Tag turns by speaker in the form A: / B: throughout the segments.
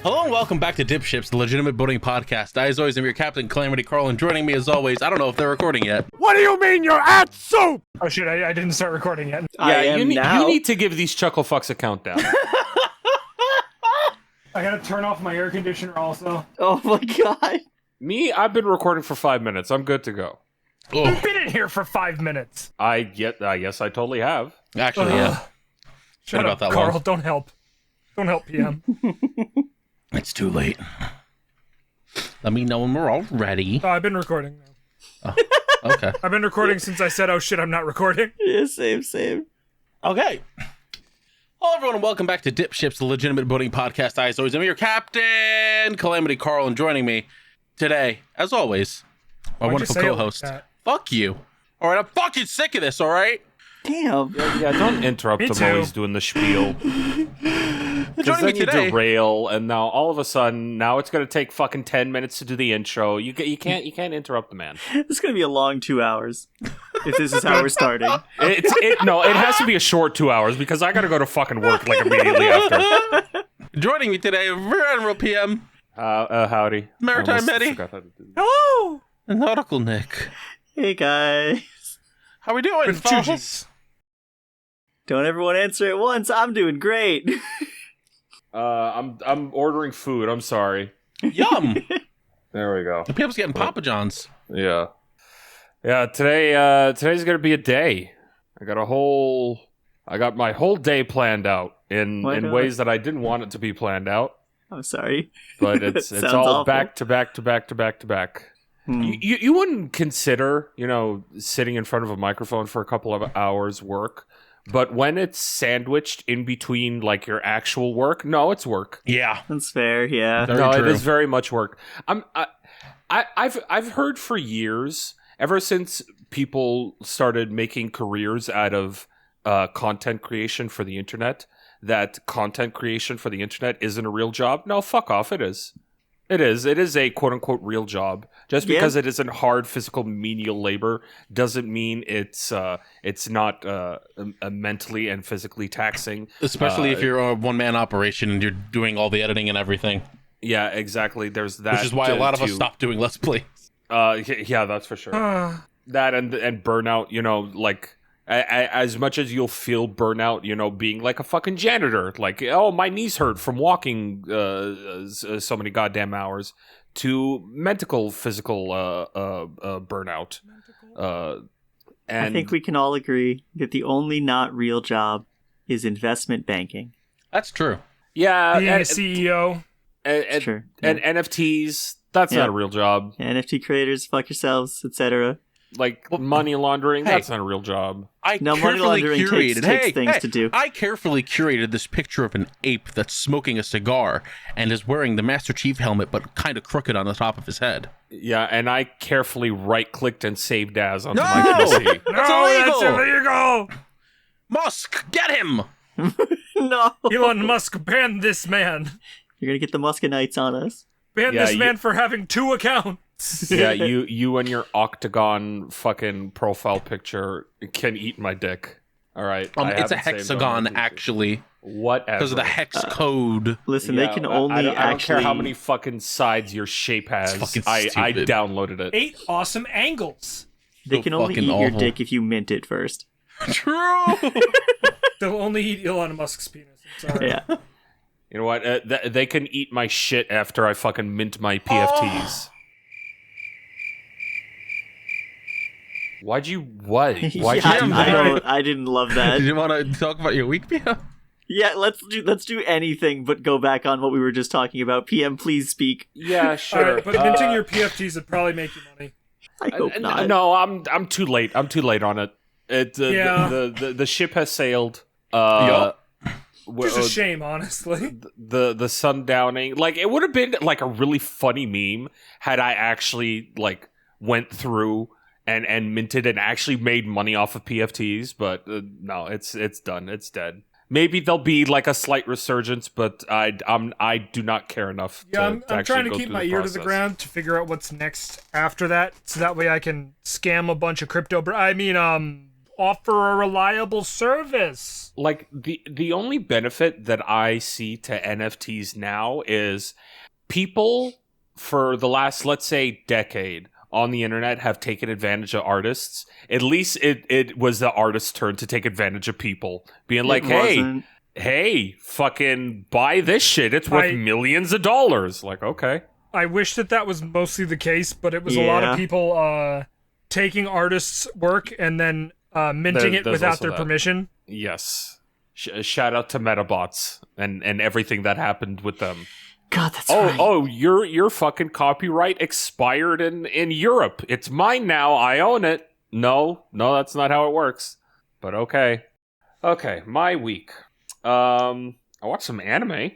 A: Hello and welcome back to DipShips, the legitimate boating podcast. I, as always, am your captain, Calamity Carl, and joining me, as always, I don't know if they're recording yet.
B: What do you mean you're at soup?
C: Oh shit, I didn't start recording yet.
B: Yeah, you need to give these chuckle fucks a countdown.
C: I gotta turn off my air conditioner also.
D: Oh my god.
B: Me, I've been recording for 5 minutes. I'm good to go.
C: You've been in here for 5 minutes.
B: I guess I totally have.
A: Actually, yeah.
C: Shut
A: Been
C: up,
A: about that
C: Carl.
A: long.
C: Don't help. Don't help, PM.
A: It's too late. Let me know when we're all ready.
C: I've been recording now.
A: Oh, okay.
C: I've been recording since I said, oh shit, I'm not recording.
D: Yeah, same.
A: Okay. Hello, everyone, and welcome back to DipShips, the legitimate boating podcast. I, as always, am your captain, Calamity Carl, and joining me today, as always, my
C: Why'd you
A: wonderful
C: say it like
A: co-host.
C: that?
A: Fuck you. All right, I'm fucking sick of this, all right?
D: Damn.
B: Yeah, don't interrupt
C: Me
B: him
C: too.
B: while he's doing the spiel. Because
A: Joining me
B: then you
A: today.
B: derail, and now all of a sudden, now it's going to take fucking 10 minutes to do the intro. You can't interrupt the man.
D: This is gonna be a long 2 hours. If this is how we're starting.
B: It has to be a short 2 hours because I got to go to fucking work like immediately after.
A: Joining me today, Admiral PM,
B: Howdy.
A: Maritime
B: Almost
A: Eddie.
B: forgot how to do that.
C: Hello!
A: and Nautical Nick.
D: Hey guys.
A: How we doing,
C: With two
A: fellas?
C: Gs.
D: Don't everyone answer at once. I'm doing great.
B: I'm ordering food. I'm sorry.
A: Yum.
B: There we go.
A: The people's getting Papa John's.
B: Yeah. Today's gonna be a day. I got my whole day planned out in
D: Why not?
B: ways that I didn't want it to be planned out.
D: I'm sorry.
B: But
D: That
B: it's
D: sounds
B: all
D: awful.
B: back to back to back to back to back.
D: Hmm.
B: You wouldn't consider, sitting in front of a microphone for a couple of hours work, but when it's sandwiched in between like your actual work, no, it's work.
A: Yeah.
D: That's fair, yeah.
A: Very
B: no,
A: true.
B: it is very much work. I've heard for years, ever since people started making careers out of content creation for the internet, that content creation for the internet isn't a real job. No, fuck off. It is. It is a quote unquote real job. Just because it isn't hard physical menial labor doesn't mean it's not mentally and physically taxing.
A: Especially if you're a one-man operation and you're doing all the editing and everything.
B: Yeah, exactly. There's that.
A: Which is why a lot of us
B: too.
A: stopped doing Let's Play.
B: Yeah, that's for sure. That and burnout, like as much as you'll feel burnout, being like a fucking janitor, like, oh, my knees hurt from walking so many goddamn hours, to physical burnout. And
D: I think we can all agree that the only not real job is investment banking.
A: That's true.
B: yeah,
C: Being a CEO.
D: Sure.
B: and NFTs, that's
D: Yeah.
B: not a real job.
D: NFT creators, fuck yourselves, etc.
B: Like money laundering,
A: hey.
B: that's not a real job.
A: I
D: No, money
A: carefully
D: laundering
A: curated.
D: takes things to do.
A: I carefully curated this picture of an ape that's smoking a cigar and is wearing the Master Chief helmet, but kind of crooked on the top of his head.
B: Yeah, and I carefully right-clicked and saved as onto
A: No!
B: my PC.
A: That's
C: No,
A: illegal!
C: that's illegal!
A: Musk, get him!
D: No.
C: Elon Musk banned this man.
D: You're gonna get the Muscanites on us.
C: Banned
B: Yeah,
C: this man for having 2 accounts.
B: Yeah, you and your octagon fucking profile picture can eat my dick. All right. I
A: It's a
B: haven't saved on my
A: hexagon,
B: PC.
A: actually,
B: Whatever.
A: because of the hex code.
D: Listen,
B: Yeah,
D: they can
B: I
D: only
B: don't
D: actually
B: care how many fucking sides your shape has.
A: fucking
B: I
A: stupid.
B: downloaded it.
C: 8 awesome angles.
D: they
A: So
D: can only eat
A: fucking
D: your
A: awful.
D: dick if you mint it first.
A: True!
C: They'll only eat Elon Musk's penis. I'm sorry.
D: Yeah.
B: You know what? They can eat my shit after I fucking mint my PFTs. Why'd you what? Why'd
D: Yeah,
B: you do that?
D: I didn't love that.
A: Did you want to talk about your week, Pia?
D: Yeah, let's do anything but go back on what we were just talking about. PM, please speak.
B: Yeah, sure.
C: Alright, but minting your PFTs would probably make you money.
D: I hope not.
B: No, I'm too late. I'm too late on it. The ship has sailed.
A: Yup.
C: Just a shame, honestly.
B: The sundowning, like it would have been like a really funny meme had I actually like went through and minted and actually made money off of PFTs, but no, it's done, it's dead. Maybe there'll be like a slight resurgence, but I do not care enough.
C: Yeah, I'm trying to keep my ear to the ground to figure out what's next after that, so that way I can scam a bunch of crypto. Offer a reliable service.
B: Like the only benefit that I see to NFTs now is people for the last, let's say, decade on the internet have taken advantage of artists. At least it was the artist's turn to take advantage of people, being like, hey, fucking buy this shit. It's worth millions of dollars. Like, okay.
C: I wish that was mostly the case, but it was a lot of people taking artists' work and then minting it without their permission.
B: Yes. Shout out to Metabots and everything that happened with them.
D: God, that's right.
B: Oh, your fucking copyright expired in Europe. It's mine now. I own it. No, that's not how it works. But okay. Okay, my week. I watched some anime.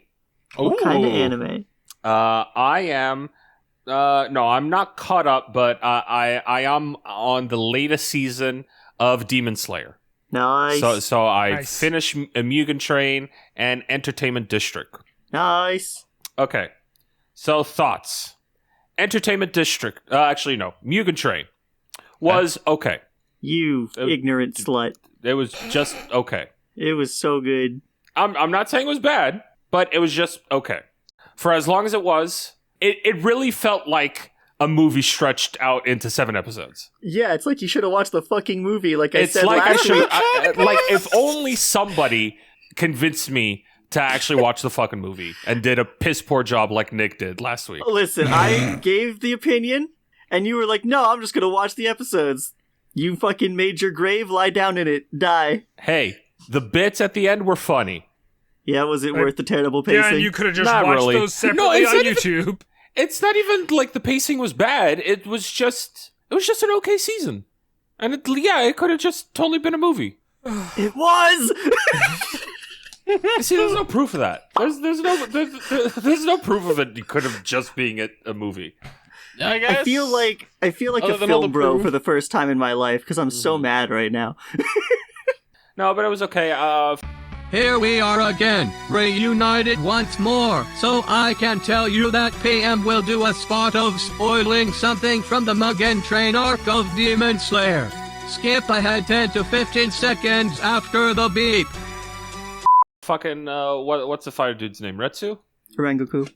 D: What kind of anime?
B: I am... no, I'm not caught up, but I am on the latest season of Demon Slayer.
D: Nice.
B: So I finished Mugen Train and Entertainment District.
D: Nice.
B: Okay. So thoughts. Entertainment District. Actually, no. Mugen Train was okay.
D: You ignorant slut.
B: It was just okay.
D: It was so good.
B: I'm not saying it was bad, but it was just okay. For as long as it was, it really felt like a movie stretched out into 7 episodes.
D: Yeah, it's like you should have watched the fucking movie. Like I
B: it's
D: said
B: like
D: last week.
B: Like if only somebody convinced me to actually watch the fucking movie and did a piss poor job like Nick did last week.
D: Listen, I gave the opinion, and you were like, "No, I'm just gonna watch the episodes." You fucking made your grave, lie down in it, die.
B: Hey, the bits at the end were funny.
D: Yeah, was it worth the terrible pacing?
C: Yeah, and you could have just
B: Not
C: watched
B: really.
C: those separately on YouTube.
B: Even, it's not even like the pacing was bad. It was just an okay season, and it could have just totally been a movie.
D: It was.
B: See, there's no proof of that. There's no proof of it. You could have just being a movie.
A: I guess.
D: I feel like a film bro for the first time in my life because I'm so mad right now.
B: No, but it was okay.
E: Here we are again, reunited once more, so I can tell you that PM will do a spot of spoiling something from the Mugen Train arc of Demon Slayer. Skip ahead 10 to 15 seconds after the beep.
B: Fucking, what's the fire dude's name? Retsu?
D: Rangoku.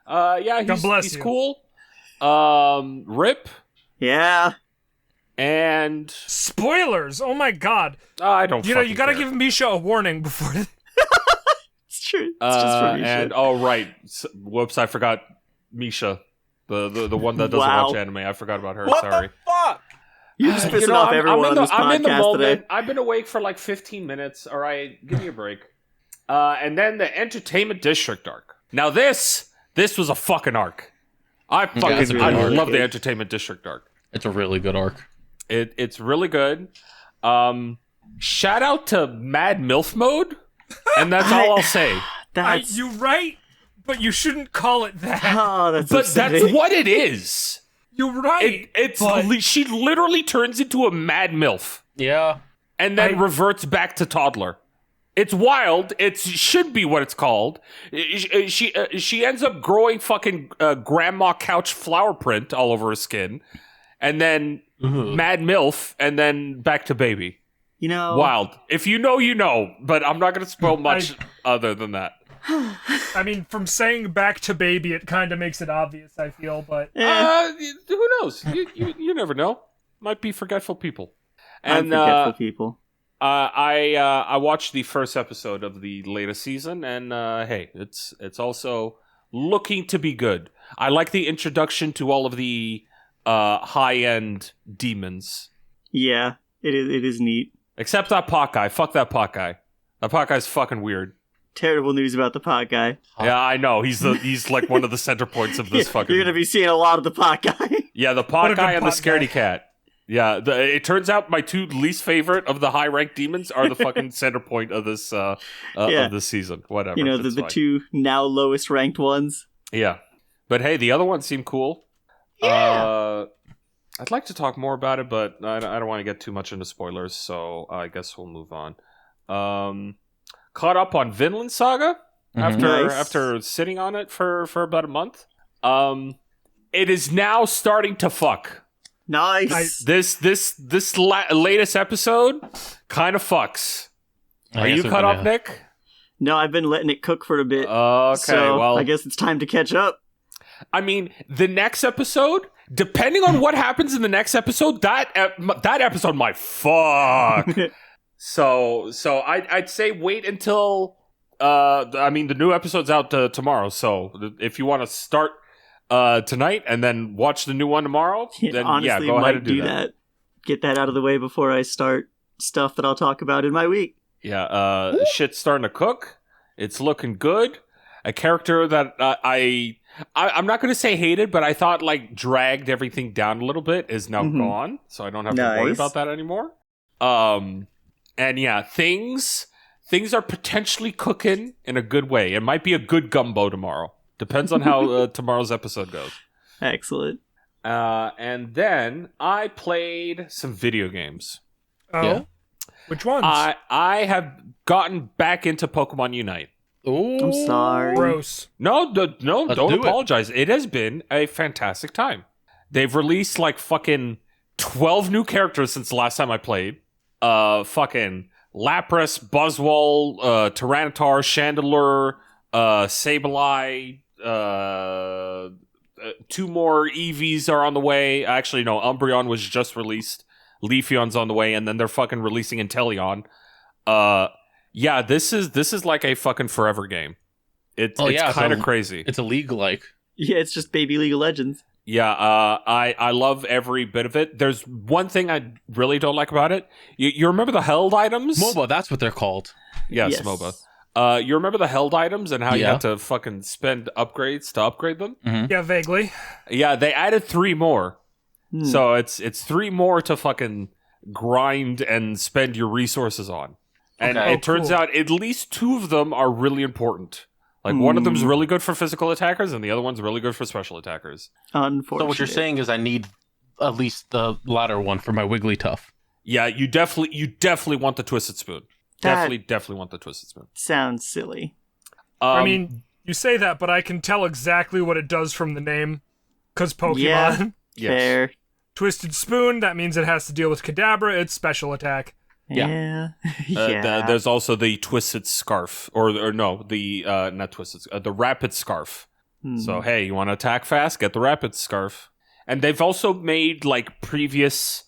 B: Yeah, he's cool. Rip.
D: Yeah.
B: And
C: spoilers! Oh my god!
B: I don't.
C: You gotta give Misha a warning before.
D: It's true. It's just for Misha.
B: And right, whoops! I forgot Misha, the one that doesn't watch anime. I forgot about her. Sorry.
A: The fuck?
D: You're just pissing off everyone on this
B: I'm in the
D: podcast
B: moment.
D: today.
B: I've been awake for like 15 minutes. All right, give me a break. And then the Entertainment District arc. Now this was a fucking arc. I love the Entertainment District arc.
A: It's a really good arc.
B: It's really good. Shout out to Mad MILF Mode, and that's all I'll say.
C: You're right, but you shouldn't call it that.
D: Oh, that's
B: that's what it is.
C: You're right.
B: She literally turns into a Mad MILF.
A: Yeah.
B: And then reverts back to toddler. It's wild. It should be what it's called. She ends up growing fucking grandma couch flower print all over her skin. And then Mad MILF, and then back to baby.
D: You know,
B: wild. If you know, you know. But I'm not going to spoil much other than that.
C: I mean, from saying back to baby, it kind of makes it obvious, I feel. But
B: who knows? You never know. Might be forgetful people. And
D: forgetful people.
B: I watched the first episode of the latest season, and hey, it's also looking to be good. I like the introduction to all of the high-end demons.
D: Yeah, it is neat.
B: Except that pot guy. Fuck that pot guy. That pot guy's fucking weird.
D: Terrible news about the pot guy.
B: Yeah, I know. He's like one of the center points of this fucking...
D: You're gonna be seeing a lot of the pot guy.
B: Yeah, the pot guy and the scaredy cat. Yeah, it turns out my two least favorite of the high-ranked demons are the fucking center point of this of this season. Whatever.
D: You know, the two now lowest ranked ones.
B: Yeah. But hey, the other ones seem cool.
D: Yeah.
B: I'd like to talk more about it, but I don't want to get too much into spoilers, so I guess we'll move on. Caught up on Vinland Saga after sitting on it for about a month. It is now starting to fuck.
D: Nice.
B: This latest episode kind of fucks. Are you caught up, Nick?
D: No, I've been letting it cook for a bit.
B: Okay,
D: so
B: well,
D: I guess it's time to catch up.
B: I mean, the next episode, depending on what happens in the next episode, that episode might fuck. So I'd say wait until I mean, the new episode's out tomorrow. So if you want to start tonight and then watch the new one tomorrow, then
D: honestly,
B: go ahead and do that.
D: Get that out of the way before I start stuff that I'll talk about in my week.
B: Yeah, shit's starting to cook. It's looking good. A character that I'm not going to say hated, but I thought like dragged everything down a little bit is now gone, so I don't have to worry about that anymore. And yeah, things are potentially cooking in a good way. It might be a good gumbo tomorrow. Depends on how tomorrow's episode goes.
D: Excellent.
B: And then I played some video games.
C: Oh, yeah. Which ones?
B: I have gotten back into Pokemon Unite.
A: Ooh,
D: I'm sorry.
C: Gross.
B: No, don't apologize. It has been a fantastic time. They've released like fucking 12 new characters since the last time I played. Fucking Lapras, Buzzwole, Tyranitar, Chandelure, Sableye, 2 more EVs are on the way. Actually, no, Umbreon was just released. Leafeon's on the way, and then they're fucking releasing Inteleon. Yeah, this is like a fucking forever game. It's kind of crazy.
A: It's a league-like.
D: Yeah, it's just baby League of Legends.
B: Yeah, I love every bit of it. There's one thing I really don't like about it. You remember the held items?
A: MOBA, that's what they're called.
B: Yes. MOBA. You remember the held items and how you had to fucking spend upgrades to upgrade them?
C: Mm-hmm. Yeah, vaguely.
B: Yeah, they added 3 more. So it's 3 more to fucking grind and spend your resources on. And it turns out at least 2 of them are really important. Like one of them's really good for physical attackers and the other one's really good for special attackers.
D: Unfortunately.
A: So what you're saying is I need at least the latter one for my Wigglytuff.
B: Yeah, you definitely want the Twisted Spoon. Definitely want the Twisted Spoon.
D: Sounds silly.
C: I mean, you say that, but I can tell exactly what it does from the name. Because Pokemon.
D: Yeah,
B: yes.
D: Fair.
C: Twisted Spoon, that means it has to deal with Kadabra, it's special attack.
D: Yeah.
B: There's also the Twisted Scarf. Or no, the, not Twisted, the Rapid Scarf. So, hey, you want to attack fast? Get the Rapid Scarf. And they've also made, like, previous,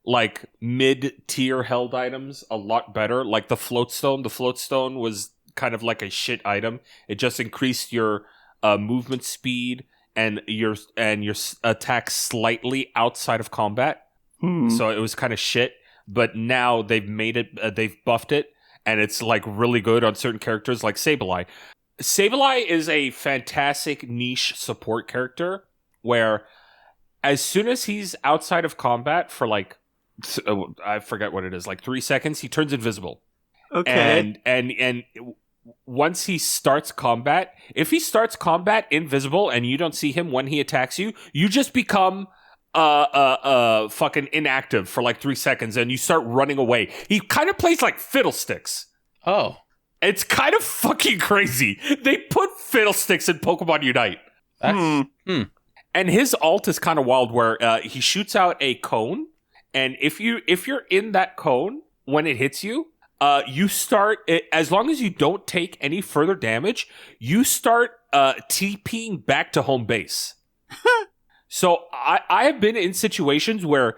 B: like, mid-tier held items a lot better. Like the Floatstone. The Floatstone was kind of like a shit item. It just increased your movement speed and your attack slightly outside of combat. So it was kind of shit. But now they've made it, they've buffed it, and it's like really good on certain characters like Sableye. Sableye is a fantastic niche support character where as soon as he's outside of combat for like, I forget what it is, like 3 seconds, he turns invisible.
D: Okay.
B: And once he starts combat, if he starts combat invisible and you don't see him when he attacks you, you just become fucking inactive for like 3 seconds and you start running away. He kind of plays like Fiddlesticks.
A: Oh.
B: It's kind of fucking crazy. They put Fiddlesticks in Pokemon Unite. And his ult is kind of wild where he shoots out a cone, and if you're in that cone when it hits you, you start, as long as you don't take any further damage, you start TPing back to home base. So I have been in situations where,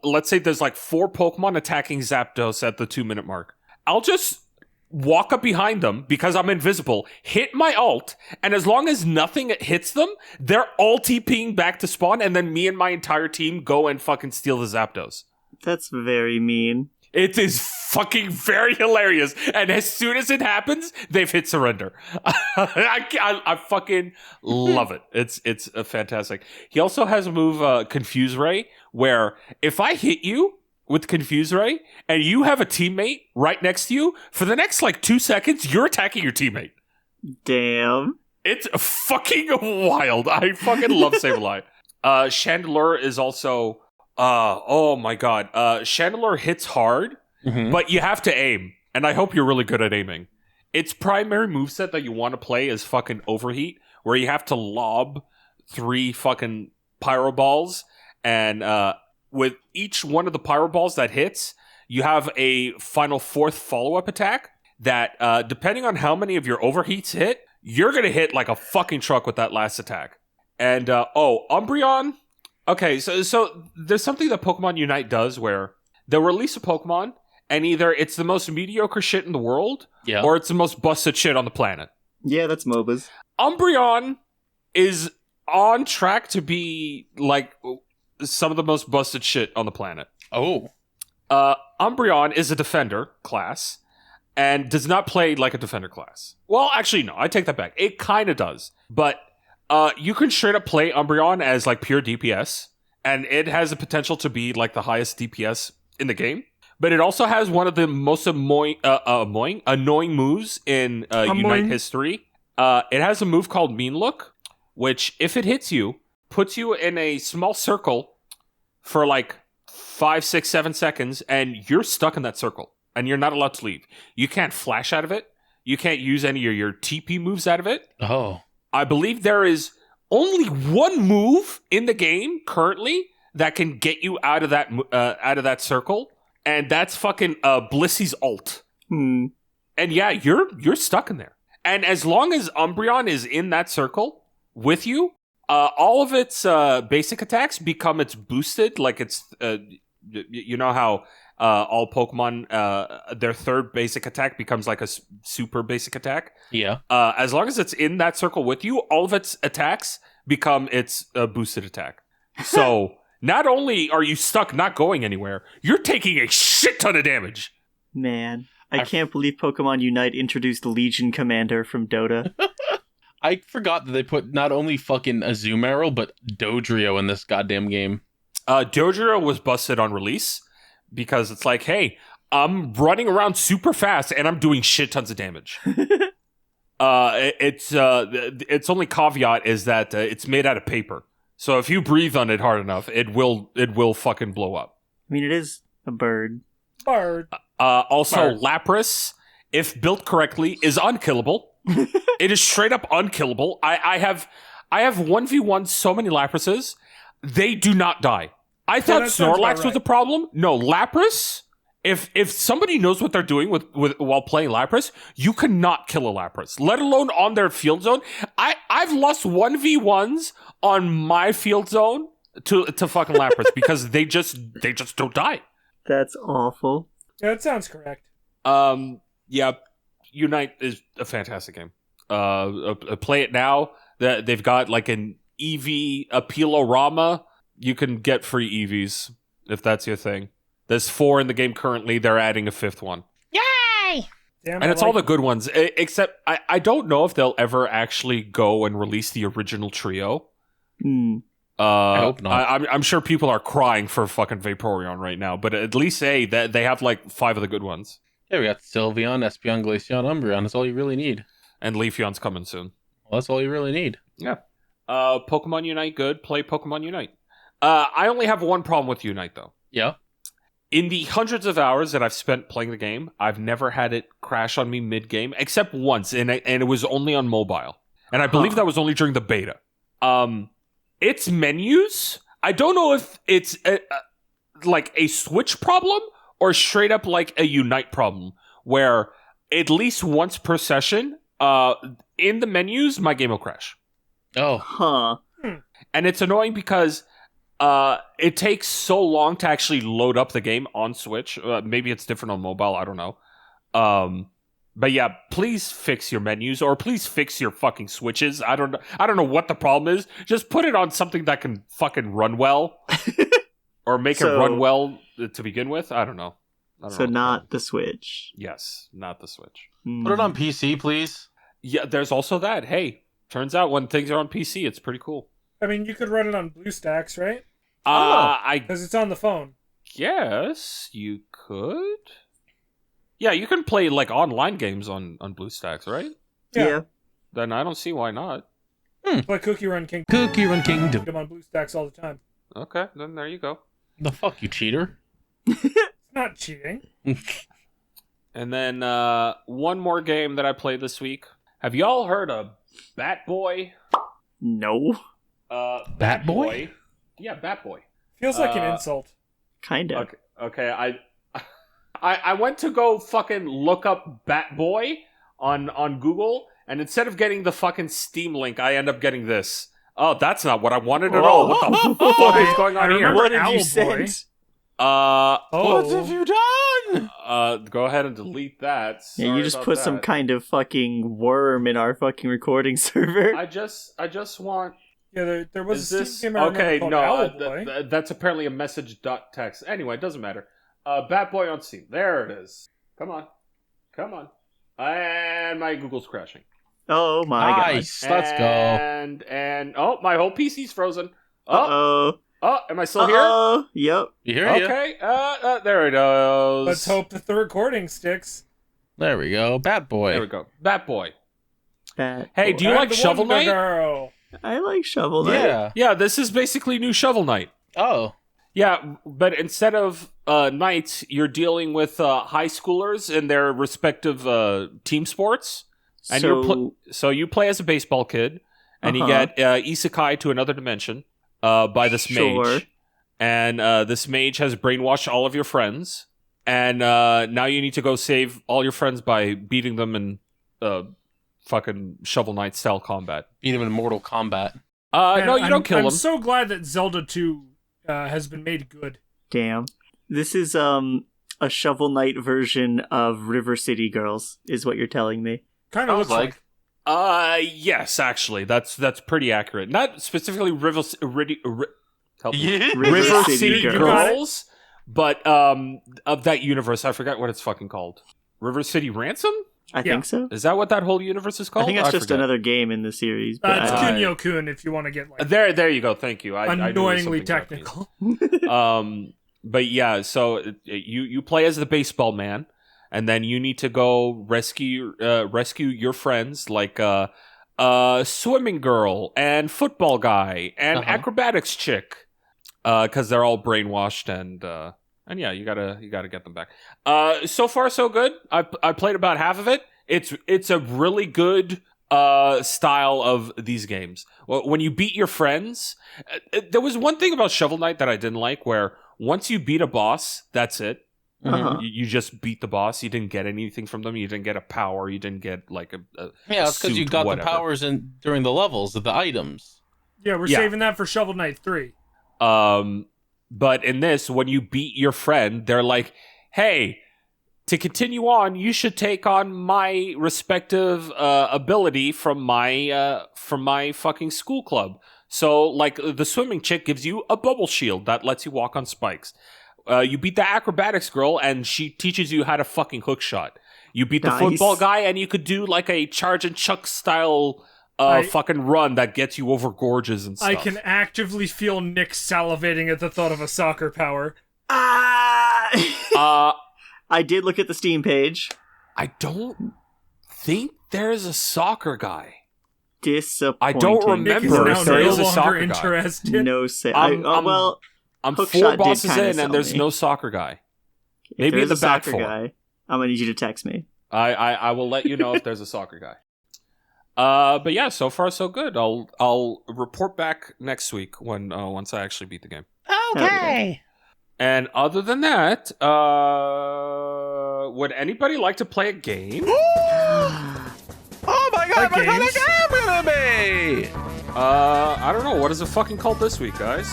B: let's say there's like 4 Pokemon attacking Zapdos at the 2-minute mark. I'll just walk up behind them because I'm invisible, hit my ult, and as long as nothing hits them, they're all TPing back to spawn, and then me and my entire team go and fucking steal the Zapdos.
D: That's very mean.
B: It is fucking very hilarious. And as soon as it happens, they've hit surrender. I fucking love it. It's fantastic. He also has a move, Confuse Ray, where if I hit you with Confuse Ray and you have a teammate right next to you, for the next 2 seconds, you're attacking your teammate.
D: Damn.
B: It's fucking wild. I fucking love Sableye. Chandelure is also, oh my god. Chandelure hits hard, but you have to aim. And I hope you're really good at aiming. Its primary moveset that you want to play is fucking Overheat, where you have to lob 3 fucking pyro balls, and with each one of the pyro balls that hits, you have a final 4th follow-up attack that, depending on how many of your overheats hit, you're going to hit like a fucking truck with that last attack. And, Umbreon. Okay, so there's something that Pokemon Unite does where they'll release a Pokemon, and either it's the most mediocre shit in the world, or it's the most busted shit on the planet.
D: Yeah, that's MOBAs.
B: Umbreon is on track to be some of the most busted shit on the planet.
A: Oh.
B: Umbreon is a defender class and does not play like a defender class. Well, actually, no, I take that back. It kind of does. But you can straight up play Umbreon as pure DPS, and it has the potential to be the highest DPS in the game. But it also has one of the most annoying moves in Unite history. It has a move called Mean Look, which, if it hits you, puts you in a small circle for 5, 6, 7 seconds, and you're stuck in that circle, and you're not allowed to leave. You can't flash out of it. You can't use any of your TP moves out of it.
A: Oh.
B: I believe there is only one move in the game currently that can get you out of that circle, and that's fucking Blissy's ult.
D: Hmm.
B: And yeah, you're stuck in there. And as long as Umbreon is in that circle with you, all of its basic attacks become its boosted. It's you know how all Pokemon their third basic attack becomes a super basic attack.
A: Yeah.
B: As long as it's in that circle with you, all of its attacks become its boosted attack. So not only are you stuck not going anywhere, you're taking a shit ton of damage.
D: Man, I can't believe Pokemon Unite introduced Legion Commander from Dota.
A: I forgot that they put not only fucking Azumarill, but Dodrio in this goddamn game.
B: Dodrio was busted on release because it's hey, I'm running around super fast and I'm doing shit tons of damage. Its only caveat is that it's made out of paper. So if you breathe on it hard enough, it will fucking blow up.
D: I mean, it is a bird.
B: Also, Lapras, if built correctly, is unkillable. It is straight up unkillable. I have 1v1 so many Laprases, they do not die. I thought Snorlax was a problem. No, Lapras, if somebody knows what they're doing with while playing Lapras, you cannot kill a Lapras, let alone on their field zone. I've lost 1v1s on my field zone to fucking Lapras because they just don't die.
D: That's awful.
C: Yeah, that sounds correct.
B: Yeah, Unite is a fantastic game. Play it now. They've got an EV Appealorama. You can get free EVs if that's your thing. There's 4 in the game currently. They're adding a 5th one.
A: Yay!
C: Damn,
B: And it's all the good ones. Except I don't know if they'll ever actually go and release the original trio.
A: I hope not.
B: I'm sure people are crying for fucking Vaporeon right now, but at least say that they have 5 of the good ones.
A: Yeah, we got Sylveon, Espeon, Glaceon, Umbreon. That's all you really need.
B: And Leafeon's coming soon.
A: Well, that's all you really need.
B: Yeah. Pokemon Unite, good. Play Pokemon Unite. I only have one problem with Unite, though.
A: Yeah?
B: In the hundreds of hours that I've spent playing the game, I've never had it crash on me mid-game, except once, and it was only on mobile. And I believe that was only during the beta. Its menus, I don't know if it's a Switch problem or straight up a Unite problem, where at least once per session, in the menus, my game will crash.
A: Oh.
D: Huh.
B: And it's annoying because it takes so long to actually load up the game on Switch. Maybe it's different on mobile, I don't know. But yeah, please fix your menus, or please fix your fucking switches. I don't know what the problem is. Just put it on something that can fucking run well. Or make it run well to begin with. I don't know.
D: So not the Switch.
B: Yes, not the Switch.
A: Put it on PC, please.
B: Yeah, there's also that. Hey, turns out when things are on PC, it's pretty cool.
C: I mean, you could run it on BlueStacks, right? Because it's on the phone.
B: Guess you could. Yeah, you can play like online games on BlueStacks, right?
C: Yeah.
B: Then I don't see why not.
C: Play Cookie Run Kingdom.
A: Cookie Run Kingdom.
C: I'm on BlueStacks all the time.
B: Okay, then there you go.
A: The fuck, you cheater.
C: It's not cheating.
B: And then one more game that I played this week. Have y'all heard of Bat Boy?
D: No.
A: Bat Boy?
B: Yeah, Bat Boy.
C: Feels like an insult.
D: Kind of.
B: Okay, I went to go fucking look up Bat Boy on Google, and instead of getting the fucking Steam link, I end up getting this. Oh, that's not what I wanted at all. What the fuck is going on here?
D: What did you send?
A: What have you done?
B: Go ahead and delete that.
D: Yeah, you just put some kind of fucking worm in our fucking recording server.
B: I just want.
C: Yeah, there was a Steam game
B: okay?
C: called
B: No,
C: Owlboy.
B: that's apparently a message.txt. Anyway, it doesn't matter. Bat Boy on Steam. There it is. Come on. And my Google's crashing.
D: Oh my
A: Nice. Let's go.
B: And oh, my whole PC's frozen.
D: god.
B: Am I still here?
D: Yep.
A: You hear you?
B: Okay. There it goes.
C: Let's hope that the recording sticks.
A: There we go. Bat Boy.
B: There we go. Bat Boy.
D: Bat
B: Hey,
D: Boy.
B: do you like
C: The
B: Shovel
C: Wonder
B: Knight?
C: Girl.
D: I like Shovel Knight.
A: Yeah.
B: Yeah, this is basically new Shovel Knight.
A: Oh.
B: Yeah, but instead of knights, you're dealing with high schoolers in their respective team sports. And so you play as a baseball kid, and you get isekai to another dimension by this mage. And this mage has brainwashed all of your friends. And now you need to go save all your friends by beating them in fucking Shovel Knight style combat.
A: Beat him in Mortal Kombat.
B: No, you don't kill
C: I'm
B: them.
C: so glad that Zelda 2 has been made good.
D: Damn. This is a Shovel Knight version of River City Girls, is what you're telling me.
C: Kind of looks like.
B: Yes, actually, that's pretty accurate. Not specifically River City Girls, but of that universe. I forgot what it's fucking called. River City Ransom?
D: I think so.
B: Is that what that whole universe is called?
D: I think that's just another game in the series.
C: It's Kunio-kun if you want to get like
B: there you go. Thank you.
C: annoyingly technical.
B: But yeah, so you play as the baseball man, and then you need to go rescue your friends like swimming girl and football guy and acrobatics chick, because they're all brainwashed and yeah, you gotta get them back. So far so good. I played about half of it. It's a really good style of these games. When you beat your friends, there was one thing about Shovel Knight that I didn't like, where once you beat a boss, that's it. You just beat the boss. You didn't get anything from them. You didn't get a power. You didn't get like a
A: yeah. It's because you got the powers during the levels of the items.
C: Yeah, we're saving that for Shovel Knight 3.
B: But in this, when you beat your friend, they're like, "Hey, to continue on, you should take on my respective ability from my fucking school club." So, like, the swimming chick gives you a bubble shield that lets you walk on spikes. You beat the acrobatics girl, and she teaches you how to fucking hook shot. You beat the football guy, and you could do like a charge and chuck style fucking run that gets you over gorges and stuff.
C: I can actively feel Nick salivating at the thought of a soccer power.
D: I did look at the Steam page.
B: I don't think there's a soccer guy.
D: Disappointing.
B: I don't remember if there is a soccer
C: interested.
B: guy.
D: No say.
B: I'm 4 bosses in, and there's no soccer guy. Maybe in the back 4.
D: Guy, I'm gonna need you to text me.
B: I will let you know if there's a soccer guy. But yeah, so far so good. I'll report back next week once I actually beat the game.
A: Okay.
B: And other than that, would anybody like to play a game?
A: Oh my god, what kind of game gonna be?
B: I don't know. What is it fucking called this week, guys?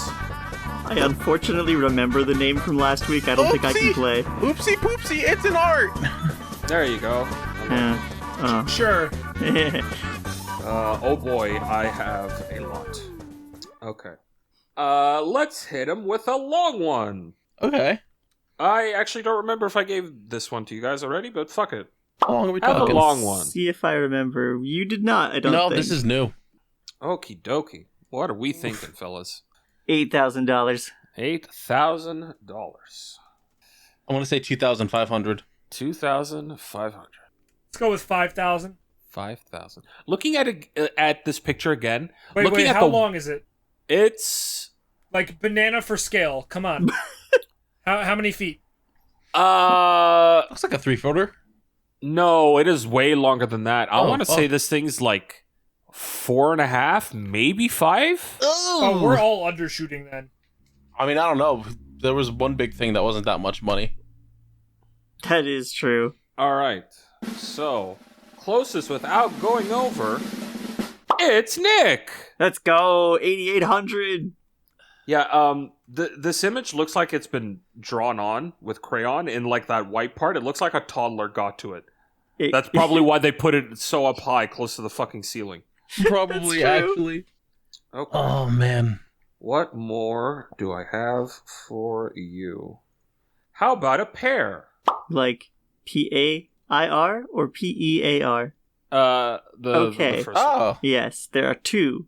D: I unfortunately remember the name from last week. I don't think I can play.
A: Oopsie poopsie, it's an art.
B: There you go.
C: Sure.
B: Oh boy, I have a lot. Okay. Let's hit him with a long one.
A: Okay.
B: I actually don't remember if I gave this one to you guys already, but fuck it.
A: How long are we
B: Have
A: talking?
B: a long one.
D: See if I remember. You did not, I don't think.
A: No, this is new.
B: Okie dokie. What are we thinking, fellas?
D: $8,000.
B: $8,000.
A: I want to say 2,500.
B: 2,500.
C: Let's go with 5,000.
B: 5,000. Looking at this picture again.
C: Wait, how long is it?
B: It's
C: like banana for scale. Come on. How many feet?
A: Looks like a 3-footer.
B: No, it is way longer than that. I want to
A: Oh.
B: say this thing's like 4.5, maybe 5.
C: Oh, we're all undershooting then.
A: I mean, I don't know. There was one big thing that wasn't that much money.
D: That is true.
B: All right. So, closest without going over, it's Nick.
D: Let's go. 8,800.
B: Yeah, this image looks like it's been drawn on with crayon in like that white part. It looks like a toddler got to it. That's probably why they put it so up high, close to the fucking ceiling.
A: Probably,
D: That's true.
A: actually.
B: Okay.
A: Oh, man.
B: What more do I have for you? How about a pair?
D: Like PAIR or PEAR?
B: The first one.
A: Oh.
D: Yes, there are two.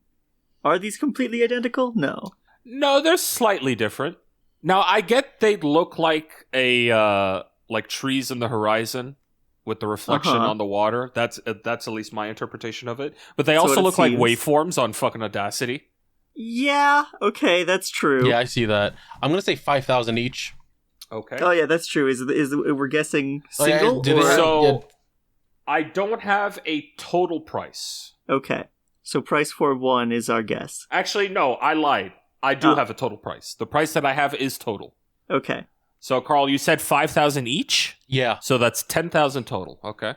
D: Are these completely identical? No.
B: No, they're slightly different. Now, I get they look like like trees in the horizon with the reflection
D: Uh-huh.
B: on the water. That's at least my interpretation of it. But they
D: That's
B: also
D: what it
B: look like
D: seems.
B: waveforms on fucking Audacity.
D: Yeah, okay, that's true.
A: Yeah, I see that. I'm going to say 5,000 each.
B: Okay.
D: Oh yeah, that's true. Is we're guessing
A: Oh, yeah,
D: single?
A: did
D: or...
A: it-
B: So,
A: Yeah.
B: I don't have a total price.
D: Okay. So price for one is our guess.
B: Actually, no, I lied. I do
D: Oh.
B: have a total price. The price that I have is total.
D: Okay.
B: So, Carl, you said 5,000 each?
A: Yeah.
B: So that's 10,000 total. Okay.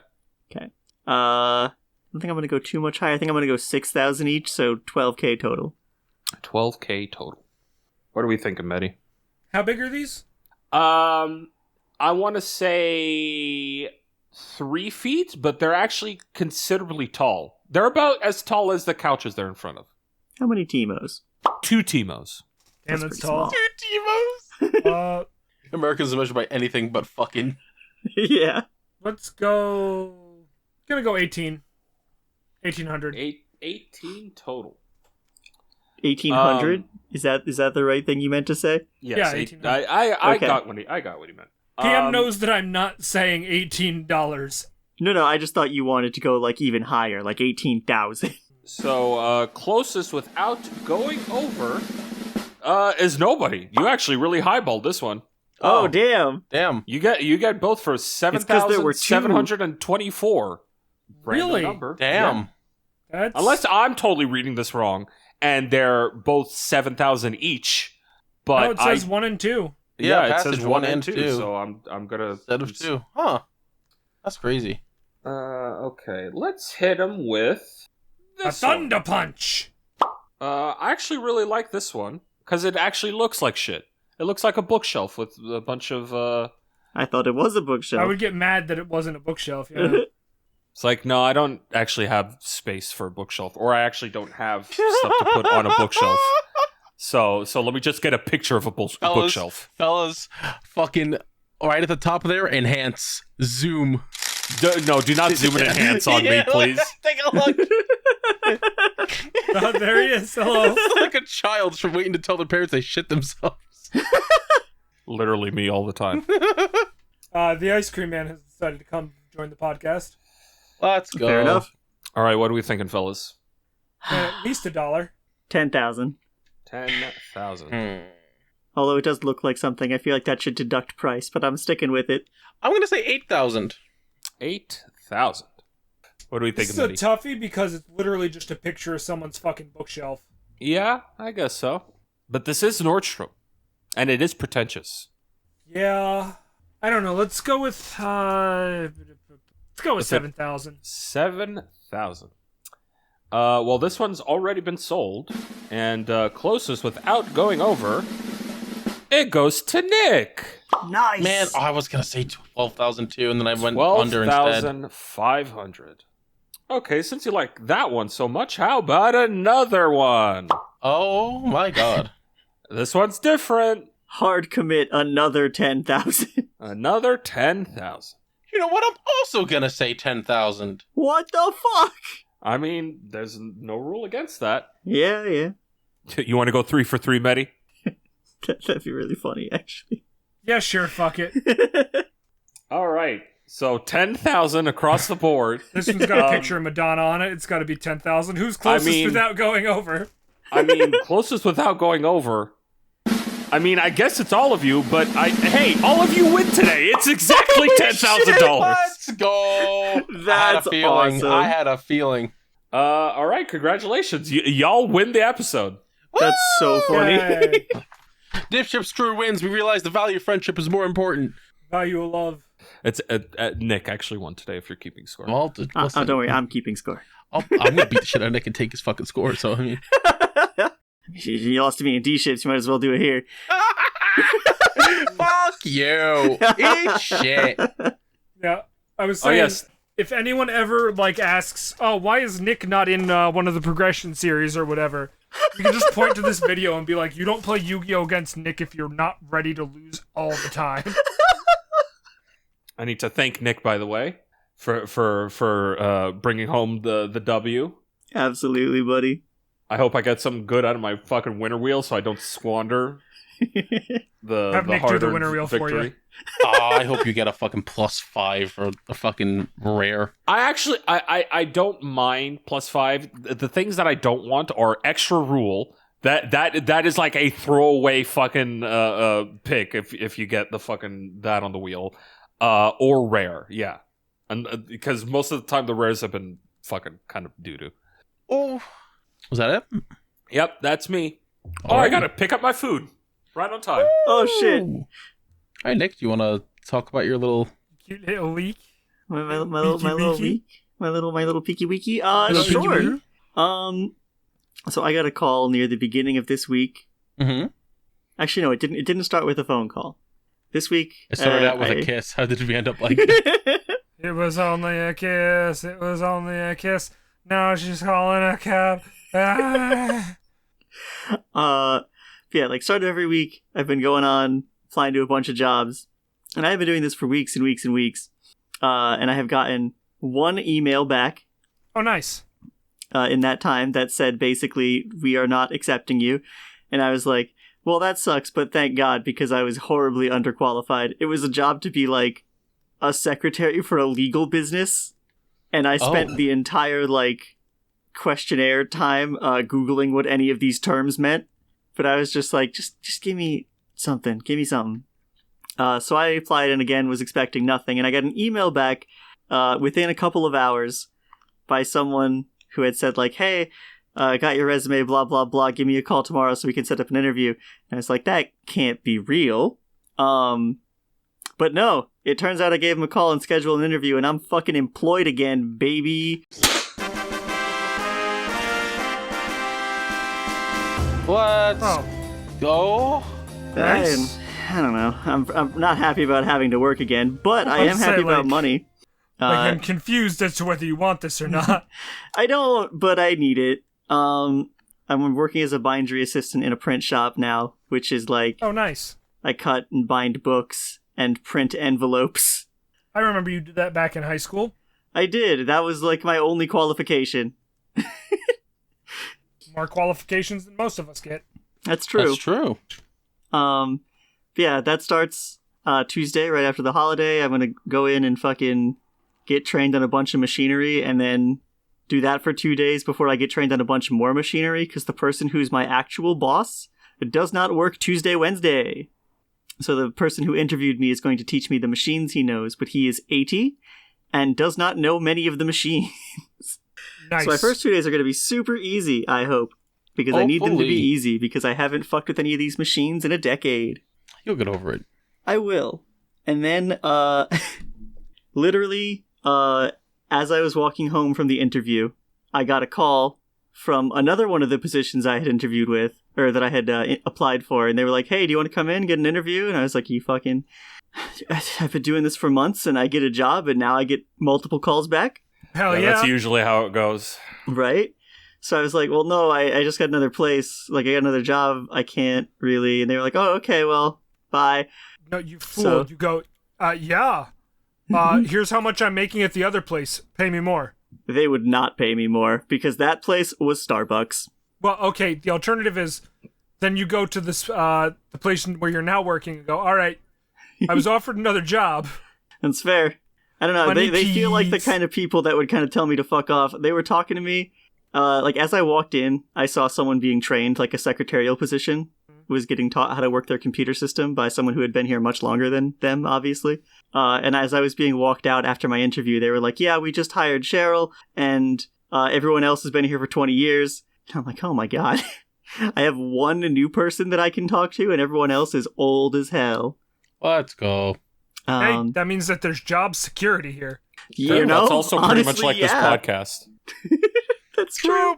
D: I don't think I'm gonna go too much higher. I think I'm gonna go 6,000 each, so 12K total.
B: 12K total. What are we thinking, Mehdi?
C: How big are these?
B: I want to say 3 feet, but they're actually considerably tall. They're about as tall as the couches they're in front of.
D: How many Timos?
B: 2 Timos.
C: Damn,
D: That's
C: that's
D: pretty
C: tall.
A: Two Timos. Americans are measured by anything but fucking.
D: Yeah.
C: Let's go. Gonna go 18. 1,800.
B: 18 total.
D: 1,800? Is that the right thing you meant to say?
B: Yes,
C: Yeah,
B: 18.
C: 18.
B: I
D: Okay.
B: got what he meant.
C: PM knows that I'm not saying $18.
D: No, I just thought you wanted to go like even higher, like 18,000.
B: So, closest without going over is nobody. You actually really highballed this one.
D: Oh, damn.
A: Damn.
B: You get both for
D: 'cause there were two.
B: 7,724. Random
C: Really?
B: number.
A: Damn.
B: Yeah.
C: That's...
B: Unless I'm totally reading this wrong, and they're both 7,000 each. But
C: no, it says 1 and 2.
A: Yeah,
B: it says
A: passage
B: 1
A: 1
B: and
A: and
B: 2.
A: 2.
B: So I'm gonna
A: Instead of 2. Huh. That's crazy.
B: Okay, let's hit him with
C: A
B: this one.
C: thunder punch.
B: I actually really like this one because it actually looks like shit. It looks like a bookshelf with a bunch of.
D: I thought it was a bookshelf.
C: I would get mad that it wasn't a bookshelf. Yeah.
B: It's like, no, I don't actually have space for a bookshelf, or I actually don't have stuff to put on a bookshelf. So let me just get a picture of a bookshelf.
A: Fellas, fucking right at the top of there, enhance, zoom.
B: No, do not zoom and enhance on me, please.
A: Take a look.
C: Oh, there he is. Hello.
A: It's like a child from waiting to tell their parents they shit themselves.
B: Literally me all the time.
C: The ice cream man has decided to come join the podcast.
A: Let's go.
D: Fair enough.
B: All right, what are we thinking, fellas?
C: At least $1.
D: 10,000.
B: 10,000.
D: Although it does look like something, I feel like that should deduct price, but I'm sticking with it.
A: I'm gonna say 8,000.
B: 8,000. What are we
C: This
B: thinking,
C: is a
B: Mitty?
C: toughie because it's literally just a picture of someone's fucking bookshelf.
B: Yeah, I guess so. But this is Nordstrom, and it is pretentious.
C: Yeah. I don't know. Let's go with 7,000.
B: 7,000. Well, this one's already been sold, and closest without going over, it goes to Nick.
D: Nice!
A: Man, I was gonna say 12,000 too, and then I went under instead.
B: 12,500. Okay, since you like that one so much, how about another one?
A: Oh my god.
B: This one's different.
D: Hard commit another 10,000.
B: Another 10,000.
A: You know what? I'm also gonna say 10,000.
D: What the fuck?
B: I mean, there's no rule against that.
D: Yeah.
B: You want to go 3 for 3, Mehdi?
D: That'd be really funny, actually.
C: Yeah, sure, fuck it.
B: All right. So 10,000 across the board.
C: This one's got a picture of Madonna on it. It's got to be 10,000. Who's closest without going over?
B: I mean, closest without going over. I mean, I guess it's all of you, but hey, all of you win today. It's exactly $10,000.
A: Let's go.
D: That's awesome.
A: I had a feeling.
B: All right, congratulations. Y'all win the episode.
D: That's so funny.
C: Yay.
A: DipShips Crew wins. We realize the value of friendship is more important.
C: Value of love.
B: It's Nick actually won today. If you're keeping score.
A: Well, listen,
D: don't worry, I'm keeping score.
A: I'm gonna beat the shit out of Nick and take his fucking score. So I mean,
D: you lost to me in DipShips. You might as well do it here.
A: fuck you. Eat shit.
C: Yeah, I was saying, if anyone ever asks, "Oh, why is Nick not in one of the progression series or whatever?" You can just point to this video and be like, "You don't play Yu-Gi-Oh against Nick if you're not ready to lose all the time."
B: I need to thank Nick, by the way, for bringing home the W.
D: Absolutely, buddy.
B: I hope I get something good out of my fucking winner wheel, so I don't squander the
C: Have Nick do the winner wheel
B: victory.
C: for you.
A: I hope you get a fucking +5 or a fucking rare.
B: I actually, I don't mind +5. The things that I don't want are extra rule. That is like a throwaway fucking pick if you get the fucking that on the wheel, or rare, yeah, and because most of the time the rares have been fucking kind of doo doo.
A: Oh, was that it?
B: Yep, that's me.
A: All
B: I
A: right.
B: gotta pick up my food right on time.
D: Oh shit!
A: All right, Nick, do you want to talk about your little
C: Cute little leak.
D: My little peeky weeky.
A: Little peeky
D: Sure.
A: weeky?
D: So I got a call near the beginning of this week.
A: Mm-hmm.
D: Actually, no, it didn't. It didn't start with a phone call. This week,
A: It started out with a kiss. How did we end up like that?
C: It was only a kiss. It was only a kiss. Now she's calling a cab.
D: Yeah, started every week. I've been going on, flying to a bunch of jobs, and I have been doing this for weeks and weeks and weeks. And I have gotten one email back.
C: Oh, nice.
D: In that time that said basically, we are not accepting you. And I was like, well, that sucks, but thank God, because I was horribly underqualified. It was a job to be a secretary for a legal business. And I spent the entire questionnaire time Googling what any of these terms meant. But I was just like, just give me something. Give me something. So I applied and again was expecting nothing. And I got an email back within a couple of hours by someone who had said hey, got your resume, blah, blah, blah. Give me a call tomorrow so we can set up an interview. And I was like, that can't be real. But no, it turns out I gave him a call and scheduled an interview and I'm fucking employed again, baby.
A: Let's go.
C: Nice.
D: I don't know. I'm not happy about having to work again, but I am happy about money.
C: I'm confused as to whether you want this or not.
D: I don't, but I need it. I'm working as a bindery assistant in a print shop now, which is
C: oh, nice.
D: I cut and bind books and print envelopes.
C: I remember you did that back in high school.
D: I did. That was my only qualification.
C: More qualifications than most of us get.
D: That's true.
A: That's true.
D: Yeah, that starts Tuesday, right after the holiday. I'm gonna go in and fucking get trained on a bunch of machinery and then do that for 2 days before I get trained on a bunch more machinery, because the person who's my actual boss does not work Tuesday, Wednesday. So the person who interviewed me is going to teach me the machines he knows, but he is 80 and does not know many of the machines.
C: Nice.
D: So my first 2 days are going to be super easy, I hope, because I need them to be easy, because I haven't fucked with any of these machines in a decade.
A: You'll get over it.
D: I will. And then, literally, as I was walking home from the interview, I got a call from another one of the positions I had interviewed with, or that I had applied for, and they were like, hey, do you want to come in, get an interview? And I was like, you fucking... I've been doing this for months, and I get a job, and now I get multiple calls back?
C: Hell yeah.
B: That's usually how it goes.
D: Right? So I was like, well, no, I just got another place. I got another job. I can't really. And they were like, oh, okay, well, bye.
C: No, you fool.
D: So-
C: You go, yeah. Here's how much I'm making at the other place. Pay me more.
D: They would not pay me more because that place was Starbucks.
C: Well, okay, the alternative is Then you go to this the place where you're now working and go, all right, I was offered another job.
D: That's fair. I don't know.
C: Money,
D: They feel like the
C: please.
D: kind of people that would kind of tell me to fuck off. They were talking to me. Like, as I walked in, I saw someone being trained, like a secretarial position, was getting taught how to work their computer system by someone who had been here much longer than them, obviously. And as I was being walked out after my interview, they were like, yeah, we just hired Cheryl, and everyone else has been here for 20 years. And I'm like, oh my god. I have one new person that I can talk to, and everyone else is old as hell.
A: Let's go.
C: Hey, that means that there's job security here.
D: You know,
B: that's also pretty much
D: honestly,
B: like this
D: yeah.
B: podcast.
D: That's true.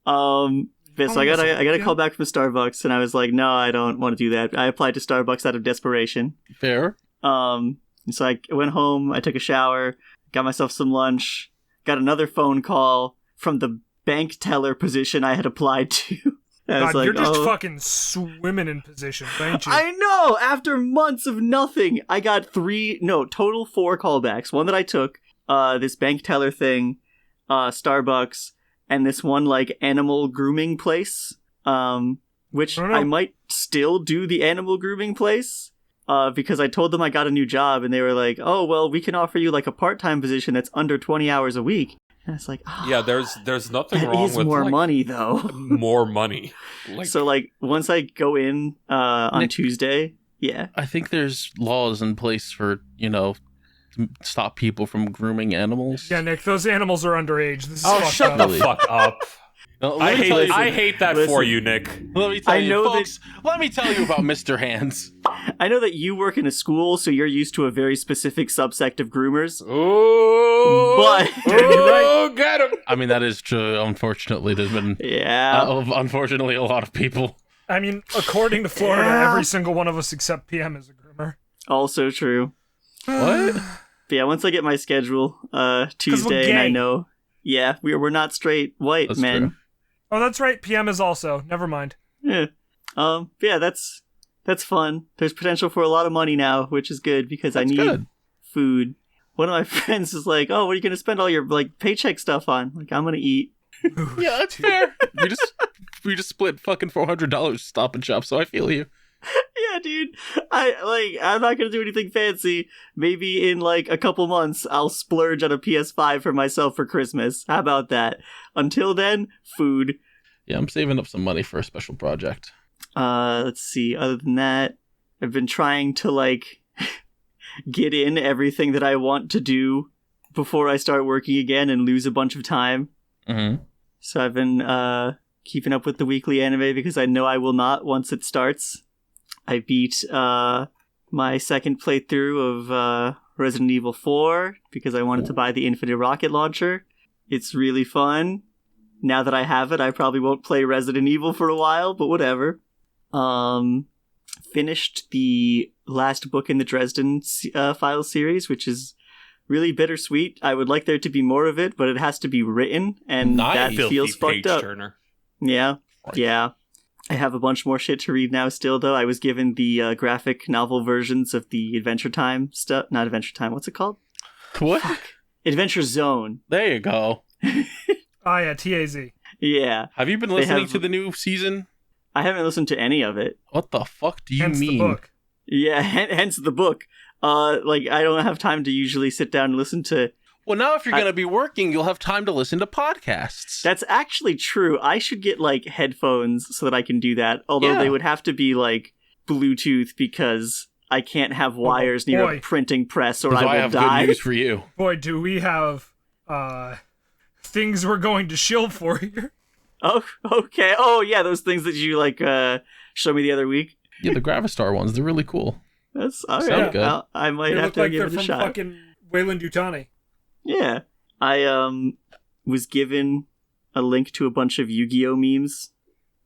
D: Yeah, so I got a call back from Starbucks, and I was like, no, I don't want to do that. I applied to Starbucks out of desperation.
A: Fair.
D: So I went home, I took a shower, got myself some lunch, got another phone call from the bank teller position I had applied to. I was
C: God,
D: like,
C: you're just
D: oh.
C: fucking swimming in position, ain't you?
D: I know! After months of nothing, I got total 4 callbacks. One that I took, this bank teller thing, Starbucks, and this one, like, animal grooming place, which I might still do the animal grooming place, because I told them I got a new job, and they were like, oh, well, we can offer you, like, a part-time position that's under 20 hours a week. And it's like,
B: Yeah, there's nothing
D: that
B: wrong
D: is
B: with
D: more
B: like,
D: money, though.
B: more money. Like,
D: So, like, once I go in on
A: Nick-
D: Tuesday, yeah.
A: I think there's laws in place for, to stop people from grooming animals.
C: Yeah, Nick, those animals are underage. This is
B: oh,
C: fucked
B: shut
C: up.
B: the
A: Really?
B: fuck up.
A: Now,
B: I
A: let me tell
B: hate
A: you-
B: that
D: listen.
B: for you, Nick.
A: Let me tell
D: I
A: you,
D: know
A: folks. Let me tell you about Mr. Hands.
D: I know that you work in a school, so you're used to a very specific subsect of groomers.
B: Oh,
D: But-
B: oh, get him.
A: I mean, that is true. Unfortunately, there's been
D: Yeah.
A: unfortunately a lot of people.
C: I mean, according to Florida,
D: Yeah.
C: every single one of us except PM is a groomer.
D: Also true.
A: What?
D: But yeah, once I get my schedule, Tuesday, and I
C: gay.
D: know, yeah, we're not straight white
A: That's
D: men.
A: true.
C: Oh, that's right. PM is also. Never mind.
D: Yeah. But yeah, that's fun. There's potential for a lot of money now, which is good because I
A: That's
D: need
A: good.
D: food. One of my friends is like, "Oh, what are you gonna spend all your like paycheck stuff on?" Like, I'm gonna eat.
A: Yeah, that's fair. we just split fucking $400 Stop and Shop, so I feel you.
D: Yeah, dude. I'm not gonna do anything fancy. Maybe in like a couple months, I'll splurge on a PS5 for myself for Christmas. How about that? Until then, food.
A: Yeah, I'm saving up some money for a special project.
D: Let's see. Other than that, I've been trying to like get in everything that I want to do before I start working again and lose a bunch of time.
A: Mm-hmm.
D: So I've been keeping up with the weekly anime because I know I will not once it starts. I beat my second playthrough of Resident Evil 4 because I wanted to buy the Infinite Rocket Launcher. It's really fun. Now that I have it, I probably won't play Resident Evil for a while, but whatever. Finished the last book in the Dresden Files series, which is really bittersweet. I would like there to be more of it, but it has to be written, and
A: Nice.
D: that
B: Filthy
D: feels fucked
B: page
D: up.
B: turner.
D: Yeah,
A: Right.
D: yeah. I have a bunch more shit to read now still, though. I was given the graphic novel versions of the Adventure Time stuff. Not Adventure Time, what's it called?
A: What?
D: Adventure Zone.
A: There you go.
C: Ah, yeah, TAZ.
D: Yeah.
A: Have you been
D: They
A: listening
D: have-
A: to the new season?
D: I haven't listened to any of it.
A: What the fuck do you
C: Hence
A: mean?
C: the book.
D: Yeah, hence the book. Like, I don't have time to usually sit down and listen to...
A: Well, now if you're going to be working, you'll have time to listen to podcasts.
D: That's actually true. I should get, like, headphones so that I can do that. Although
A: Yeah.
D: they would have to be, like, Bluetooth because I can't have wires near a
C: boy.
D: printing press or
A: Because
D: I will
A: have
D: die.
A: good news for you.
C: Boy, do we have things we're going to shill for here.
D: Oh, okay. Oh, yeah, those things that you, like, showed me the other week.
A: Yeah, the Gravistar ones, they're really cool.
D: That's all
A: Sound
D: right.
A: good.
D: I might
C: They
D: have
C: look
D: to
C: like
D: give
C: they're
D: it a
C: from
D: shot.
C: fucking Wayland Yutani.
D: Yeah. I was given a link to a bunch of Yu-Gi-Oh memes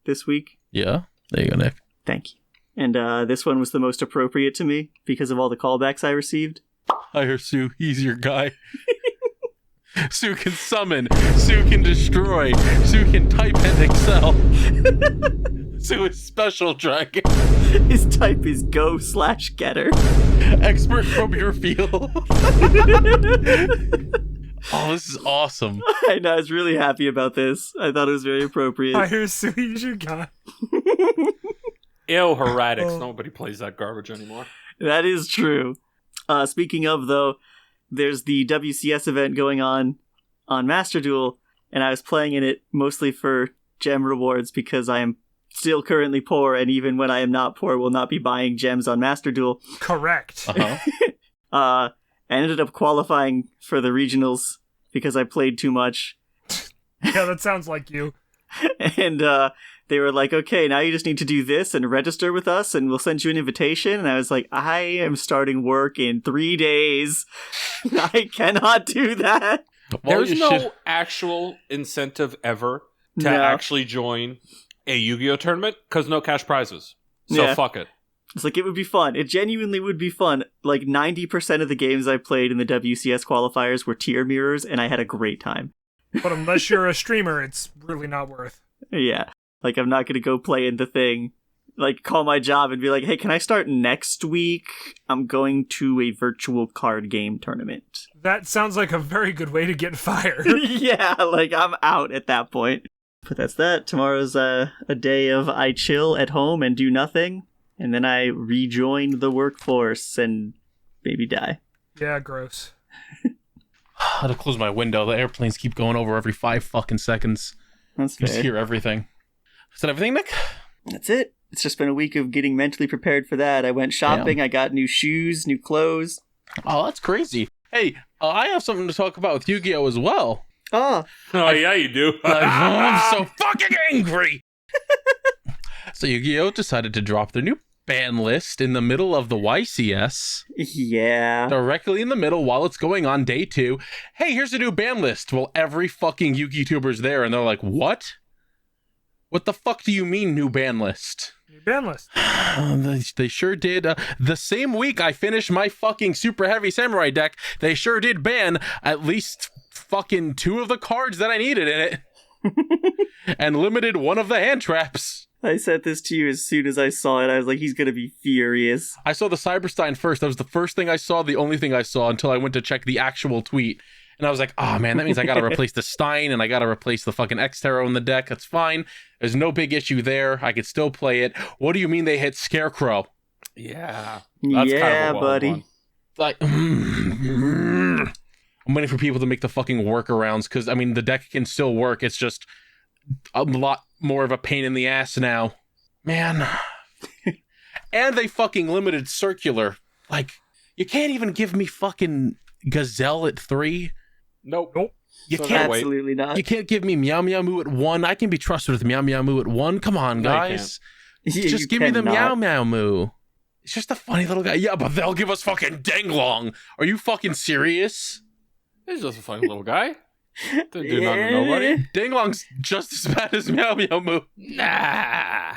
D: this week.
A: Yeah, there you go, Nick.
D: Thank you. And this one was the most appropriate to me because of all the callbacks I received.
A: Hire Sue, he's your guy. Sue can summon, Sue can destroy, Sue can type and excel. Sue is special dragon.
D: His type is go/getter.
A: Expert from your field. Oh, this is awesome.
D: I know, I was really happy about this. I thought it was very appropriate.
C: I hear Sui your guy.
B: Ew, heretics. Nobody plays that garbage anymore.
D: That is true. Speaking of, though, there's the WCS event going on Master Duel, and I was playing in it mostly for gem rewards because I am still currently poor, and even when I am not poor, will not be buying gems on Master Duel.
C: Correct.
D: I ended up qualifying for the regionals because I played too much.
C: Yeah, that sounds like you.
D: And they were like, okay, now you just need to do this and register with us and we'll send you an invitation. And I was like, I am starting work in 3 days. I cannot do that.
A: Well,
B: There's no actual incentive ever to actually join a Yu-Gi-Oh tournament because no cash prizes. So fuck it.
D: It's like, it would be fun. It genuinely would be fun. Like 90% of the games I played in the WCS qualifiers were tier mirrors, and I had a great time.
C: But unless you're a streamer, it's really not worth.
D: Yeah. Like, I'm not going to go play in the thing. Like, call my job and be like, hey, can I start next week? I'm going to a virtual card game tournament.
C: That sounds like a very good way to get fired.
D: Yeah, like, I'm out at that point. But that's that. Tomorrow's a day of I chill at home and do nothing. And then I rejoin the workforce and maybe die.
C: Yeah, gross.
A: I had to close my window. The airplanes keep going over every 5 fucking seconds.
D: That's
A: You
D: fair.
A: just hear everything. Is that everything, Nick?
D: That's it. It's just been a week of getting mentally prepared for that. I went shopping.
A: Damn.
D: I got new shoes, new clothes.
A: Oh, that's crazy. Hey, I have something to talk about with Yu-Gi-Oh as well.
D: Oh,
B: Oh, yeah, you do.
A: I'm so fucking angry. So Yu-Gi-Oh decided to drop their new ban list in the middle of the YCS.
D: yeah.
A: Directly in the middle while it's going on day 2. Hey, here's a new ban list. Well, every fucking Yu-Gi YouTuber's there, and they're like, what? What the fuck do you mean, new ban list?
C: New ban list.
A: They sure did. The same week I finished my fucking super heavy samurai deck, they sure did ban at least fucking 2 of the cards that I needed in it. And limited 1 of the hand traps.
D: I sent this to you as soon as I saw it. I was like, he's going to be furious.
A: I saw the Cyberstein first. That was the first thing I saw, the only thing I saw until I went to check the actual tweet. And I was like, oh man, that means I gotta replace the Stein and I gotta replace the fucking X-Taro in the deck. That's fine. There's no big issue there. I could still play it. What do you mean they hit Scarecrow?
B: Yeah.
D: Yeah, buddy.
B: one.
A: Like, I'm waiting for people to make the fucking workarounds because, I mean, the deck can still work. It's just a lot more of a pain in the ass now. Man. And they fucking limited Circular. Like, you can't even give me fucking Gazelle at 3.
B: Nope.
A: You
B: So
A: can't.
B: wait.
D: Absolutely not.
A: You can't give me Meow Meow Moo at 1. I can be trusted with Meow Meow Moo at 1. Come on,
B: No, you
A: guys.
D: Yeah,
A: Just
D: you
A: give me the Meow
D: cannot.
A: Meow Moo. It's just a funny little guy. Yeah, but they'll give us fucking Danglong. Are you fucking serious?
B: He's just a funny little guy. Didn't do nothing to nobody.
A: Danglong's just as bad as Meow Meow Moo.
B: Nah.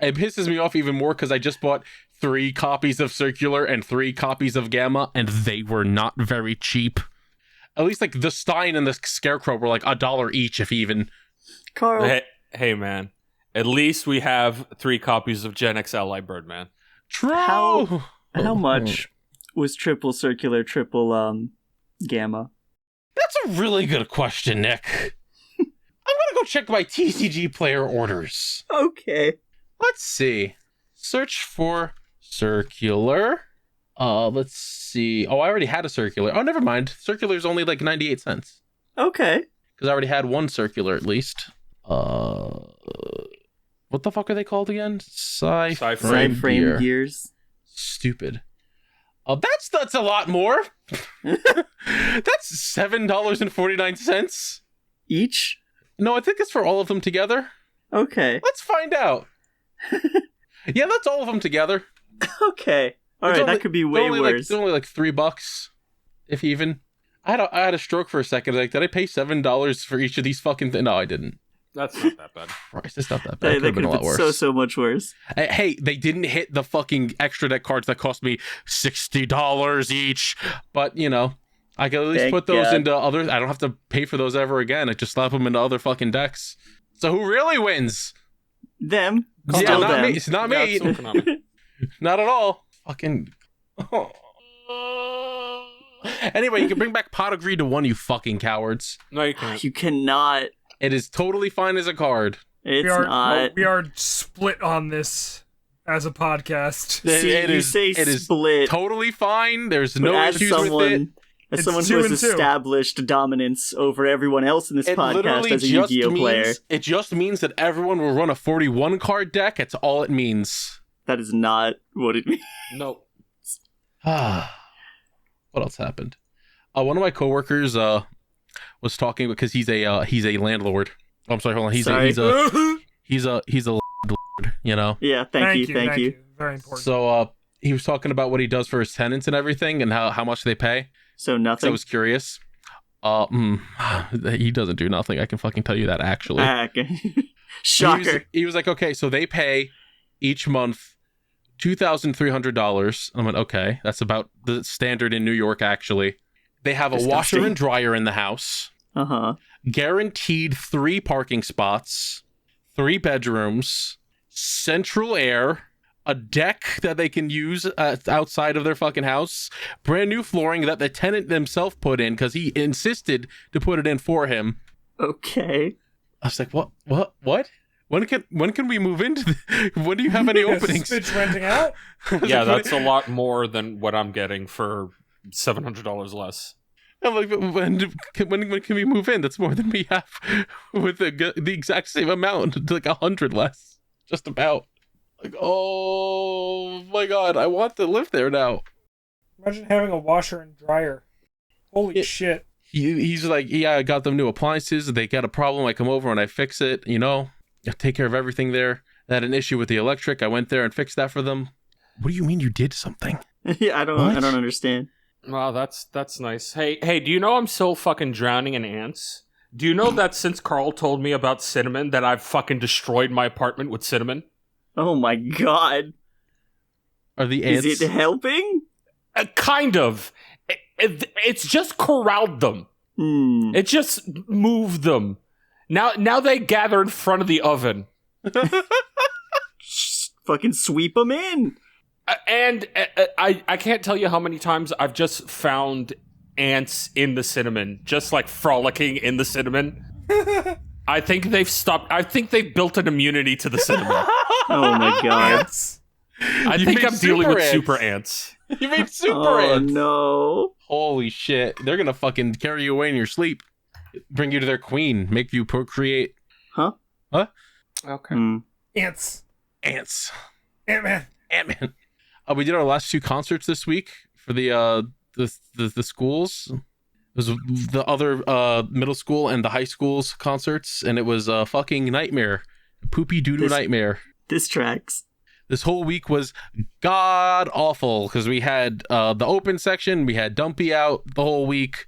A: It pisses me off even more because I just bought 3 copies of Circular and 3 copies of Gamma, and they were not very cheap. At least, like, the Stein and the Scarecrow were like $1 each, if even.
D: Carl.
B: Hey, man. At least we have 3 copies of Gen X Ally Birdman.
A: True!
D: How much was triple circular, triple gamma?
A: That's a really good question, Nick. I'm gonna go check my TCG player orders.
D: Okay.
A: Let's see. Search for Circular. Let's see. Oh, I already had a Circular. Oh, never mind. Circular's only like 98 cents.
D: Okay.
A: Because I already had 1 Circular at least. What the fuck are they called again?
B: Sci-frame
D: Frame gears.
A: Stupid. That's a lot more. That's $7.49.
D: Each?
A: No, I think it's for all of them together.
D: Okay.
A: Let's find out. Yeah, that's all of them together.
D: Okay. All
A: It's
D: right,
A: only-
D: that could be
A: it's
D: way
A: only
D: worse.
A: Like, only like $3, if even. I had a stroke for a second. Like, did I pay $7 for each of these fucking things? No, I didn't.
B: That's not that bad.
A: Christ, it's not that bad. It
D: That
A: could have been a lot
D: been
A: worse.
D: so much worse.
A: Hey, they didn't hit the fucking extra deck cards that cost me $60 each. But, you know, I can at least
D: Thank
A: put those
D: God.
A: into other... I don't have to pay for those ever again. I just slap them into other fucking decks. So who really wins?
D: Them.
A: Yeah,
D: Still
A: not
D: them.
A: me. It's not
B: Yeah,
A: me.
B: it's still Konami.
A: Not at all. Fucking... Anyway, you can bring back Pot of Greed to 1, you fucking cowards.
B: No, you can't.
D: You cannot.
A: It is totally fine as a card.
D: It's
C: we are
D: not.
C: we are split on this. as a podcast.
D: See,
A: it
D: you
A: is-
D: say
A: it is
D: split.
A: totally fine. There's
D: But
A: no
D: as
A: issues
D: someone,
A: with it.
D: as
C: It's
D: someone
C: 2
D: who has
C: and 2.
D: established dominance over everyone else in this
A: It
D: podcast
A: literally
D: as a
A: just
D: Yu-Gi-Oh player,
A: means it just means that everyone will run a 41 card deck. That's all it means.
D: that is not what it means.
B: Nope.
A: What else happened? One of my coworkers was talking because he's a landlord. Oh, I'm sorry, hold on. He's
D: Sorry.
A: a lord, you know.
D: Yeah, thank you.
C: Very important.
A: So he was talking about what he does for his tenants and everything and how much they pay.
D: So
A: So I
D: nothing.
A: was curious. He doesn't do nothing. I can fucking tell you that actually.
D: Okay. Shocker.
A: He was like, okay, so they pay each month $2,300. I went, okay, that's about the standard in New York. Actually, they have a
D: Disgusting.
A: washer and dryer in the house.
D: Uh-huh.
A: Guaranteed 3 parking spots, 3 bedrooms, central air, a deck that they can use outside of their fucking house, brand new flooring that the tenant themselves put in because he insisted to put it in for him.
D: Okay.
A: I was like, what? When can we move into? When do you have any openings?
C: Bitch renting out?
B: Yeah, that's a lot more than what I'm getting for $700 less.
A: I'm like, when can we move in? That's more than we have with the exact same amount, like 100 less, just about. Like, oh my god, I want to live there now.
C: Imagine having a washer and dryer. Holy
A: Yeah.
C: shit.
A: He's like, yeah, I got them new appliances. They got a problem. I come over and I fix it. You know, I take care of everything there. They had an issue with the electric. I went there and fixed that for them. What do you mean you did something?
D: Yeah, I don't
A: What?
D: understand.
B: Wow, that's nice. Hey, do you know I'm still fucking drowning in ants? Do you know that since Carl told me about cinnamon that I've fucking destroyed my apartment with cinnamon?
D: Oh my god.
A: Are the ants?
D: Is it helping?
B: Kind of. It's just corralled them. It just moved them. Now they gather in front of the oven.
D: Fucking sweep them in.
B: And I can't tell you how many times I've just found ants in the cinnamon, just like frolicking in the cinnamon. I think they've stopped. I think they've built an immunity to the cinnamon.
D: Oh my god.
C: Ants.
B: I
A: You
B: think
A: made
B: I'm dealing with
A: super
B: super
A: ants.
B: ants.
A: You made super
D: Oh
A: ants.
D: no.
A: Holy shit. They're gonna fucking carry you away in your sleep. Bring you to their queen. Make you procreate.
B: Okay.
C: Ants.
A: Ants.
C: Ant-Man.
A: Ant-Man. We did our last 2 concerts this week for the schools. It was the other middle school and the high school's concerts, and it was a fucking nightmare. Poopy doo-doo nightmare.
D: This tracks.
A: This whole week was god awful because we had the open section, we had Dumpy out the whole week,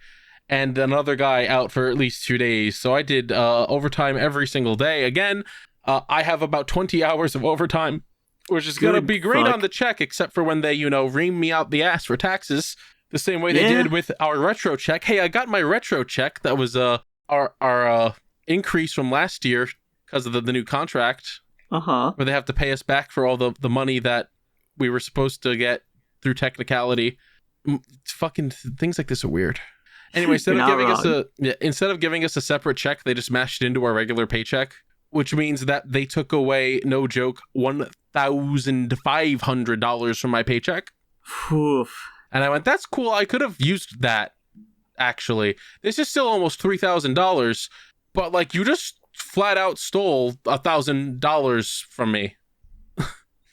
A: and another guy out for at least 2 days. So I did overtime every single day. Again, I have about 20 hours of overtime, which is going to
D: Good
A: be great
D: fuck.
A: on the check, except for when they, ream me out the ass for taxes, the same way they
D: Yeah.
A: did with our retro check. Hey, I got my retro check. That was our increase from last year because of the new contract,
D: Uh-huh.
A: where they have to pay us back for all the money that we were supposed to get through technicality. Fucking things like this are weird. Anyway, instead
D: You're
A: of
D: not
A: giving us a separate check, they just mashed it into our regular paycheck, which means that they took away, no joke, $1,500 from my paycheck.
D: Oof.
A: And I went, that's cool. I could have used that, actually. This is still almost $3,000, but like you just flat out stole $1,000 from me.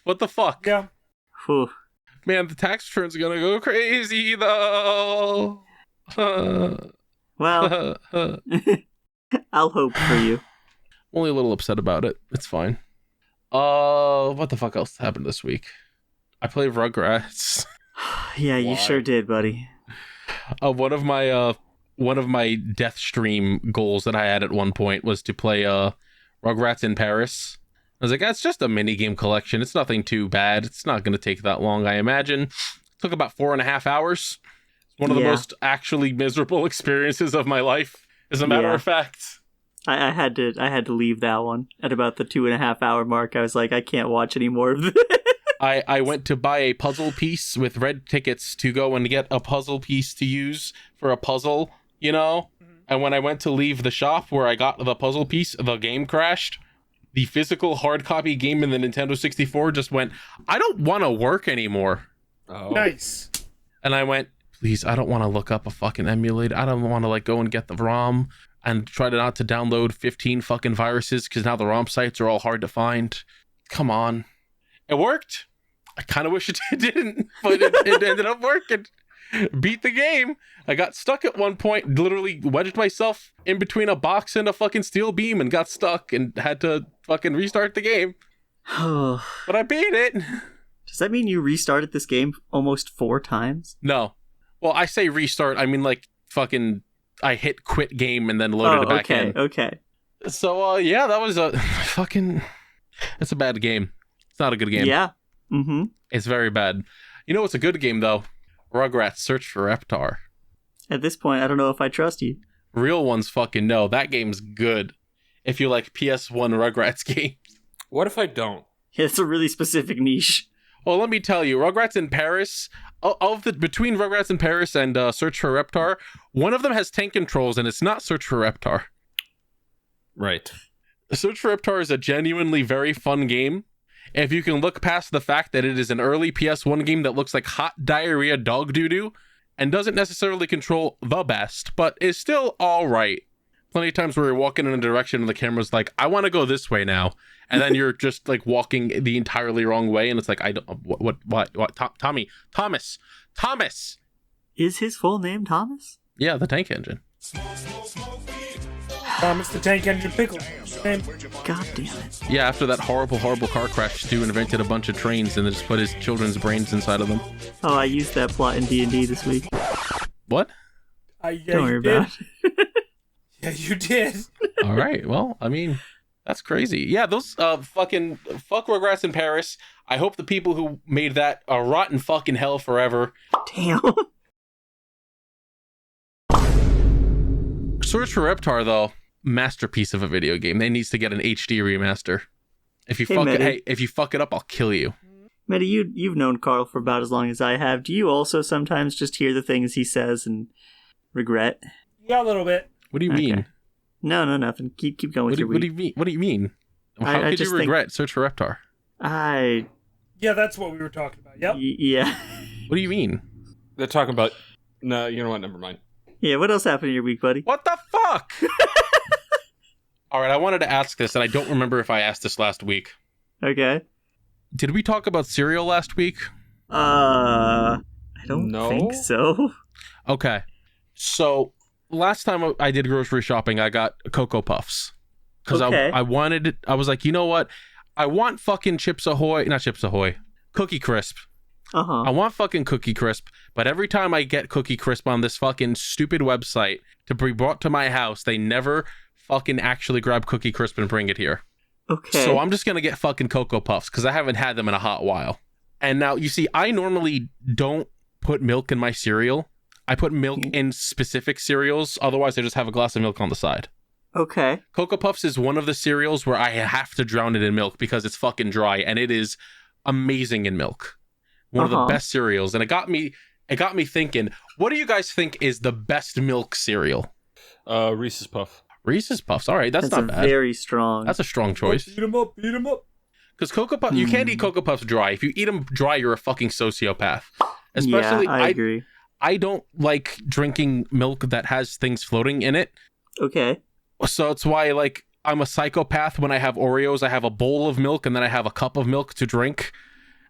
A: What the fuck?
C: Yeah.
A: Man, the tax return's gonna go crazy though.
D: Well, I'll hope for you.
A: Only a little upset about it. It's fine. What the fuck else happened this week? I played Rugrats.
D: Yeah, you
B: Why?
D: sure did, buddy.
A: One of my death stream goals that I had at one point was to play Rugrats in Paris. I was like, that's just a mini game collection. It's nothing too bad. It's not going to take that long, I imagine. It took about 4.5 hours. It's one of the
D: Yeah.
A: most actually miserable experiences of my life, as a matter
D: Yeah.
A: of fact.
D: I had to leave that one at about the 2.5 hour mark. I was like, I can't watch any more of this.
A: I went to buy a puzzle piece with red tickets to go and get a puzzle piece to use for a puzzle, And when I went to leave the shop where I got the puzzle piece, the game crashed. the physical hard copy game in the Nintendo 64 just went, I don't want to work anymore.
B: Oh.
C: Nice.
A: And I went, please, I don't want to look up a fucking emulator. I don't want to like go and get the ROM and try to not to download 15 fucking viruses because now the ROM sites are all hard to find. Come on. It worked. I kind of wish it didn't, but it ended up working. Beat the game. I got stuck at one point, literally wedged myself in between a box and a fucking steel beam and got stuck and had to fucking restart the game. But I beat it.
D: Does that mean you restarted this game almost 4 times?
A: No. Well, I say restart. I mean, like, fucking, I hit quit game and then loaded it back in.
D: Okay.
A: So, yeah, that was a fucking, it's a bad game. It's not a good game.
D: Yeah. Mm-hmm.
A: It's very bad. You know what's a good game, though? Rugrats Search for Reptar.
D: At this point, I don't know if I trust you.
A: Real ones fucking know. That game's good. If you like PS1 Rugrats games.
B: What if I don't?
D: Yeah, it's a really specific niche.
A: Well, let me tell you, Rugrats in Paris, between Rugrats in Paris and Search for Reptar, one of them has tank controls, and it's not Search for Reptar.
B: Right.
A: Search for Reptar is a genuinely very fun game. If you can look past the fact that it is an early PS1 game that looks like hot diarrhea dog doo-doo, and doesn't necessarily control the best, but is still all right. Plenty of times where you're walking in a direction and the camera's like, I want to go this way now. And then you're just like walking the entirely wrong way. And it's like, I don't, what, Thomas.
D: Is his full name Thomas?
A: Yeah, the tank engine.
C: Thomas the Tank Engine Pickle.
D: God damn it.
A: Yeah, after that horrible car crash, Stu invented a bunch of trains and then just put his children's brains inside of them.
D: Oh, I used that plot in D&D this week.
A: What?
C: Yeah,
D: Don't worry about it.
C: Yeah, you did.
A: All right. Well, I mean, that's crazy. Yeah, those fucking fuck Rugrats in Paris. I hope the people who made that are rot in fucking hell forever.
D: Damn.
A: Search for Reptar, though, masterpiece of a video game. They needs to get an HD remaster. If you fuck it up, I'll kill you.
D: Medi, you've known Carl for about as long as I have. Do you also sometimes just hear the things he says and regret?
C: Yeah, a little bit.
A: What do you mean?
D: No, nothing. Keep going with your week.
A: What do you mean? What do you mean? How could you regret Search for Reptar?
C: Yeah, that's what we were talking about. Yep.
D: Yeah.
A: What do you mean?
B: They're talking about... No, you know what? Never mind.
D: Yeah, what else happened in your week, buddy?
A: What the fuck? All right, I wanted to ask this, and I don't remember if I asked this last week.
D: Okay.
A: Did we talk about cereal last week?
D: I don't think so.
A: Okay. So, last time I did grocery shopping, I got Cocoa Puffs. Because I wanted it. I was like, you know what? I want fucking Cookie Crisp. I want fucking Cookie Crisp, but every time I get Cookie Crisp on this fucking stupid website to be brought to my house, they never fucking actually grab Cookie Crisp and bring it here.
D: Okay.
A: So I'm just going to get fucking Cocoa Puffs because I haven't had them in a hot while. And now, you see, I normally don't put milk in my cereal. I put milk in specific cereals. Otherwise, I just have a glass of milk on the side.
D: Okay.
A: Cocoa Puffs is one of the cereals where I have to drown it in milk because it's fucking dry, and it is amazing in milk. One of the best cereals. And it got me thinking, what do you guys think is the best milk cereal?
B: Reese's Puff.
A: Reese's Puffs. All right, that's not bad.
D: Very strong.
A: That's a strong choice.
C: Beat 'em up.
A: Because Cocoa Puffs, you can't eat Cocoa Puffs dry. If you eat them dry, you're a fucking sociopath. Especially,
D: I agree.
A: I don't like drinking milk that has things floating in it.
D: Okay.
A: So it's why, like, I'm a psychopath when I have Oreos. I have a bowl of milk and then I have a cup of milk to drink.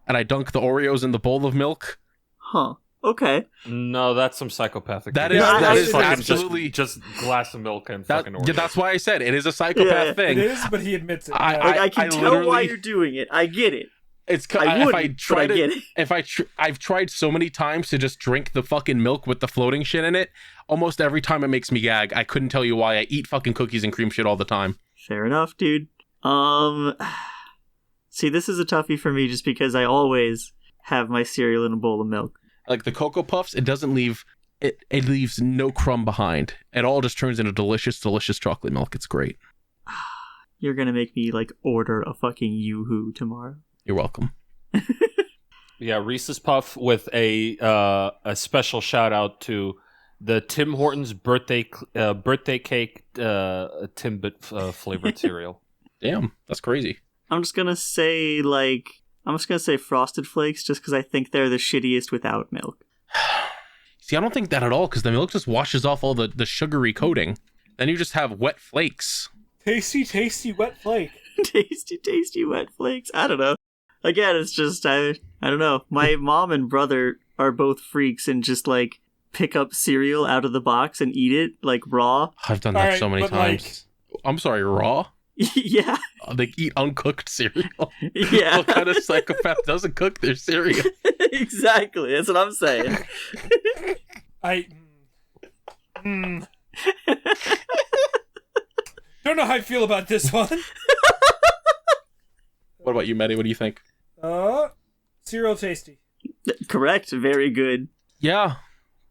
A: And I dunk the Oreos in the bowl of milk.
D: Huh. Okay.
B: No, that's some psychopathic.
A: That
B: shit.
A: is absolutely
B: just glass of milk and fucking Oreos.
A: Yeah, that's why I said it is a psychopath thing.
C: It is, but he admits it.
D: I can tell why you're doing it. I get it.
A: It's I've tried so many times to just drink the fucking milk with the floating shit in it. Almost every time it makes me gag. I couldn't tell you why. I eat fucking cookies and cream shit all the time.
D: Fair enough, dude. See, this is a toughie for me just because I always have my cereal in a bowl of milk.
A: Like the Cocoa Puffs, it doesn't leave... It leaves no crumb behind. It all just turns into delicious, delicious chocolate milk. It's great.
D: You're gonna make me, like, order a fucking Yoo-hoo tomorrow.
A: You're welcome.
B: Yeah, Reese's Puff with a special shout out to the Tim Hortons birthday cake Timbit flavored cereal.
A: Damn, that's crazy.
D: I'm just gonna say Frosted Flakes just because I think they're the shittiest without milk.
A: See, I don't think that at all, because the milk just washes off all the sugary coating. Then you just have wet flakes.
C: Tasty wet flake.
D: tasty wet flakes. I don't know. Again, it's just I don't know. My mom and brother are both freaks and just like pick up cereal out of the box and eat it like raw.
A: I've done that so many times. I'm sorry, raw?
D: Yeah.
A: They eat uncooked cereal.
D: Yeah.
A: What kind of psychopath doesn't cook their cereal?
D: Exactly. That's what I'm saying.
C: Don't know how I feel about this one.
A: What about you, Maddie? What do you think?
C: Cereal tasty.
D: Correct. Very good.
A: Yeah.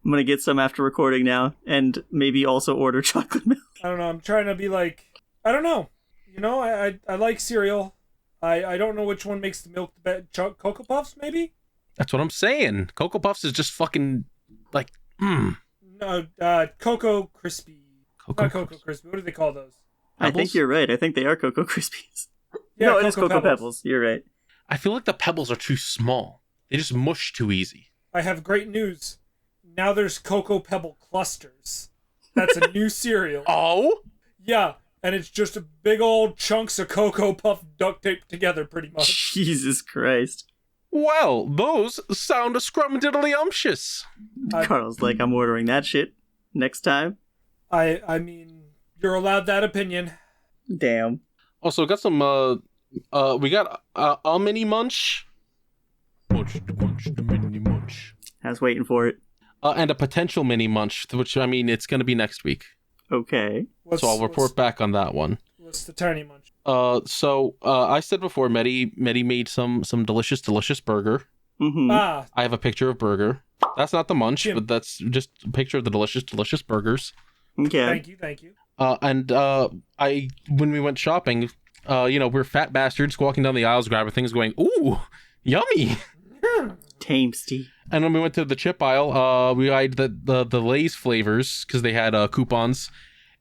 D: I'm gonna get some after recording now, and maybe also order chocolate milk.
C: I don't know. I'm trying to be like, I don't know. You know, I like cereal. I don't know which one makes the milk the best. Cocoa Puffs, maybe?
A: That's what I'm saying. Cocoa Puffs is just fucking, like,
C: No, Cocoa Crispy. Not Cocoa Crispy. What do they call those?
D: I think you're right. I think they are Cocoa Krispies.
C: Yeah,
D: no, it is Cocoa Pebbles. You're right.
A: I feel like the Pebbles are too small. They just mush too easy.
C: I have great news. Now there's Cocoa Pebble Clusters. That's a new cereal.
A: Oh?
C: Yeah, and it's just a big old chunks of Cocoa Puff duct taped together, pretty much.
D: Jesus Christ.
A: Well, those sound a scrumdiddly-umptious.
D: Carl's like, I'm ordering that shit next time.
C: I mean, you're allowed that opinion.
D: Damn.
A: Also, got some, we got a mini munch. Munch, the mini munch.
D: I was waiting for it.
A: And a potential mini munch, which, I mean, it's going to be next week.
D: Okay.
A: So I'll report back on that one.
C: What's the tiny munch?
A: So I said before, Medi made some delicious burger.
D: Mm-hmm.
C: Ah.
A: I have a picture of burger. That's not the munch,
C: Jim.
A: but that's just a picture of the delicious burgers.
D: Okay.
C: Thank you.
A: When we went shopping, we're fat bastards walking down the aisles, grabbing things, going, ooh, yummy.
D: Tasty.
A: And when we went to the chip aisle, we eyed the Lay's flavors because they had coupons,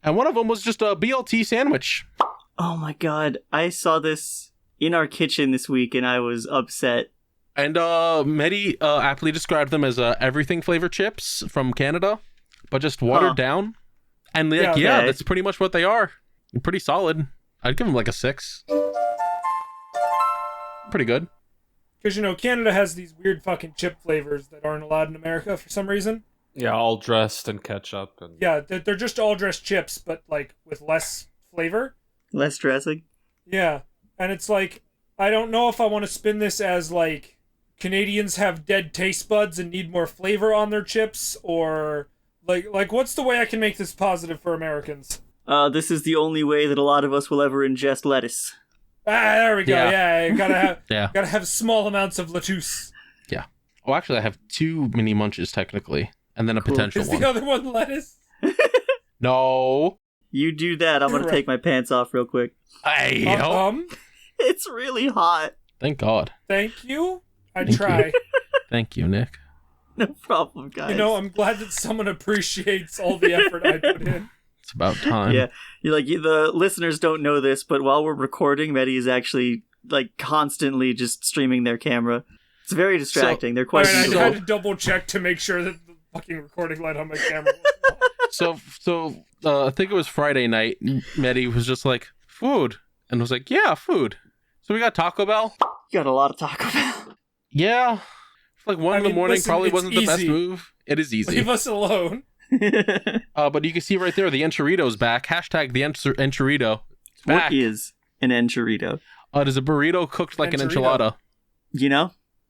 A: and one of them was just a BLT sandwich.
D: Oh my god, I saw this in our kitchen this week and I was upset.
A: And Medi aptly described them as everything flavor chips from Canada, but just watered down. And like, yeah, that's pretty much what they are. Pretty solid. I'd give them like a 6. Pretty good.
C: Because, Canada has these weird fucking chip flavors that aren't allowed in America for some reason.
B: Yeah, all dressed in ketchup. And...
C: Yeah, they're just all dressed chips, but, like, with less flavor.
D: Less dressing?
C: Yeah. And it's like, I don't know if I want to spin this as, like, Canadians have dead taste buds and need more flavor on their chips, or, like what's the way I can make this positive for Americans?
D: This is the only way that a lot of us will ever ingest lettuce.
C: Ah, there we go. Yeah, gotta have gotta have small amounts of lettuce.
A: Yeah. Oh, actually, I have 2 mini munches technically, and then a potential
C: Is
A: one.
C: the other one lettuce?
A: No.
D: You do that. I'm gonna take my pants off real quick.
A: Hey,
D: It's really hot.
A: Thank God.
C: Thank you. I
A: Thank
C: try.
A: you. Thank you, Nick.
D: No problem, guys.
C: I'm glad that someone appreciates all the effort I put in.
A: It's about time.
D: Yeah, the listeners don't know this, but while we're recording, Medi is actually like constantly just streaming their camera. It's very distracting. They're quite.
C: I had to double check to make sure that the fucking recording light on my camera was on.
A: So I think it was Friday night. Medi was just like, food, and was like, yeah, food. So we got Taco Bell.
D: You got a lot of Taco Bell.
A: Yeah, like 1 in the morning
C: listen,
A: probably
C: it's
A: wasn't the best
C: easy.
A: move. It is easy.
C: Leave us alone.
A: But you can see right there, the enchilito's back. Hashtag the enchilito. It's back.
D: What is an enchilito?
A: It is a burrito cooked like an enchilada.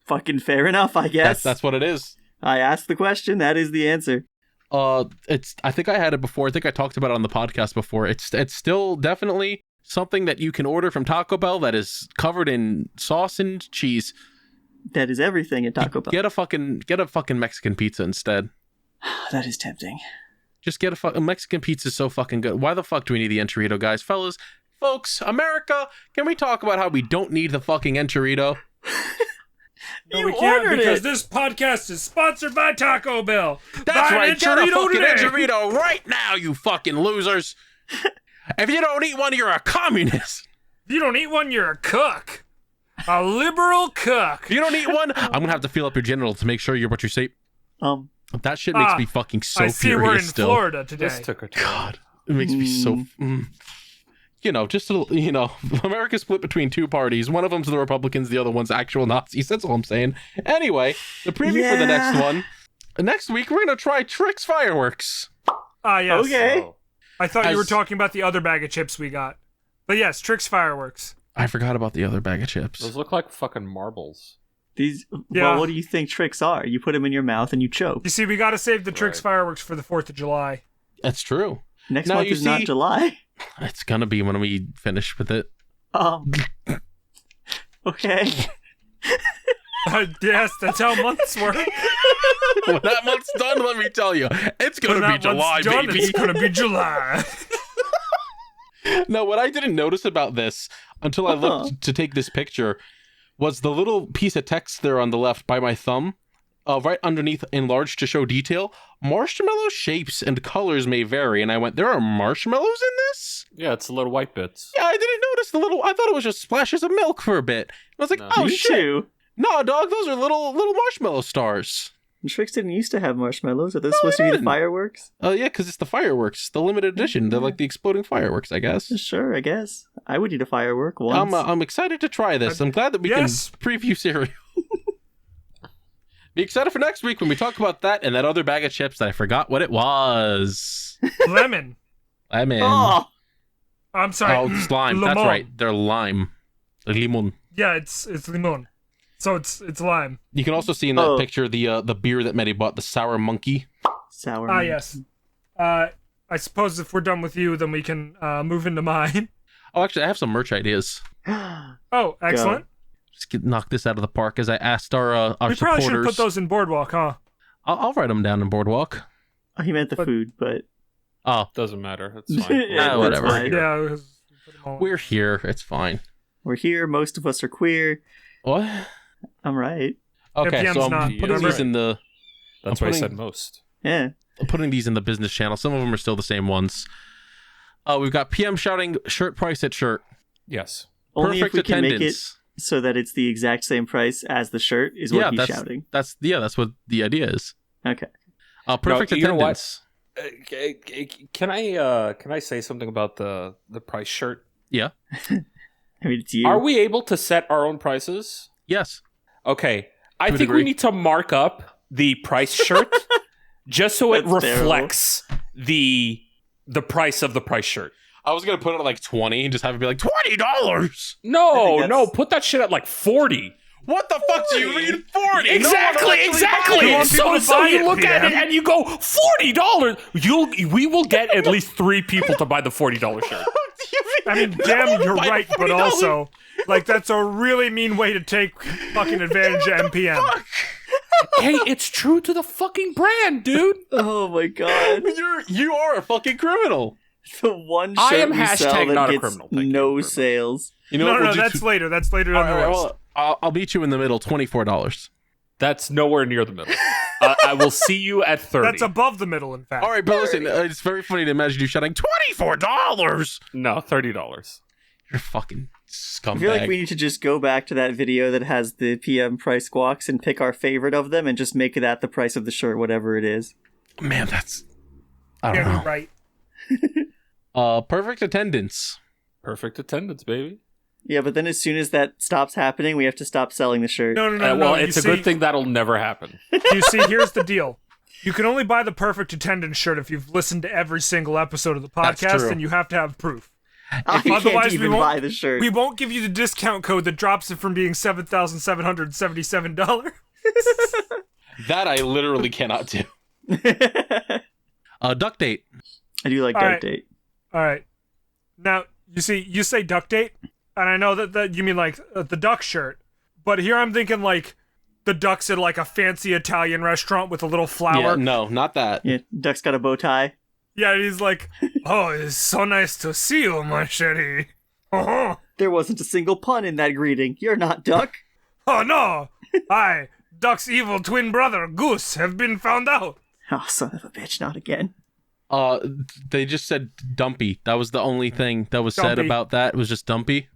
D: Fucking fair enough, I guess.
A: That's what it is.
D: I asked the question. That is the answer.
A: I think I had it before. I think I talked about it on the podcast before. It's still definitely something that you can order from Taco Bell that is covered in sauce and cheese.
D: That is everything at Taco Bell.
A: Get a fucking Mexican pizza instead.
D: That is tempting.
A: Just get a Mexican pizza is so fucking good. Why the fuck do we need the enchilito, guys? Folks, America, can we talk about how we don't need the fucking enchilito?
C: No, we can't because this podcast is sponsored by Taco Bell.
A: That's right. Get a fucking
C: today.
A: enchilito right now, you fucking losers. If you don't eat one, you're a communist.
C: If you don't eat one, you're a cook. A liberal cook.
A: If you don't eat one, I'm gonna have to feel up your genitals to make sure you're what you say. That shit makes me fucking so
C: I see
A: furious
C: we're in
A: still.
C: Florida today.
B: This took a turn.
A: God, it makes me so. America's split between two parties. One of them's the Republicans, the other one's actual Nazis. That's all I'm saying. Anyway, the preview for the next one. Next week, we're gonna try Trix fireworks.
C: Yes.
D: Okay.
B: Oh.
C: I thought you were talking about the other bag of chips we got. But yes, Trix fireworks.
A: I forgot about the other bag of chips.
B: Those look like fucking marbles.
C: Yeah.
D: Well, what do you think Trix are? You put them in your mouth and you choke.
C: You see, we gotta save the Trix
B: Right.
C: fireworks for the 4th of July.
A: That's true.
D: Next
A: Now,
D: month
A: you
D: is not
A: see-
D: July.
A: It's gonna be when we finish with it.
D: Okay.
C: Yes, that's how months work.
A: When that month's done, let me tell you, it's gonna be July, baby.
C: It's gonna be July.
A: No, what I didn't notice about this until I looked to take this picture was the little piece of text there on the left by my thumb, right underneath enlarged to show detail. Marshmallow shapes and colors may vary, and I went, there are marshmallows in this?
B: Yeah, it's the little white bits.
A: Yeah, I didn't notice the little, I thought it was just splashes of milk for a bit. I was like,
B: No.
A: oh
D: Me
A: shit.
D: too.
A: No, dog, those are little marshmallow stars.
D: Trix didn't used to have marshmallows. Are those supposed to be the
A: didn't.
D: fireworks?
A: Oh, yeah, because it's the fireworks, the limited edition. They're like the exploding fireworks, I guess.
D: Sure, I guess. I would eat a firework once.
A: I'm excited to try this. I'm glad that we
C: Yes.
A: can preview cereal. Be excited for next week when we talk about that and that other bag of chips that I forgot what it was.
C: Lemon.
A: Lemon.
D: Oh!
C: I'm sorry.
A: Oh, it's lime. That's
C: Limon.
A: right. They're lime. Limon.
C: Yeah, it's limon. So it's lime.
A: You can also see in that picture the beer that Medi bought, the Sour Monkey.
D: Sour.
C: Ah,
D: milk.
C: yes. I suppose if we're done with you, then we can move into mine.
A: Oh, actually, I have some merch ideas.
C: Oh, excellent.
A: Just knock this out of the park as I asked our
C: We probably should
A: supporters.
C: put those in Boardwalk, huh?
A: I'll write them down in Boardwalk.
D: Oh, he meant the
C: But-
D: food, but
A: Oh,
B: Doesn't matter. It's fine.
D: Yeah,
A: whatever.
D: that's fine.
C: Yeah. 'cause we put them all in.
A: we're here. It's fine.
D: we're here. Most of us are queer.
A: What?
D: I'm right.
A: Okay,
C: PM's
A: so I'm
C: not.
A: putting
B: That's
A: these
B: right.
A: in the
B: That's
A: I'm
B: why I
A: putting-
B: said most.
D: Yeah.
A: I'm putting these in the business channel. Some of them are still the same ones. We've got PM shouting shirt price at shirt.
B: Yes.
D: Only
A: Perfect
D: if we can
A: attendance.
D: make it so that it's the exact same price as the shirt is what he's shouting.
A: That's what the idea is.
D: Okay.
A: Perfect
B: No, you know what?
A: attendance.
B: Can I say something about the price shirt?
A: Yeah.
D: I mean, it's you.
B: Are we able to set our own prices?
A: Yes.
B: Okay. I
A: To a
B: think
A: degree.
B: we need to mark up the price shirt just so it
D: That's
B: reflects the price of the price shirt.
A: I was gonna put it at like 20 and just have it be like $20.
B: No,
D: that's-
B: no, put that shit at like 40.
A: What the fuck do you mean 40?
B: Exactly, exactly.
C: want people to
B: So
C: buy
B: you
C: it,
B: look at it
C: PM.
B: and you go $40. We will get at least 3 people to buy the $40 shirt.
C: I mean, damn, you're
A: Buy
C: right, but
A: $40?
C: also, like, that's a really mean way to take fucking advantage of MPM.
B: Hey, it's true to the fucking brand, dude.
D: Oh my god.
A: You are a fucking criminal.
D: The one
B: I
D: shirt
B: am
D: we sell
B: hashtag
D: that
B: not a
D: gets
B: criminal. Thank you
D: no
B: very much.
D: sales.
A: You know
C: No,
A: what
C: no,
A: we'll do
C: that's
A: to-
C: later. That's later
A: All
C: down the
A: right,
C: list.
A: well, I'll meet you in the middle, $24.
B: That's nowhere near the middle. I will see you at 30.
C: That's above the middle, in fact.
A: All right, but listen, it's very funny to imagine you shouting $24.
B: No, $30.
A: You're a fucking scumbag.
D: I feel like we need to just go back to that video that has the PM price squawks and pick our favorite of them and just make it at the price of the shirt, whatever it is.
A: Man, that's I don't
C: Yeah,
A: know.
C: you're right.
A: Perfect attendance.
B: Perfect attendance, baby.
D: Yeah, but then as soon as that stops happening, we have to stop selling the shirt.
C: No, no, no,
B: Well,
C: no.
B: it's
C: you
B: a
C: see,
B: good thing that'll never happen.
C: You see, here's the deal. You can only buy the perfect attendance shirt if you've listened to every single episode of the
A: That's
C: podcast,
A: true.
C: and you have to have proof.
D: I can't
C: Otherwise, we
D: even
C: won't-
D: buy the shirt.
C: We won't give you the discount code that drops it from being $7,777.
A: That I literally cannot do. Duck date.
D: I do like
C: All
D: Dark
C: right.
D: Date.
C: All right. Now, you see, you say duck date, and I know that you mean like the duck shirt, but here I'm thinking like the duck's at like a fancy Italian restaurant with a little flower.
A: Yeah, no, not that.
D: Yeah, Duck's got a bow tie.
C: Yeah, and he's like, "Oh, it's so nice to see you, my chérie." Uh-huh.
D: There wasn't a single pun in that greeting. You're not Duck.
C: Oh no! I, Duck's evil twin brother, Goose, have been found out.
D: Oh, son of a bitch, not again.
A: They just said dumpy. That was the only thing that was said
C: Dumpy.
A: about that. It was just dumpy.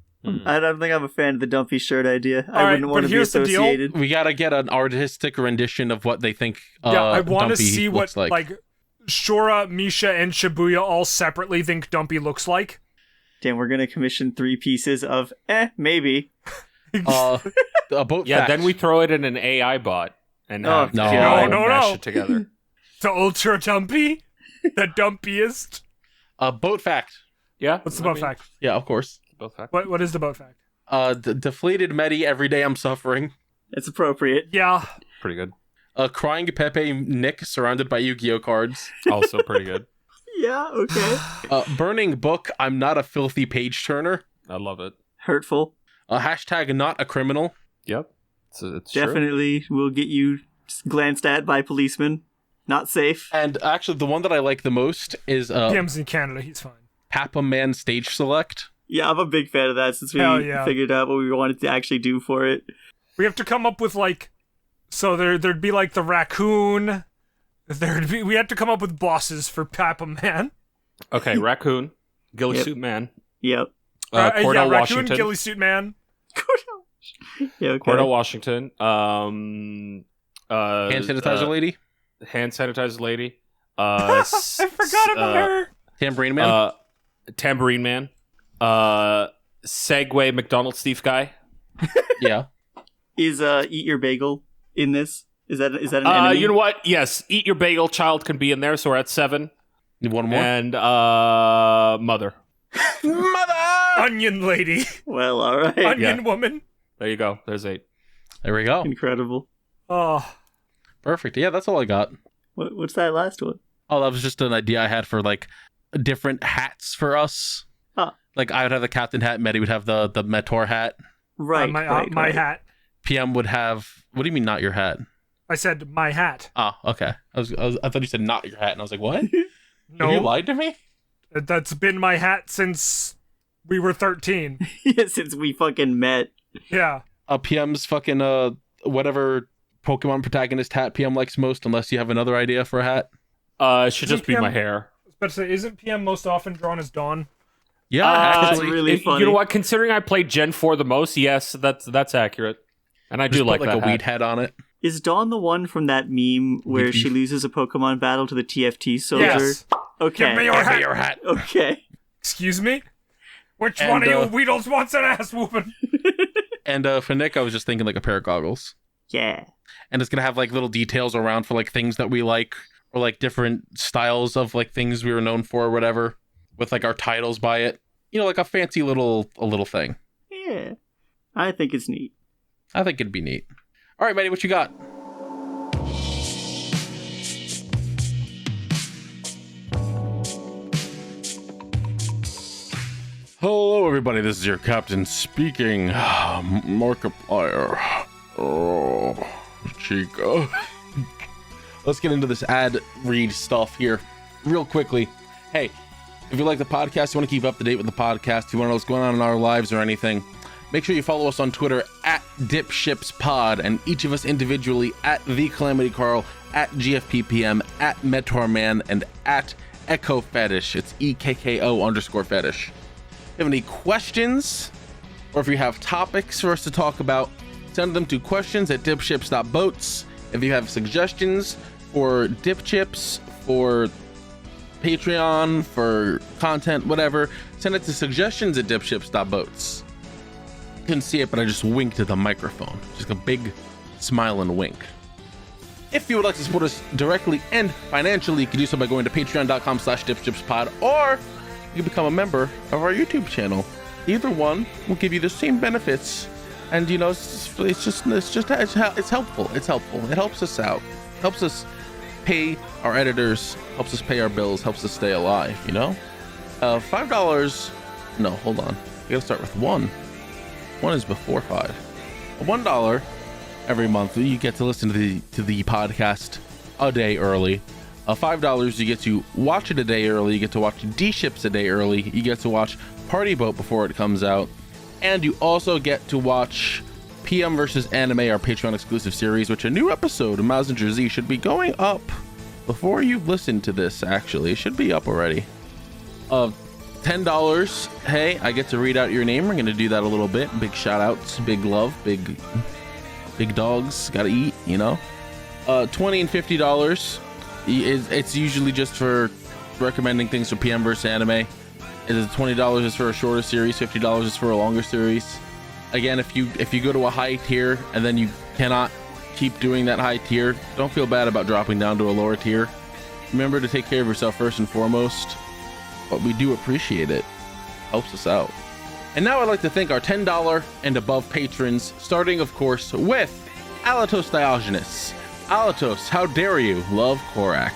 D: I don't think I'm a fan of the dumpy shirt idea. I
C: right,
D: wouldn't want
C: but
D: to be
C: here's the deal.
D: associated.
A: We gotta get an artistic rendition of what they think.
C: I want to
A: Dumpy
C: see what
A: looks like.
C: Shura, Misha, and Shibuya all separately think Dumpy looks like.
D: Damn, we're gonna commission 3 pieces of maybe.
A: A boat.
B: Yeah,
A: fact.
B: then we throw it in an AI bot and
D: Oh,
B: have
A: no.
B: AI
C: No.
B: mash it together.
C: The Ultra Dumpy? The dumpiest?
A: A boat fact.
B: Yeah.
C: What's the boat fact?
A: Yeah, of course.
B: Both fact.
C: What is the boat fact?
A: Deflated Medi. Every day I'm suffering.
D: It's appropriate.
C: Yeah.
B: Pretty good.
A: Crying Pepe Nick surrounded by Yu-Gi-Oh cards.
B: Also pretty good.
D: Yeah, okay.
A: Burning book. I'm not a filthy page turner.
B: I love it.
D: Hurtful.
A: Hashtag not a criminal.
B: Yep. It's true.
D: Definitely will get you glanced at by policemen. Not safe.
A: And actually, the one that I like the most is
C: PM's in Canada, he's fine.
A: Papa Man stage select.
D: Yeah, I'm a big fan of that since we
C: Hell yeah.
D: figured out what we wanted to actually do for it.
C: We have to come up with so there'd be the raccoon. We had to come up with bosses for Papa Man.
B: Okay, Raccoon, Ghillie
D: Yep.
B: Suit Man,
D: Yep.
B: Cordell
C: Raccoon,
B: Washington,
C: Ghillie Suit Man.
D: Yeah, okay.
B: Cordell Washington,
A: Hand sanitizer lady.
B: Hand sanitizer lady.
C: I forgot about her.
A: Tambourine man.
B: Tambourine Man, Segway McDonald's thief guy.
A: Yeah.
D: Is Eat Your Bagel in this? Is that an enemy?
B: You know what? Yes, Eat Your Bagel Child can be in there, so we're at 7.
A: Need one more.
B: And Mother.
A: Mother.
C: Onion Lady.
D: Well, all right.
C: Onion Woman.
B: There you go. There's 8.
A: There we go.
D: Incredible.
C: Oh.
A: Perfect. Yeah, that's all I got.
D: What's that last one?
A: Oh, that was just an idea I had for different hats for us.
D: Huh.
A: I would have the captain hat. Medi would have the Metor hat.
D: Right.
C: My hat.
A: PM would have. What do you mean, not your hat?
C: I said my hat.
A: Oh, okay. I thought you said not your hat, and I was like, what?
C: No.
A: Have you lied to me?
C: That's been my hat since we were 13.
D: Yeah, since we fucking met.
C: Yeah.
A: PM's fucking whatever Pokemon protagonist hat PM likes most, unless you have another idea for a hat.
B: It should just be
C: PM
B: my hair.
C: But isn't PM most often drawn as Dawn?
A: Yeah,
D: That's
A: actually.
D: really funny.
B: You know what? Considering I played Gen 4 the most, yes, that's accurate. And I do
A: Just
B: like
A: put
B: that
A: a
B: hat.
A: weed head on it.
D: Is Dawn the one from that meme where she loses a Pokemon battle to the TFT soldier?
C: Yes.
D: Okay.
C: Give me your hat.
D: Okay.
C: Excuse me? Which
A: And,
C: one of you Weedles wants an ass whooping?
A: And for Nick, I was just thinking a pair of goggles.
D: Yeah.
A: And it's gonna have little details around for things that we like, or different styles of things we were known for or whatever, with our titles by it. You know, a fancy little thing.
D: Yeah. I think it's neat.
A: I think it'd be neat. All right, Maddie, what you got? Hello, everybody. This is your captain speaking. Markiplier. Oh, Chica. Let's get into this ad read stuff here real quickly. Hey, if you like the podcast, you want to keep up to date with the podcast, you want to know what's going on in our lives or anything, make sure you follow us on Twitter at DipShipsPod, and each of us individually at The Calamity Carl, at GFPPM, at Metorman, and at Echo Fetish. It's EKKO_fetish. If you have any questions, or if you have topics for us to talk about, send them to questions@dipships.boats. If you have suggestions for DipChips, for Patreon, for content, whatever, send it to suggestions@dipships.boats. You couldn't see it, but I just winked at the microphone. Just a big smile and wink. If you would like to support us directly and financially, you can do so by going to patreon.com/dipshipspod, or you can become a member of our YouTube channel. Either one will give you the same benefits, and it's helpful. It's helpful. It helps us out. Helps us pay our editors. Helps us pay our bills. Helps us stay alive. $5. No, hold on. You gotta start with 1. 1 is before 5. $1 every month, you get to listen to the podcast a day early. $5, you get to watch it a day early. You get to watch DipShips a day early. You get to watch Party Boat before it comes out, and you also get to watch PM vs. Anime, our Patreon exclusive series, which a new episode of Mazinger Z should be going up before you listen to this. Actually, it should be up already. $10, hey, I get to read out your name. We're going to do that a little bit. Big shout outs, big love, big dogs, gotta eat, you know. $20 and $50, it's usually just for recommending things for PM versus anime. $20 is for a shorter series, $50 is for a longer series. Again, if you go to a high tier and then you cannot keep doing that high tier, don't feel bad about dropping down to a lower tier. Remember to take care of yourself first and foremost, but we do appreciate it. Helps us out. And now I'd like to thank our $10 and above patrons, starting of course with Alatos Diogenes. Alatos, how dare you? Love Korak.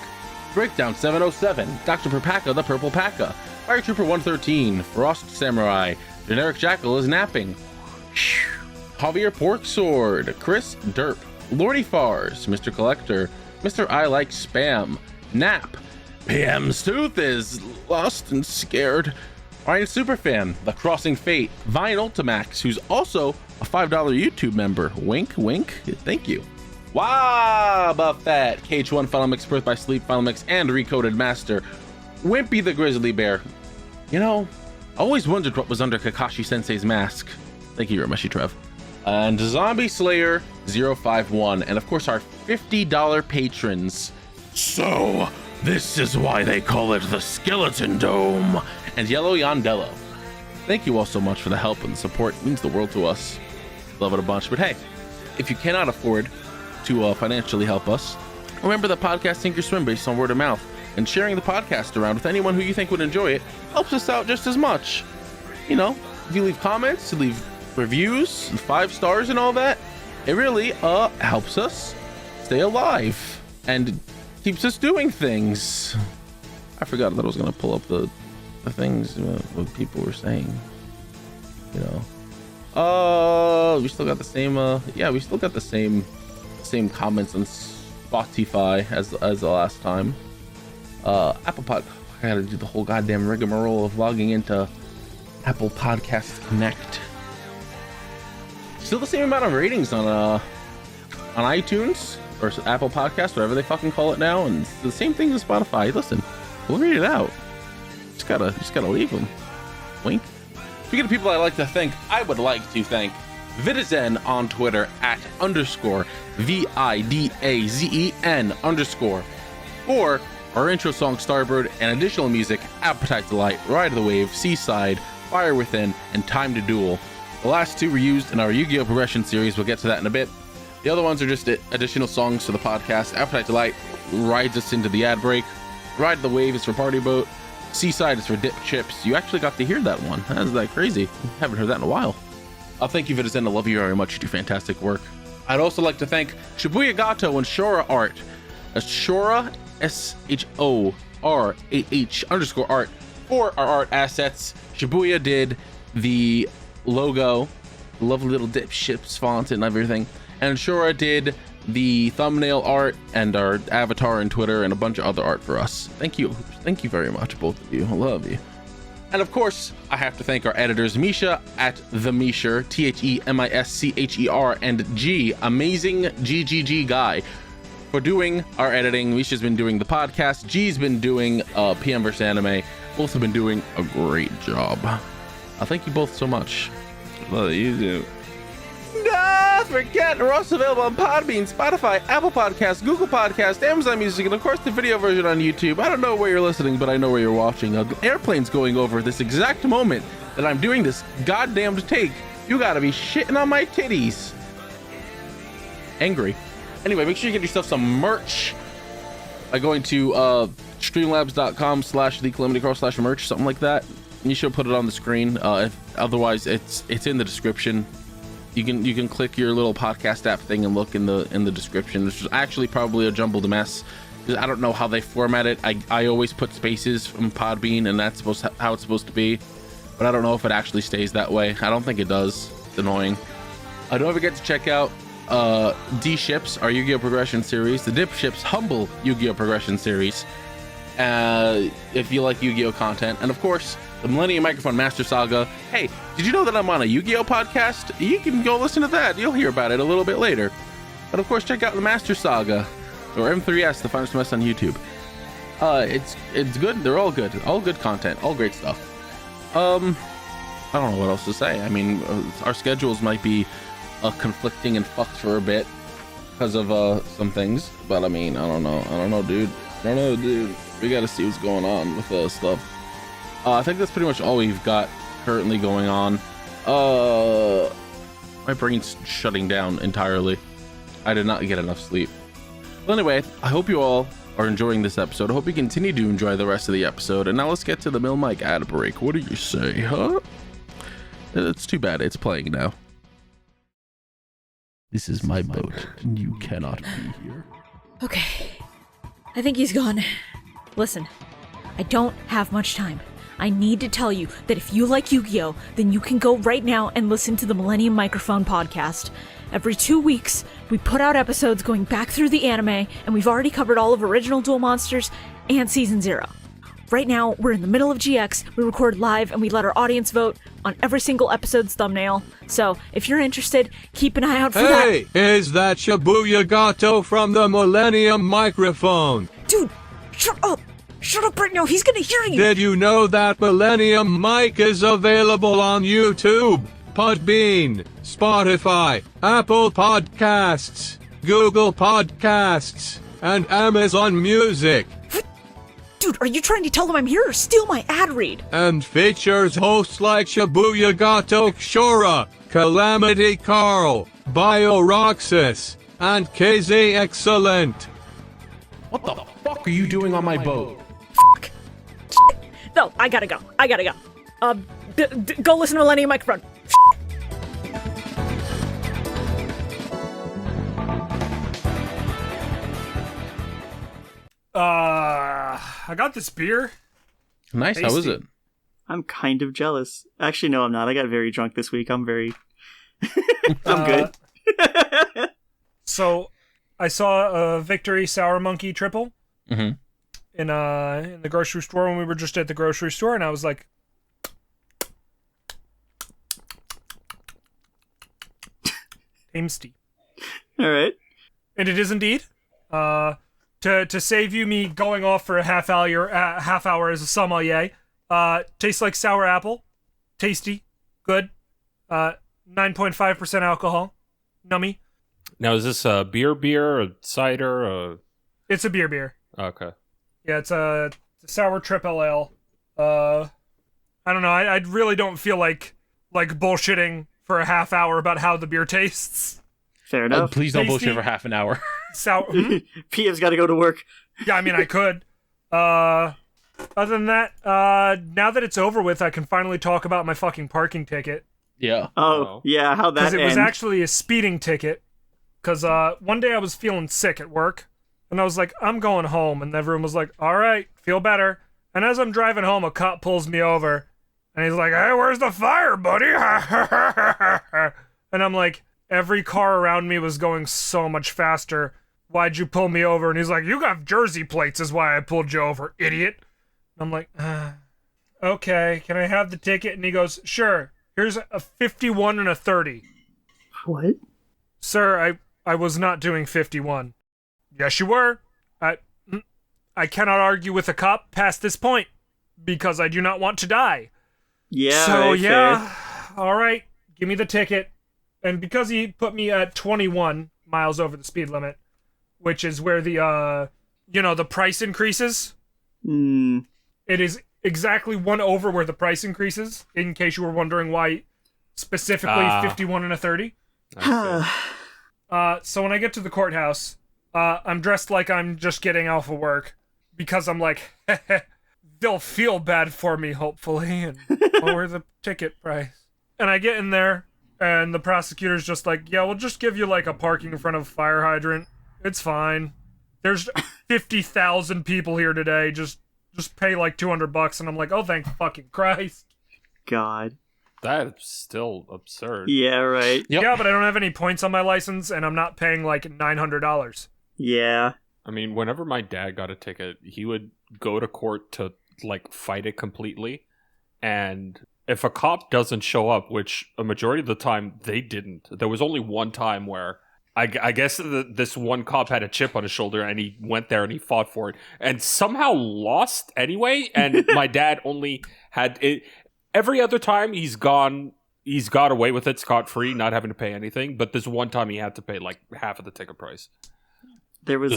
A: Breakdown 707, Dr. Perpaka the Purple Paka, Fire Trooper 113, Frost Samurai, Generic Jackal is napping, Javier Porksword, Chris Derp, Lordy Fars, Mr. Collector, Mr. I Like Spam, Nap, PM's Tooth is lost and scared, Ryan Superfan, The Crossing Fate, Vine Ultimax, who's also a $5 YouTube member, wink wink, thank you. Wow, Buffett, KH1 Final Mix, Birth by Sleep Final Mix, and Recoded Master, Wimpy the Grizzly Bear. You know, I always wondered what was under Kakashi Sensei's mask. Thank you very much, Trev. And Zombie Slayer 051, and of course our $50 patrons. So, this is why they call it the Skeleton Dome. And Yellow Yondello. Thank you all so much for the help and the support. It means the world to us. Love it a bunch. But hey, if you cannot afford to financially help us, remember that podcasts sink or swim based on word of mouth, and sharing the podcast around with anyone who you think would enjoy it helps us out just as much. You know, if you leave comments, leave reviews, 5 stars and all that, it really helps us stay alive and keeps us doing things. I forgot that I was gonna pull up the things what people were saying, you know. We still got the same we still got the same comments on Spotify as the last time. Apple Pod, I gotta do the whole goddamn rigmarole of logging into Apple Podcast Connect. Still the same amount of ratings on iTunes or Apple Podcast, whatever they fucking call it now, and it's the same thing as Spotify. Listen, we'll read it out. Just gotta leave them. Wink. Speaking of people I like to thank, I would like to thank Vidazen on Twitter at _ VIDAZEN_ for our intro song Starbird and additional music Appetite Delight, Ride of the Wave, Seaside, Fire Within, and Time to Duel. The last 2 were used in our Yu-Gi-Oh! Progression series. We'll get to that in a bit. The other ones are just additional songs to the podcast. Appetite Delight rides us into the ad break. Ride of the Wave is for Party Boat. Seaside is for DipShips. You actually got to hear that one. That's that crazy. Haven't heard that in a while. Thank you, Vidazen. I love you very much. You do fantastic work. I'd also like to thank Shibuya Gato and Shora Art. That's Shora, SHORAH _art for our art assets. Shibuya did the logo, lovely little DipShips font and everything. And Shora did the thumbnail art and our avatar and Twitter and a bunch of other art for us. Thank you very much, both of you. I love you. And of course, I have to thank our editors, Misha at the Misher, TheMischer, and G, amazing GGG guy, for doing our editing. Misha's been doing the podcast. G's been doing PM vs. Anime. Both have been doing a great job. Thank you both so much. Love you too. Don't forget, we're also available on Podbean, Spotify, Apple Podcasts, Google Podcasts, Amazon Music, and of course the video version on YouTube. I don't know where you're listening, but I know where you're watching. An airplane's going over this exact moment that I'm doing this goddamn take. You gotta be shitting on my titties. Angry. Anyway, make sure you get yourself some merch by going to streamlabs.com/thecalamitycross/merch, something like that. You should put it on the screen. Otherwise, it's in the description. You can click your little podcast app thing and look in the description, which is actually probably a jumbled mess because I don't know how they format it. I always put spaces from Podbean, and that's how it's supposed to be, but I don't know if it actually stays that way. I don't think it does. It's annoying. Don't forget to check out DipShips, our Yu-Gi-Oh! Progression series, the DipShips Humble Yu-Gi-Oh! Progression series, if you like Yu-Gi-Oh! Content, and of course the Millennium Microphone Master Saga. Hey, did you know that I'm on a Yu-Gi-Oh! Podcast? You can go listen to that. You'll hear about it a little bit later. But of course, check out the Master Saga, or M3S, the Finest Mess on YouTube. It's good. They're all good. All good content. All great stuff. I don't know what else to say. I mean, our schedules might be conflicting and fucked for a bit because of some things, but I mean, I don't know, dude. We gotta see what's going on with stuff. I think that's pretty much all we've got currently going on. My brain's shutting down entirely. I did not get enough sleep. Well, anyway, I hope you all are enjoying this episode. I hope you continue to enjoy the rest of the episode. And now let's get to the Mill Mike ad break. What do you say, huh? It's too bad it's playing now. This is my boat, and you cannot be here.
F: Okay. I think he's gone. Listen, I don't have much time. I need to tell you that if you like Yu-Gi-Oh, then you can go right now and listen to the Millennium Microphone podcast. Every 2 weeks, we put out episodes going back through the anime, and we've already covered all of Original Duel Monsters and Season 0. Right now, we're in the middle of GX, we record live, and we let our audience vote on every single episode's thumbnail. So, if you're interested, keep an eye out for that.
E: Hey, is that Shibuya Gato from the Millennium Microphone?
F: Dude, shut up! Shut up right now, he's gonna hear you!
E: Did you know that Millennium Mic is available on YouTube, Podbean, Spotify, Apple Podcasts, Google Podcasts, and Amazon Music?
F: Dude, are you trying to tell them I'm here or steal my ad read?
E: And features hosts like Shibuya Gato Shora, Calamity Carl, BioRoxas, and KZ Excellent.
A: What the fuck are you doing on my boat?
F: Fuck. No, I gotta go. Go listen to Millennium Microphone.
C: I got this beer.
A: Nice,
C: Tasty.
A: how is it?
D: I'm kind of jealous. Actually, no, I'm not. I got very drunk this week. I'm good.
C: So, I saw a Victory Sour Monkey triple
A: Mm-hmm.
C: in the grocery store when we were just at the grocery store, and I was like, tasty.
D: All right.
C: And it is indeed. To save you me going off for a half hour as a sommelier. Tastes like sour apple. Tasty. Good. 9.5% alcohol. Nummy.
B: Now, is this a beer, a cider?
C: It's a beer.
B: Okay.
C: Yeah, it's a sour triple ale. I don't know. I really don't feel like bullshitting for a half hour about how the beer tastes.
D: Fair enough.
A: Please don't
C: Tasty.
A: bullshit for half an hour.
C: Sour.
D: PM's got to go to work.
C: Yeah, I mean, I could. Other than that, now that it's over with, I can finally talk about my fucking parking ticket.
A: Yeah.
D: Oh, yeah, how'd that
C: Because it was
D: end?
C: actually a speeding ticket. Because one day I was feeling sick at work, and I was like, I'm going home. And everyone was like, all right, feel better. And as I'm driving home, a cop pulls me over, and he's like, hey, where's the fire, buddy? And I'm like, every car around me was going so much faster. Why'd you pull me over? And he's like, you got Jersey plates is why I pulled you over, idiot. I'm like, okay, can I have the ticket? And he goes, sure, here's a 51 and a 30.
D: What?
C: Sir, I was not doing 51. Yes, you were. I cannot argue with a cop past this point because I do not want to die.
D: Yeah.
C: So,
D: right,
C: yeah,
D: fair.
C: all right, give me the ticket. And because he put me at 21 miles over the speed limit, which is where the, the price increases. It is exactly one over where the price increases, in case you were wondering why specifically 51 and a 30. So when I get to the courthouse, I'm dressed like I'm just getting off of work because I'm like, they'll feel bad for me, hopefully, and lower the ticket price. And I get in there, and the prosecutor's just like, yeah, we'll just give you like a parking in front of a fire hydrant. It's fine. There's 50,000 people here today. Just pay like $200. And I'm like, oh, thank fucking Christ.
D: God.
B: That's still absurd.
D: Yeah, right.
A: Yep.
C: Yeah, but I don't have any points on my license, and I'm not paying like $900.
D: Yeah.
B: I mean, whenever my dad got a ticket, he would go to court to, like, fight it completely. And if a cop doesn't show up, which a majority of the time they didn't, there was only one time where I guess this one cop had a chip on his shoulder, and he went there and he fought for it and somehow lost anyway. And my dad only had it. Every other time he's got away with it scot-free, not having to pay anything. But this one time he had to pay like half of the ticket price.
D: There was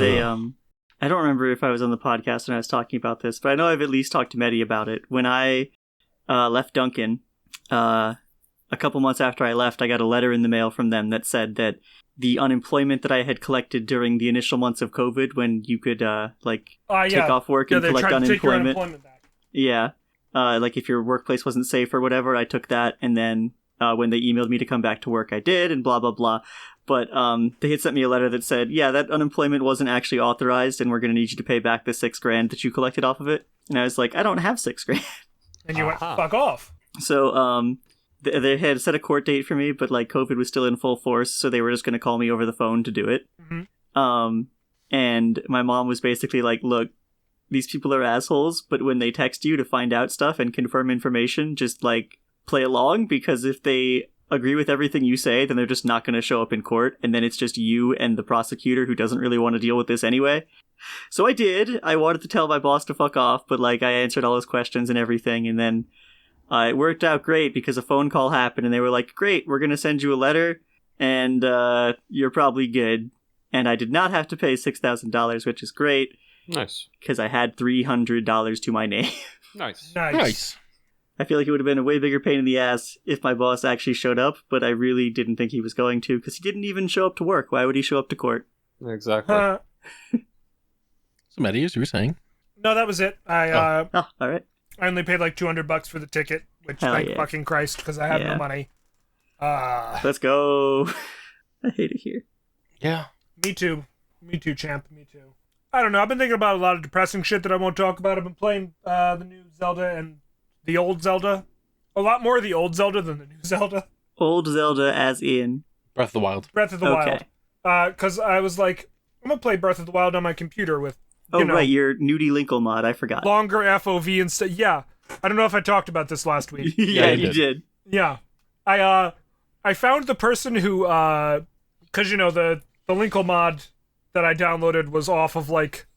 D: I don't remember if I was on the podcast when I was talking about this, but I know I've at least talked to Medi about it. When I left Duncan, a couple months after I left, I got a letter in the mail from them that said that the unemployment that I had collected during the initial months of COVID, when you could take off work and collect unemployment. Yeah. Like if your workplace wasn't safe or whatever, I took that, and then when they emailed me to come back to work, I did, and blah, blah, blah. But they had sent me a letter that said, yeah, that unemployment wasn't actually authorized, and we're going to need you to pay back the $6,000 that you collected off of it. And I was like, I don't have $6,000.
C: And you went, fuck off.
D: So they had set a court date for me, but like COVID was still in full force, so they were just going to call me over the phone to do it.
C: Mm-hmm.
D: And my mom was basically like, look, these people are assholes, but when they text you to find out stuff and confirm information, just like play along, because if they agree with everything you say, then they're just not going to show up in court, and then it's just you and the prosecutor who doesn't really want to deal with this anyway. So I did. I wanted to tell my boss to fuck off, but like I answered all his questions and everything, and then it worked out great because a phone call happened, and they were like, great, we're going to send you a letter, and you're probably good. And I did not have to pay $6,000, which is great.
B: Nice.
D: Because I had $300 to my name.
B: Nice.
D: I feel like it would have been a way bigger pain in the ass if my boss actually showed up, but I really didn't think he was going to, because he didn't even show up to work. Why would he show up to court?
B: Exactly.
A: So, Maddie, as you were saying.
C: No, that was it.
D: All right.
C: I only paid like $200 for the ticket, which thank fucking Christ, because I had no money.
D: Let's go. I hate it here.
A: Yeah.
C: Me too, champ. Me too. I don't know. I've been thinking about a lot of depressing shit that I won't talk about. I've been playing the new Zelda and the old Zelda. A lot more of the old Zelda than the new Zelda.
D: Old Zelda as in?
A: Breath of the Wild.
C: Breath of the Wild. Because I was like, I'm going to play Breath of the Wild on my computer with,
D: right, your Nudie Linkle mod. I forgot.
C: Longer FOV and stuff. Yeah. I don't know if I talked about this last week.
D: Yeah, you did.
C: Yeah. I found the person who, because, the Linkle mod that I downloaded was off of, like,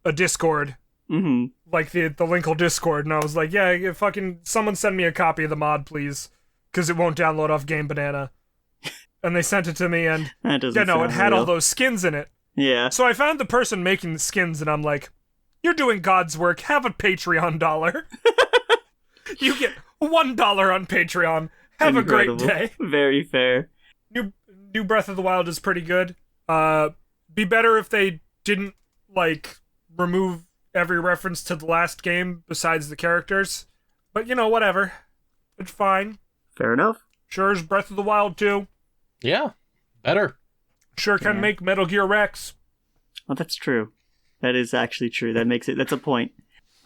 C: a Discord.
D: Mm-hmm.
C: Like, the Linkle Discord, and I was like, yeah, fucking, someone send me a copy of the mod, please, because it won't download off Game Banana. And they sent it to me, and, it had all those skins in it.
D: Yeah.
C: So I found the person making the skins, and I'm like, you're doing God's work, have a Patreon dollar. You get $1 on Patreon. Have
D: Incredible.
C: A great day.
D: Very fair.
C: New Breath of the Wild is pretty good. Be better if they didn't, like, remove every reference to the last game besides the characters. But, whatever. It's fine.
D: Fair enough.
C: Sure is Breath of the Wild 2.
A: Yeah. Better.
C: Sure can make Metal Gear Rex.
D: Well, that's true. That is actually true. That's a point.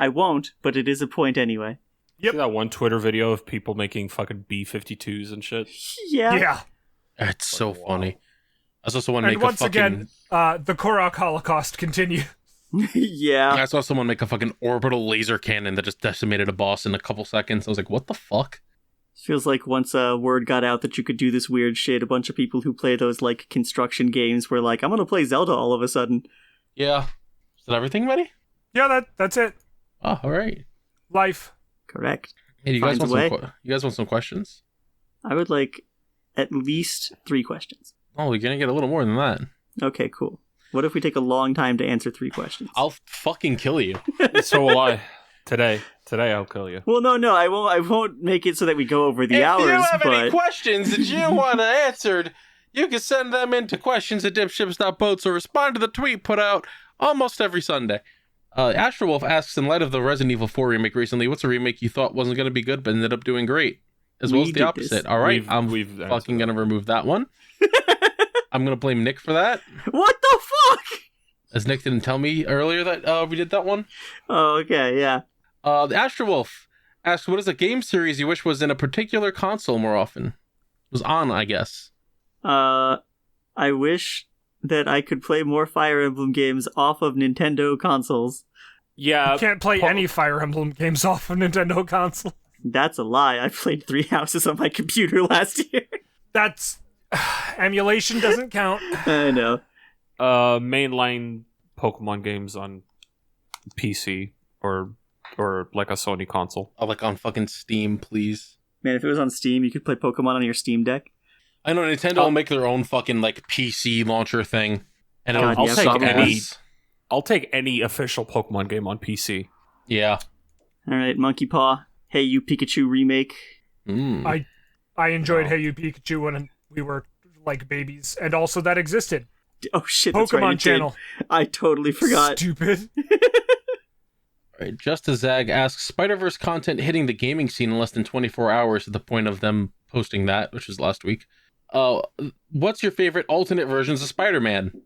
D: I won't, but it is a point anyway.
C: Yep.
B: See that one Twitter video of people making fucking B-52s and shit?
D: Yeah.
A: It's so funny. I saw someone make
C: and once again, the Korok Holocaust continues.
D: Yeah.
A: I saw someone make a fucking orbital laser cannon that just decimated a boss in a couple seconds. I was like, what the fuck?
D: Feels like once word got out that you could do this weird shit, a bunch of people who play those, like, construction games were like, I'm gonna play Zelda all of a sudden.
A: Yeah. Is that everything, Maddie?
C: Yeah, that's it.
A: Oh, all right.
C: Life.
D: Correct.
A: Hey, you guys want some questions?
D: I would like at least 3 questions.
A: Oh, you're gonna get a little more than that.
D: Okay, cool. What if we take a long time to answer 3 questions?
A: I'll fucking kill you.
B: So will I. Today I'll kill you.
D: Well, no, I won't make it so that we go over the hours.
A: If you have any questions that you want answered, you can send them in to questions@dipships.boats or respond to the tweet put out almost every Sunday. Astrowolf asks, in light of the Resident Evil 4 remake recently, what's a remake you thought wasn't going to be good but ended up doing great? As well as the opposite. All right, I'm fucking going to remove that one. I'm going to blame Nick for that.
D: What the fuck?
A: As Nick didn't tell me earlier that we did that one.
D: Oh, okay, yeah.
A: The Astrowolf asks, what is a game series you wish was in a particular console more often? It was on, I guess.
D: I wish that I could play more Fire Emblem games off of Nintendo consoles.
B: Yeah.
C: You can't play any Fire Emblem games off of Nintendo console.
D: That's a lie. I played 3 Houses on my computer last year.
C: That's... emulation doesn't count.
D: I know.
B: Mainline Pokemon games on PC or or like a Sony console.
A: Like on fucking Steam, please.
D: Man, if it was on Steam, you could play Pokemon on your Steam Deck.
A: I know Nintendo will make their own fucking like PC launcher thing, and
D: God,
A: it'll
D: yeah,
A: suck
B: any-
A: ass.
B: I'll take any official Pokemon game on PC.
A: Yeah.
D: All right, Monkey Paw. Hey, You Pikachu remake.
A: Mm.
C: I enjoyed Hey You Pikachu when we were like babies, and also that existed.
D: Oh shit, that's right,
C: Pokemon
D: it did.
C: channel.
D: I totally forgot.
C: Stupid.
A: Right, Just as Zag asks, Spider-Verse content hitting the gaming scene in less than 24 hours to the point of them posting that, which was last week. What's your favorite alternate versions of Spider-Man?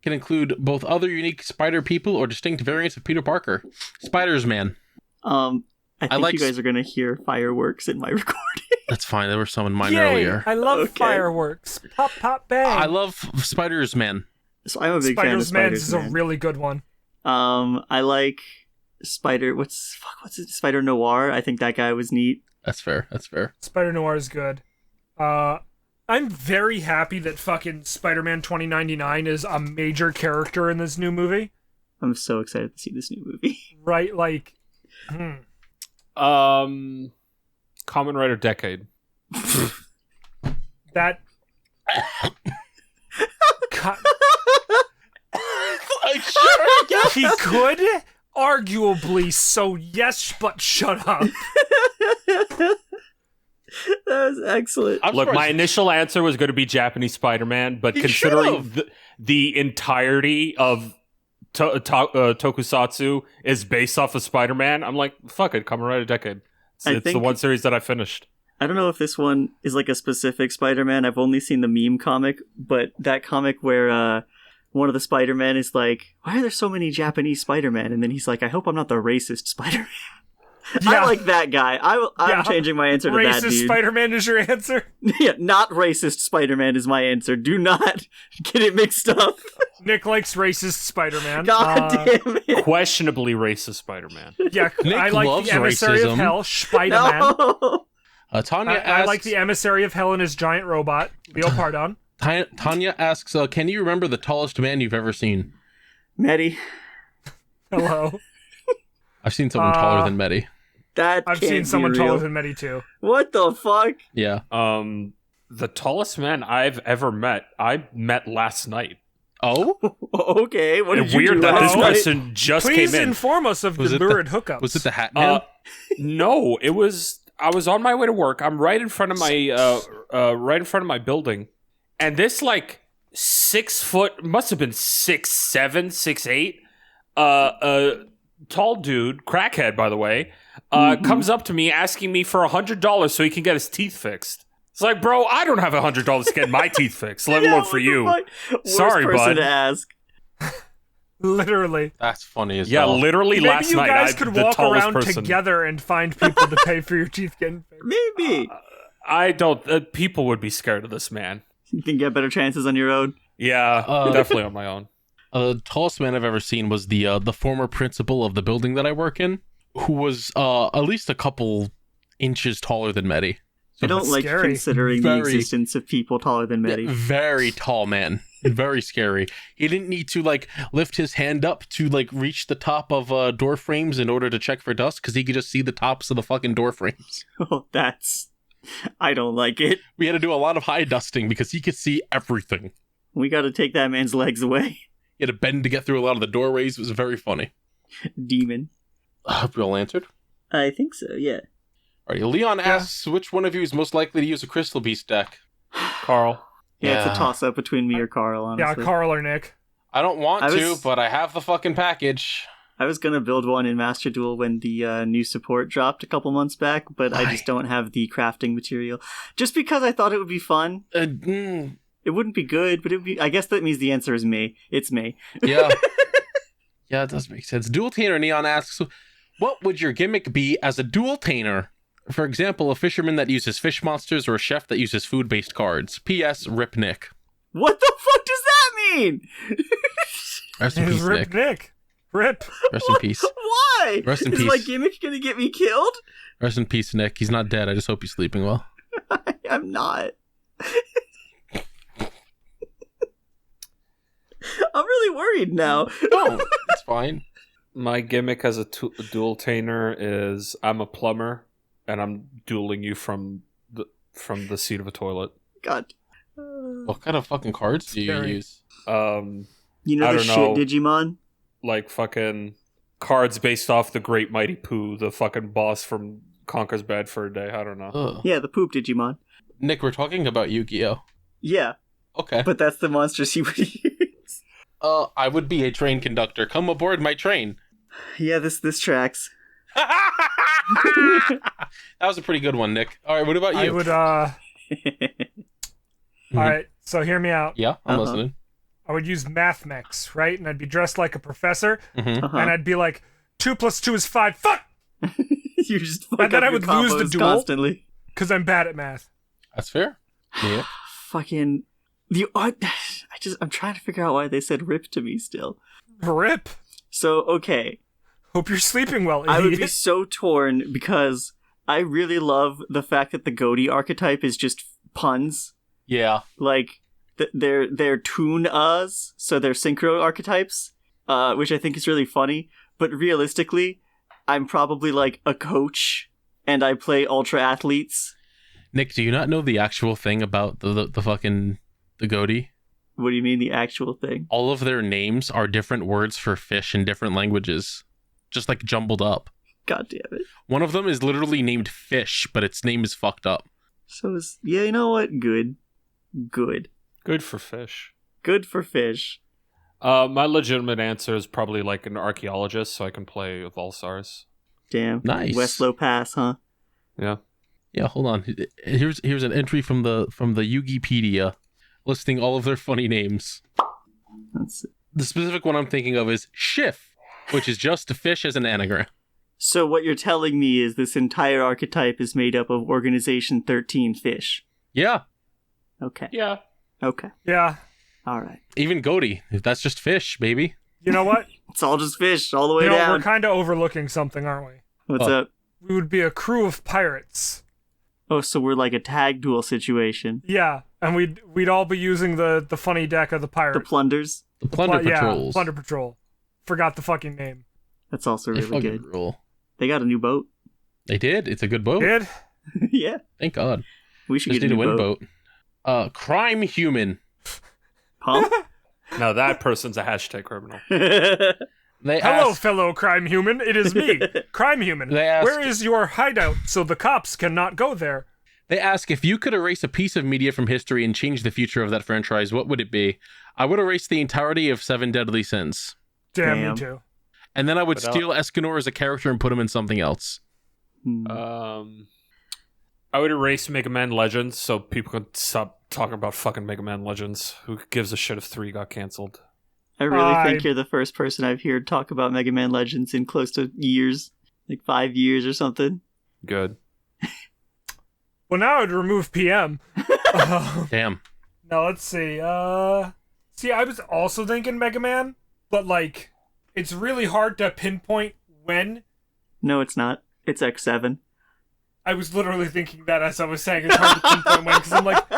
A: Can include both other unique spider people or distinct variants of Peter Parker. Spiders-Man.
D: I think
A: like
D: you guys are gonna hear fireworks in my recording.
A: That's fine, there were some in mine
C: Yay!
A: earlier.
C: I love
D: Okay.
C: fireworks. Pop, pop, bang.
A: I love Spiders-Man.
D: So I'm a big fan of
C: Spider-Man's is a
D: Spider-Man.
C: really good one.
D: I like what's it? Spider Noir. I think that guy was neat.
A: That's fair, that's fair.
C: Spider Noir is good. I'm very happy that fucking Spider-Man 2099 is a major character in this new movie.
D: I'm so excited to see this new movie.
C: Right? Like,
B: Common Rider Decade.
C: that. Co- he could, arguably, so yes, but shut up.
D: That was excellent.
A: I'm
B: Look, my
A: surprised-
B: initial answer was going to be Japanese Spider-Man, but
A: You
B: considering
A: should've.
B: the entirety of Tokusatsu is based off of Spider-Man, I'm like, fuck it, Kamen Rider Decade. It's the
D: think-
B: one series that I finished.
D: I don't know if this one is like a specific Spider-Man. I've only seen the meme comic, but that comic where one of the Spider-Man is like, why are there so many Japanese Spider-Man? And then he's like, I hope I'm not the racist Spider-Man. I like that guy. I'm
C: Yeah.
D: changing my answer to that
C: Racist
D: dude.
C: Spider-Man is your answer?
D: Yeah, not racist Spider-Man is my answer. Do not get it mixed up.
C: Nick likes racist Spider-Man.
D: God damn it.
B: Questionably racist Spider-Man.
C: Yeah,
A: Nick
C: I like
A: loves
C: the Emissary
A: racism.
C: of Hell, Spider-Man.
D: No.
A: Tanya
C: I
A: asks,
C: like the Emissary of Hell and his giant robot, Leo Pardon.
A: Tanya asks, can you remember the tallest man you've ever seen?
D: Medi,
C: Hello.
A: I've seen someone taller than Medi.
D: that
C: I've
D: can't
C: seen
D: be
C: someone
D: real.
C: taller than Medi too.
D: What the fuck?
A: Yeah.
B: The tallest man I've ever met, I met last night.
A: Oh?
D: Okay, what did
B: And
D: you
B: weird
D: do
B: that this
C: last
D: night?
B: person just
C: Please
B: came in.
C: inform us of
A: Was
C: the
A: it the-
C: lurid hookups.
A: Was it the Hat Man?
B: No, it was. I was on my way to work. I'm right in front of my building, and this like 6 foot, must have been 6'7", 6'8", tall dude, crackhead by the way, comes up to me asking me for $100 so he can get his teeth fixed. It's like, bro, I don't have $100 to get my teeth fixed, let alone for you.
D: Worst
B: Sorry,
D: person
B: bud.
D: to ask.
C: Literally.
A: That's funny as
B: Yeah,
A: hell.
B: literally
C: Maybe
B: last
C: you
B: night,
C: guys could
B: the
C: walk
B: tallest
C: around
B: person.
C: together and find people to pay for your teeth getting fixed.
D: Maybe.
B: I don't. People would be scared of this man.
D: You can get better chances on your own.
B: Yeah, definitely on my own.
A: The tallest man I've ever seen was the former principal of the building that I work in, who was at least a couple inches taller than Medi.
D: I don't like
C: scary.
D: considering the
A: Very-
D: existence of people taller than Medi.
A: Very tall man. Very scary. He didn't need to like lift his hand up to like reach the top of door frames in order to check for dust, because he could just see the tops of the fucking door frames.
D: Oh, that's... I don't like it.
A: We had to do a lot of high dusting because he could see everything.
D: We gotta take that man's legs away.
A: He had to bend to get through a lot of the doorways. It was very funny.
D: Demon.
A: I hope you all answered.
D: I think so, yeah.
A: Alright, Leon asks, which one of you is most likely to use a Crystal Beast deck?
B: Carl.
D: Yeah, it's
A: Yeah.
D: a toss-up between me or Carl, honestly.
C: Yeah, Carl or Nick.
A: I don't want
D: I
A: to,
D: was-
A: but I have the fucking package.
D: I was gonna build one in Master Duel when the new support dropped a couple months back, but I just don't have the crafting material. Just because I thought it would be fun. It wouldn't be good, but it would be... I guess that means the answer is me. It's me.
A: Yeah. Yeah, it does make sense. Dual Tainer Neon asks, what would your gimmick be as a dual tainer? For example, a fisherman that uses fish monsters or a chef that uses food-based cards. P.S. Rip Nick.
D: What the fuck does that mean?
A: Rest in peace,
C: Rip
A: Nick.
C: Nick. Rip.
A: Rest in peace.
D: Why?
A: Rest in
D: is
A: peace.
D: my gimmick gonna get me killed?
A: Rest in peace, Nick. He's not dead. I just hope he's sleeping well.
D: I'm not. I'm really worried now.
A: No, it's fine.
B: My gimmick as a dual tainer is I'm a plumber, and I'm dueling you from the seat of a toilet.
D: God.
A: What kind of fucking cards do you
C: Scary.
A: use?
D: You know
B: I
D: the
B: don't
D: shit
B: know.
D: Digimon?
B: Like fucking cards based off the Great Mighty Pooh, the fucking boss from Conker's Bad Fur Day. I don't know.
A: Ugh.
D: Yeah, the poop Digimon.
A: Nick, we're talking about Yu-Gi-Oh.
D: Yeah,
A: Okay.
D: but that's the monsters he would use.
A: I would be a train conductor. Come aboard my train.
D: Yeah, this tracks.
A: That was a pretty good one, Nick. All right, what about you?
C: I would, Alright, so hear me out.
A: Yeah, I'm
D: Uh-huh.
A: listening.
C: I would use math mechs, right? And I'd be dressed like a professor,
A: Mm-hmm.
D: Uh-huh.
C: and I'd be like, 2 + 2 is 5. Fuck!
D: You just fuck
C: And then
D: up
C: I
D: your
C: would lose the
D: combos
C: duel.
D: constantly.
C: Because I'm bad at math.
A: That's fair. Yeah.
D: Fucking I'm trying to figure out why they said rip to me still.
C: Rip.
D: So okay,
C: Hope you're sleeping well,
D: I would be
C: idiot.
D: so torn because I really love the fact that the Goaty archetype is just puns.
A: Yeah.
D: Like they're tune-us, so they're synchro archetypes, which I think is really funny. But realistically, I'm probably like a coach, and I play ultra athletes.
A: Nick, do you not know the actual thing about the fucking the goatee?
D: What do you mean the actual thing?
A: All of their names are different words for fish in different languages. Just like jumbled up.
D: God damn it.
A: One of them is literally named Fish, but its name is fucked up.
D: So yeah, you know what? Good.
B: Good for fish.
D: Good for fish.
B: My legitimate answer is probably like an archaeologist, so I can play Volsars.
D: Damn.
A: Nice.
D: Westlow Pass, huh?
B: Yeah.
A: Yeah, hold on. Here's an entry from the Yugipedia listing all of their funny names.
D: That's
A: The specific one I'm thinking of is Schiff, which is just a fish as an anagram.
D: So what you're telling me is this entire archetype is made up of Organization 13 fish.
A: Yeah,
D: Okay.
B: Yeah.
D: Okay.
C: Yeah.
D: All right.
A: even goatee. That's just fish, baby.
C: You know what?
D: It's all just fish all the way
C: You know,
D: down.
C: we're kind of overlooking something, aren't we?
D: What's
A: Oh.
D: up?
C: We would be a crew of pirates.
D: Oh, so we're like a tag duel situation.
C: Yeah, and we'd all be using the funny deck of the pirate.
D: The plunders.
A: The Plunder
C: Yeah,
A: Patrols.
C: Plunder Patrol. Forgot the fucking name.
D: That's also
A: They
D: really
A: fucking
D: good.
A: rule.
D: They got a new boat.
A: They did. It's a good boat.
C: Did?
D: Yeah.
A: Thank God.
D: We should
A: Just
D: get
A: need
D: a
A: a
D: new
A: wind
D: boat.
A: boat. Crime Human.
D: Pump?
B: Now that person's a hashtag criminal.
A: They
C: Hello,
A: asked,
C: fellow crime human. It is me, crime human.
A: They asked-
C: Where is your hideout so the cops cannot go there?
A: They ask if you could erase a piece of media from history and change the future of that franchise, what would it be? I would erase the entirety of Seven Deadly Sins.
C: Damn,
D: Damn.
C: me too.
A: And then I would
B: But I'll-
A: steal Escanor as a character and put him in something else.
B: I would erase Mega Man Legends so people can stop talking about fucking Mega Man Legends. Who gives a shit if 3 got canceled?
D: I really think
C: I-
D: you're the first person I've heard talk about Mega Man Legends in close to years. Like 5 years or something.
B: Good.
C: Well, now I'd remove PM.
A: Damn.
C: Now let's see. See, I was also thinking Mega Man, but like, it's really hard to pinpoint when.
D: No, it's not. It's X7.
C: I was literally thinking that as I was saying. It's hard to pinpoint when because I'm like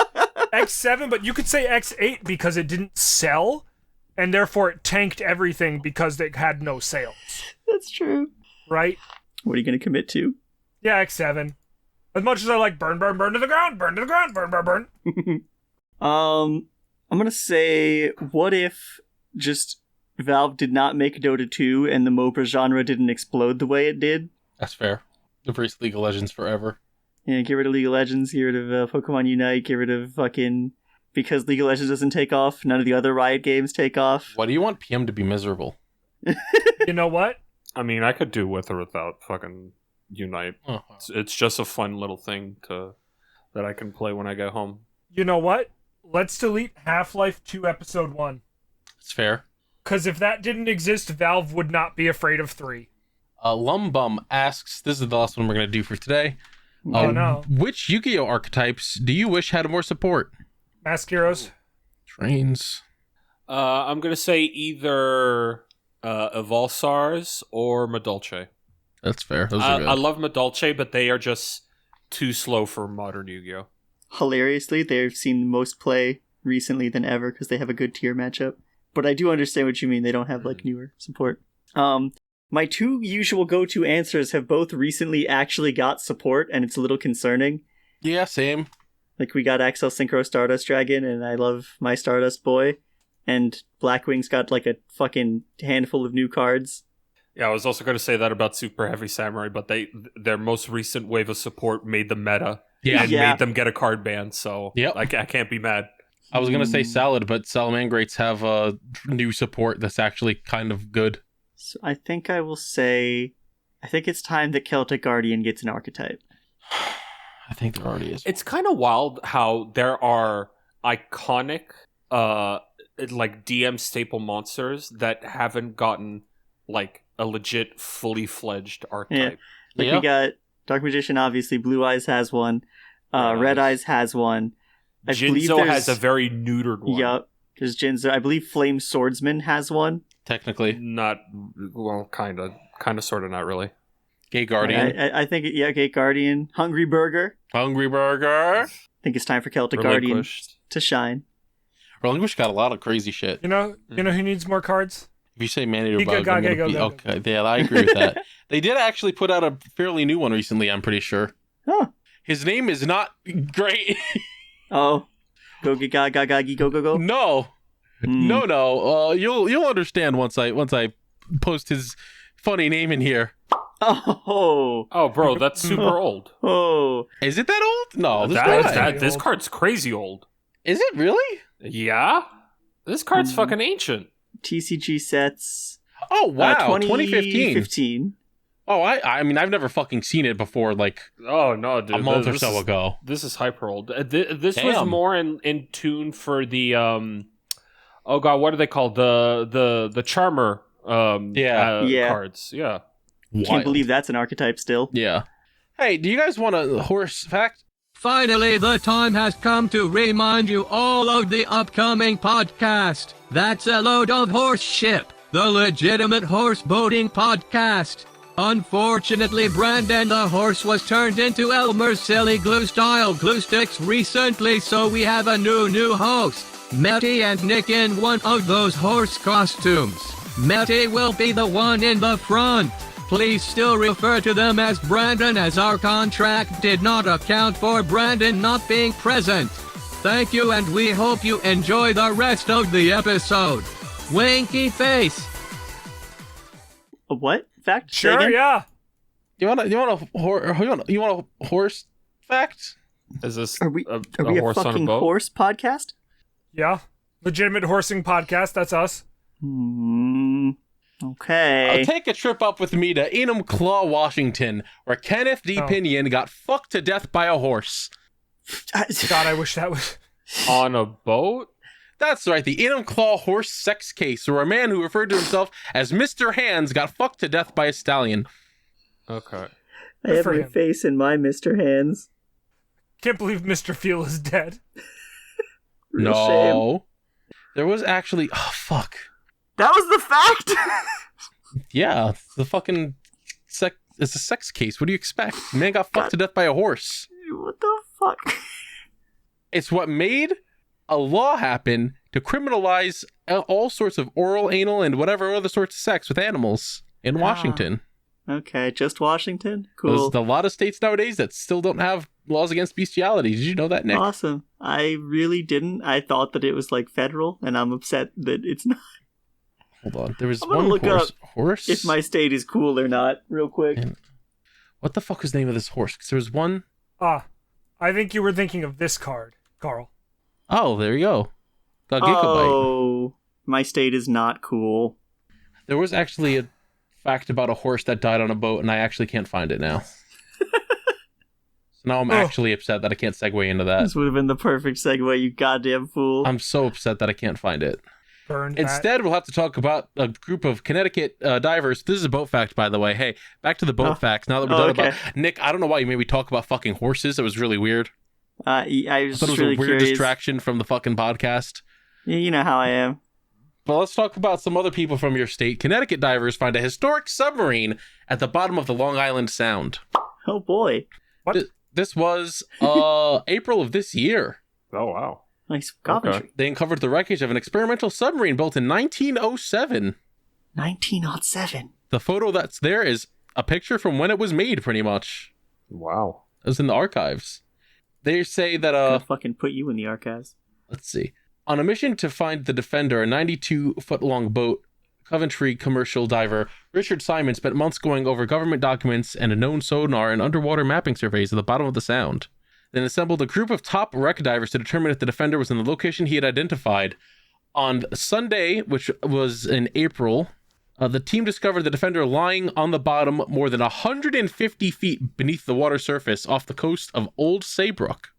C: X7, but you could say X8 because it didn't sell, and therefore it tanked everything because it had no sales.
D: That's true.
C: Right?
D: What are you going to commit to?
C: Yeah, X7. As much as I like burn, burn, burn to the ground, burn to the ground, burn, burn, burn.
D: I'm going to say, what if just Valve did not make Dota 2 and the MOBA genre didn't explode the way it did?
A: That's fair. Embrace League of Legends forever.
D: Yeah, get rid of League of Legends, get rid of Pokemon Unite, get rid of fucking... Because League of Legends doesn't take off, none of the other Riot games take off.
A: Why do you want PM to be miserable?
C: You know what?
B: I mean, I could do with or without fucking Unite.
A: Oh,
B: It's just a fun little thing that I can play when I get home.
C: You know what? Let's delete Half-Life 2 Episode 1.
A: it's fair.
C: Because if that didn't exist, Valve would not be afraid of 3.
A: Lumbum asks, this is the last one we're going to do for today.
C: Oh, no.
A: Which Yu-Gi-Oh archetypes do you wish had more support?
C: Mask Heroes?
A: Trains.
B: I'm going to say either Evolsars or Madolche.
A: That's fair. Those are good.
B: I love Madolche, but they are just too slow for modern Yu-Gi-Oh!
D: Hilariously, they've seen most play recently than ever because they have a good tier matchup. But I do understand what you mean. They don't have like newer support. My two usual go-to answers have both recently actually got support, and it's a little concerning.
A: Yeah, same.
D: Like, we got XL Synchro Stardust Dragon, and I love my Stardust Boy. And Blackwing's got, like, a fucking handful of new cards.
B: Yeah, I was also going to say that about Super Heavy Samurai, but their most recent wave of support made them meta.
A: Yeah.
B: And made them get a card ban, so
A: Yep.
B: I can't be mad.
A: I was going to say Salad, but Salamangrates have a new support that's actually kind of good.
D: So I think I will say... I think it's time that Celtic Guardian gets an archetype.
A: I think there already is.
B: It's kind of wild how there are iconic, like DM staple monsters that haven't gotten like a legit, fully fledged archetype.
D: Like,
A: Yeah.
D: we got Dark Magician, obviously. Blue Eyes has one. Red Eyes has one. I believe
B: Jinzo
D: there's-
B: has a very neutered one.
D: Yup. There's Jinzo. I believe Flame Swordsman has one.
A: Technically.
B: Not well, kind of, sort of, not really.
A: Gay Guardian.
D: I think, Gate Guardian. Hungry Burger.
A: Hungry Burger.
D: I think it's time for Celtic Guardian
B: Relinquished.
D: to shine.
A: Relinquish got a lot of crazy shit.
C: You know who needs more cards?
A: If you say Maneater
C: Giga
A: Bug, I'm
C: Gaga
A: gonna be...
C: Go.
A: Okay, yeah, I agree with that. They did actually put out a fairly new one recently, I'm pretty sure.
D: Huh.
A: His name is not great.
D: Oh. Go go.
A: No.
D: Hmm.
A: No. You'll understand once I post his funny name in here.
D: Oh.
B: Oh, bro, that's super old.
D: Oh.
A: Is it that old? No,
B: This card's crazy old.
A: Is it really?
B: Yeah, this card's fucking ancient.
D: TCG sets.
A: Oh wow,
D: 2015.
A: 2015. Oh, I mean, I've never fucking seen it before, like
B: Oh no, dude,
A: a month or
B: this
A: so
B: is-
A: ago.
B: This is hyper old. This was
A: Damn.
B: more in tune for the oh god, what are they called? The Charmer
D: Yeah.
B: cards. Yeah.
D: Can't
A: Wild.
D: believe that's an archetype still.
A: Yeah. Hey, do you guys want a horse fact?
E: Finally, the time has come to remind you all of the upcoming podcast. That's a load of horse ship, the legitimate horse boating podcast. Unfortunately, Brandon the horse was turned into Elmer's silly glue-style glue sticks recently, so we have a new host, Matty and Nick in one of those horse costumes. Matty will be the one in the front. Please still refer to them as Brandon, as our contract did not account for Brandon not being present. Thank you, and we hope you enjoy the rest of the episode. Winky face.
D: A what? Fact? Say
C: Sure,
D: again?
C: yeah.
A: You want a horse fact?
B: Is this
D: Are we
B: a
D: a
B: horse on a
D: fucking
B: boat?
D: horse podcast?
C: Yeah. Legitimate horsing podcast, that's us.
D: Okay.
A: Take a trip up with me to Enumclaw, Washington, where Kenneth D.
C: Oh.
A: Pinion got fucked to death by a horse.
C: God, I wish that was...
B: On a boat?
A: That's right, the Enumclaw horse sex case, where a man who referred to himself as Mr. Hands got fucked to death by a stallion.
B: Okay.
D: I have
C: for
D: my
C: him.
D: face in my Mr. Hands.
C: Can't believe Mr. Feel is dead.
D: Real shame.
A: No. There was actually... Oh, fuck.
D: That was the fact?
A: Yeah, it's the fucking... It's a sex case. What do you expect? Man got fucked to death by a horse.
D: What the fuck?
A: It's what made a law happen to criminalize all sorts of oral, anal, and whatever other sorts of sex with animals in Washington.
D: Okay, just Washington? Cool.
A: There's a lot of states nowadays that still don't have laws against bestiality. Did you know that, Nick?
D: Awesome. I really didn't. I thought that it was like federal, and I'm upset that it's not.
A: Hold on. There was
D: I'm gonna
A: one
D: look
A: horse.
D: up
A: Horse?
D: If my state is cool or not, real quick.
A: And- What the fuck is the name of this horse? Because there was one...
C: Ah, I think you were thinking of this card, Carl.
A: Oh, there you go. Got Gigabyte.
D: Oh, my state is not cool.
A: There was actually a fact about a horse that died on a boat, and I actually can't find it now. So now I'm actually upset that I can't segue into that.
D: This would have been the perfect segue, you goddamn fool.
A: I'm so upset that I can't find it.
C: Burned that.
A: Instead, we'll have to talk about a group of Connecticut divers. This is a boat fact, by the way. Hey, back to the boat facts. Now that we're done
D: okay.
A: about... Nick, I don't know why you made me talk about fucking horses. It was really weird.
D: I
A: I
D: was
A: thought it was
D: really
A: a weird
D: curious.
A: distraction from the fucking podcast.
D: Yeah, you know how I am.
A: But let's talk about some other people from your state. Connecticut divers find a historic submarine at the bottom of the Long Island Sound.
D: Oh boy.
C: What?
A: This was April of this year.
B: Oh wow.
D: Nice Coventry.
A: They uncovered the wreckage of an experimental submarine built in 1907.
D: 1907.
A: the photo that's there is a picture from when it was made, pretty much.
B: Wow.
A: It was in the archives. They say that
D: Gonna fucking put you in the archives.
A: let's see. On a mission to find the Defender, a 92-foot-long boat, Coventry commercial diver Richard Simon spent months going over government documents and a known sonar and underwater mapping surveys at the bottom of the Sound. Then assembled a group of top wreck divers to determine if the Defender was in the location he had identified. On Sunday, which was in April, the team discovered the Defender lying on the bottom more than 150 feet beneath the water surface off the coast of Old Saybrook,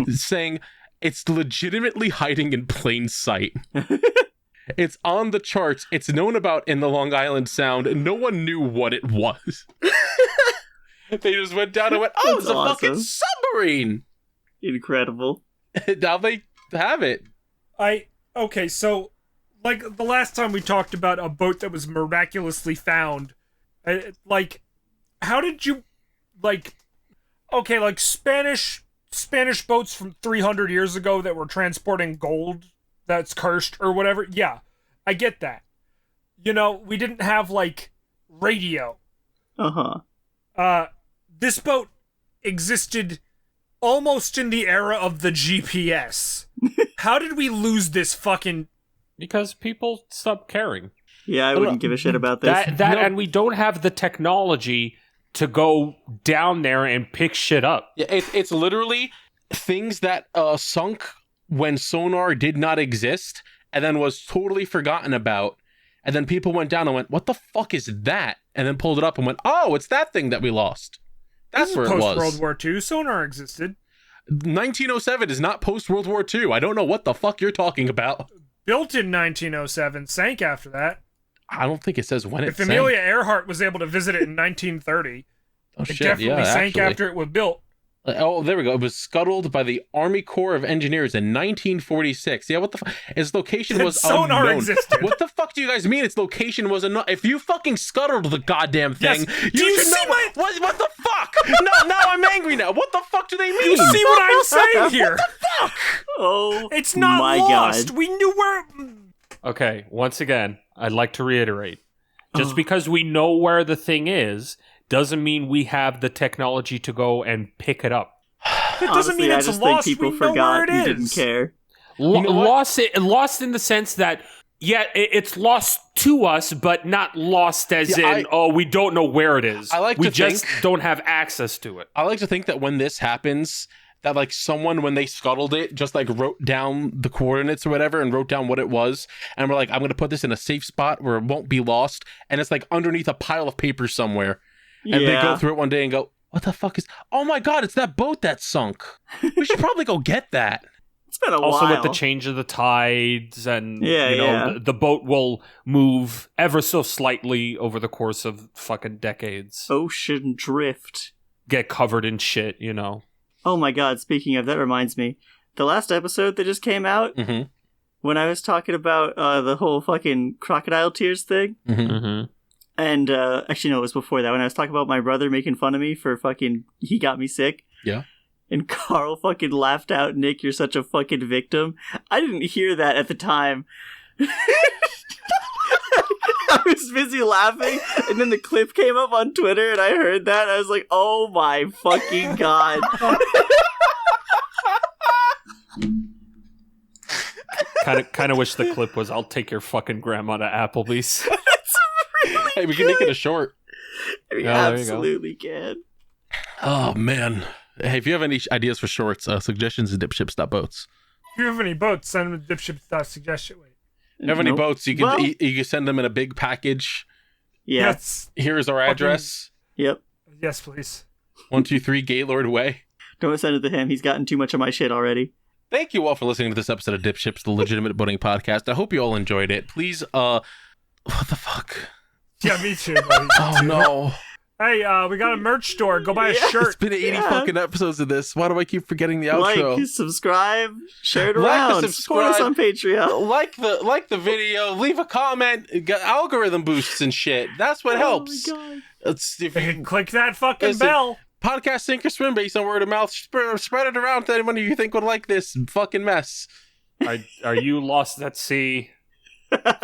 A: saying it's legitimately hiding in plain sight. It's on the charts. It's known about in the Long Island Sound, and no one knew what it was. They just went down and went, oh,
D: That's
A: it's a
D: awesome.
A: fucking submarine!
D: Incredible.
A: Now they have it.
C: Okay, so, like, the last time we talked about a boat that was miraculously found, like, how did you, like, okay, like, Spanish boats from 300 years ago that were transporting gold that's cursed or whatever, yeah, I get that. You know, we didn't have, like, radio.
D: Uh-huh.
C: This boat existed almost in the era of the GPS. How did we lose this fucking...
B: Because people stopped caring.
D: Yeah, I wouldn't give a shit about this.
B: And we don't have the technology to go down there and pick shit up.
A: Yeah, it's literally things that sunk when sonar did not exist and then was totally forgotten about. And then people went down and went, what the fuck is that? And then pulled it up and went, oh, it's that thing that we lost. That's where it was.
C: Post-World War II, sonar existed.
A: 1907 is not post-World War II. I don't know what the fuck you're talking about.
C: Built in 1907, sank after that.
A: I don't think it says when it
C: If
A: sank.
C: Amelia Earhart was able to visit it in 1930,
A: Oh,
C: it
A: shit,
C: definitely
A: yeah,
C: sank
A: actually.
C: after it was built.
A: Oh, there we go. It was scuttled by the Army Corps of Engineers in 1946. Yeah, what the fuck? Its location was
C: Sonar
A: unknown.
C: existed.
A: What the fuck do you guys mean its location was unknown? If you fucking scuttled the goddamn thing,
C: Yes.
A: you should know. What the fuck? No, now I'm angry now. What the fuck do they mean?
C: You see what I'm saying here?
A: Fuck!
D: Oh,
C: It's not
D: my
C: lost.
D: God.
C: We knew where...
B: Okay, once again, I'd like to reiterate. Just because we know where the thing is, doesn't mean we have the technology to go and pick it up.
C: It doesn't
D: Honestly,
C: mean
D: I
C: it's
D: just
C: lost.
D: think people
C: We know where
D: forgot
C: it
D: you
C: is.
D: didn't care.
A: You know what?
B: Lost in the sense that, yeah, it's lost to us, but not lost as
A: Yeah,
B: we don't know where it is.
A: I like
B: we
A: to
B: just
A: think-
B: don't have access to it.
A: I like to think that when this happens, that like someone, when they scuttled it, just like wrote down the coordinates or whatever and wrote down what it was. And we're like, I'm going to put this in a safe spot where it won't be lost. And it's like underneath a pile of papers somewhere. And they go through it one day and go, what the fuck is... Oh my God, it's that boat that sunk. We should probably go get that.
D: It's been a
B: Also,
D: while.
B: with the change of the tides and
D: Yeah.
B: the boat will move ever so slightly over the course of fucking decades.
D: Ocean drift.
B: Get covered in shit, you know.
D: Oh my God, speaking of, that reminds me. The last episode that just came out,
A: Mm-hmm.
D: when I was talking about the whole fucking crocodile tears thing,
B: Mm-hmm.
D: and actually no, it was before that, when I was talking about my brother making fun of me for fucking, he got me sick.
A: Yeah.
D: And Carl fucking laughed out, Nick, you're such a fucking victim. I didn't hear that at the time. I was busy laughing, and then the clip came up on Twitter, and I heard that, and I was like, oh my fucking God.
B: Kind of wish the clip was, I'll take your fucking grandma to Applebee's.
A: Hey, we can make it a short.
D: We
B: Yeah, there you go.
D: absolutely can.
A: Oh, man. Hey, if you have any ideas for shorts, suggestions at dipships.boats.
C: If you have any boats, send them to dipships.suggestion. Wait.
A: If you have any
D: Nope.
A: boats, you can
D: Well-
A: you can send them in a big package.
D: Yeah.
C: Yes.
A: Here is our address.
D: Yep.
C: Yes, please.
A: 123 Gaylord Way.
D: Don't send it to him. He's gotten too much of my shit already.
A: Thank you all for listening to this episode of DipShips, the legitimate boating podcast. I hope you all enjoyed it. Please, what the fuck?
C: Yeah, me too, buddy.
A: Oh, no.
C: Hey, we got a merch store. Go buy a
D: Yeah.
C: shirt.
A: It's been 80
D: Yeah.
A: fucking episodes of this. Why do I keep forgetting the outro?
D: Like, subscribe, share it
A: Like
D: around,
A: and
D: support us on Patreon.
A: Like the video, leave a comment, get algorithm boosts and shit. That's what helps.
D: Oh my God.
A: It's, if you,
C: Click that fucking
A: Listen.
C: bell.
A: podcast sink or swim based on word of mouth. Spread it around to anyone you think would like this fucking mess.
B: Are you lost at sea?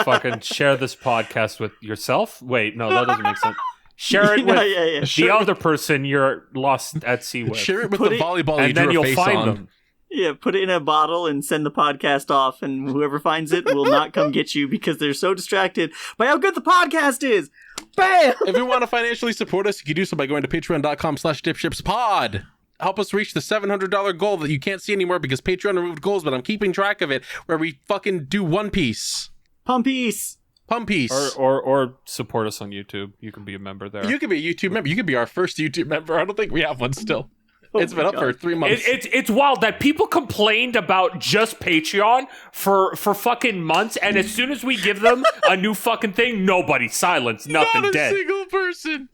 B: Fucking share this podcast with yourself. Wait, no, that doesn't make sense. Share it with the other person you're lost at sea with.
A: Share it with the volleyball
B: and
A: you
B: then
A: drew
B: you'll
A: a face
B: find
A: on.
B: them.
D: Yeah, put it in a bottle and send the podcast off, and whoever finds it will not come get you because they're so distracted by how good the podcast is. Bam!
A: If you want to financially support us, you can do so by going to patreon.com/dipshipspod. Help us reach the $700 goal that you can't see anymore because Patreon removed goals, but I'm keeping track of it, where we fucking do One Piece.
D: Pumpies!
B: Or support us on YouTube. You can be a member there.
A: You could be a YouTube member. You could be our first YouTube member. I don't think we have one still. It's been up for 3 months.
B: It's wild that people complained about just Patreon for fucking months, and as soon as we give them a new fucking thing, nobody, silence, nothing,
A: Not a
B: dead.
A: single person.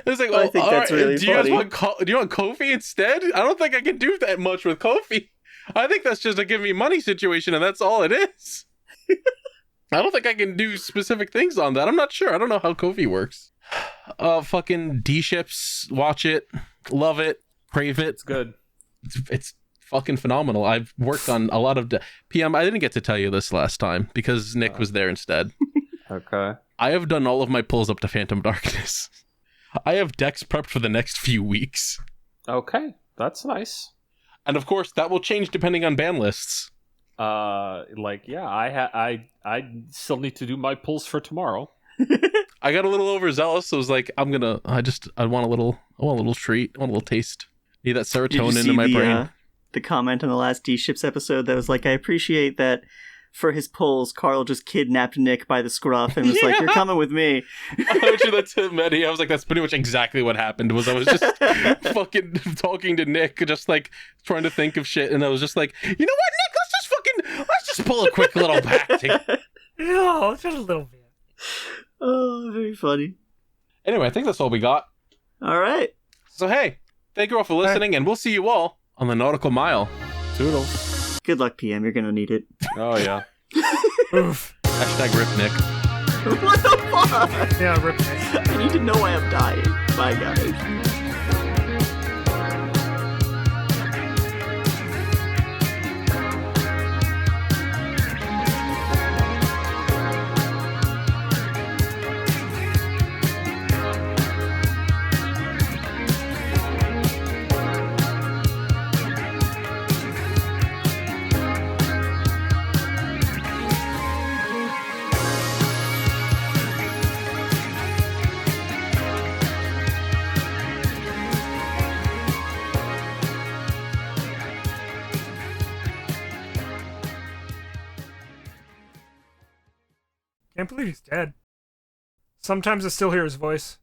A: It's like,
D: I think that's really
A: do you
D: funny.
A: guys do you want Ko-fi instead? I don't think I can do that much with Ko-fi. I think that's just a give me money situation, and that's all it is. I don't think I can do specific things on that. I'm not sure. I don't know how Ko-fi works. Fucking DipShips, watch it, love it. Crave it.
B: It's good.
A: It's fucking phenomenal. I've worked on a lot of PM. I didn't get to tell you this last time because Nick was there instead.
B: Okay.
A: I have done all of my pulls up to Phantom Darkness. I have decks prepped for the next few weeks.
B: Okay, that's nice.
A: And of course, that will change depending on ban lists.
B: I still need to do my pulls for tomorrow.
A: I got a little overzealous, so I was like, I want a little treat, I want a little taste. Need that serotonin in my brain.
D: The comment on the last DipShips episode that was like, I appreciate that for his pulls, Carl just kidnapped Nick by the scruff and was like, you're coming with me.
A: I mentioned that to Maddie. I was like, that's pretty much exactly what happened. I was just fucking talking to Nick, just like trying to think of shit, and I was just like, you know what, Nick, let's just pull a quick little back thing.
C: No, just a little bit.
D: Oh, very funny.
A: Anyway, I think that's all we got.
D: All right.
A: So hey, thank you all for listening, and we'll see you all on the Nautical Mile.
B: Toodles.
D: Good luck, PM. You're gonna need it.
B: Oh, yeah.
C: Oof.
A: Hashtag rip Nick.
D: What the fuck?
C: Yeah, rip me.
D: I need to know why I'm dying. Bye, guys.
C: Can't believe he's dead. Sometimes I still hear his voice.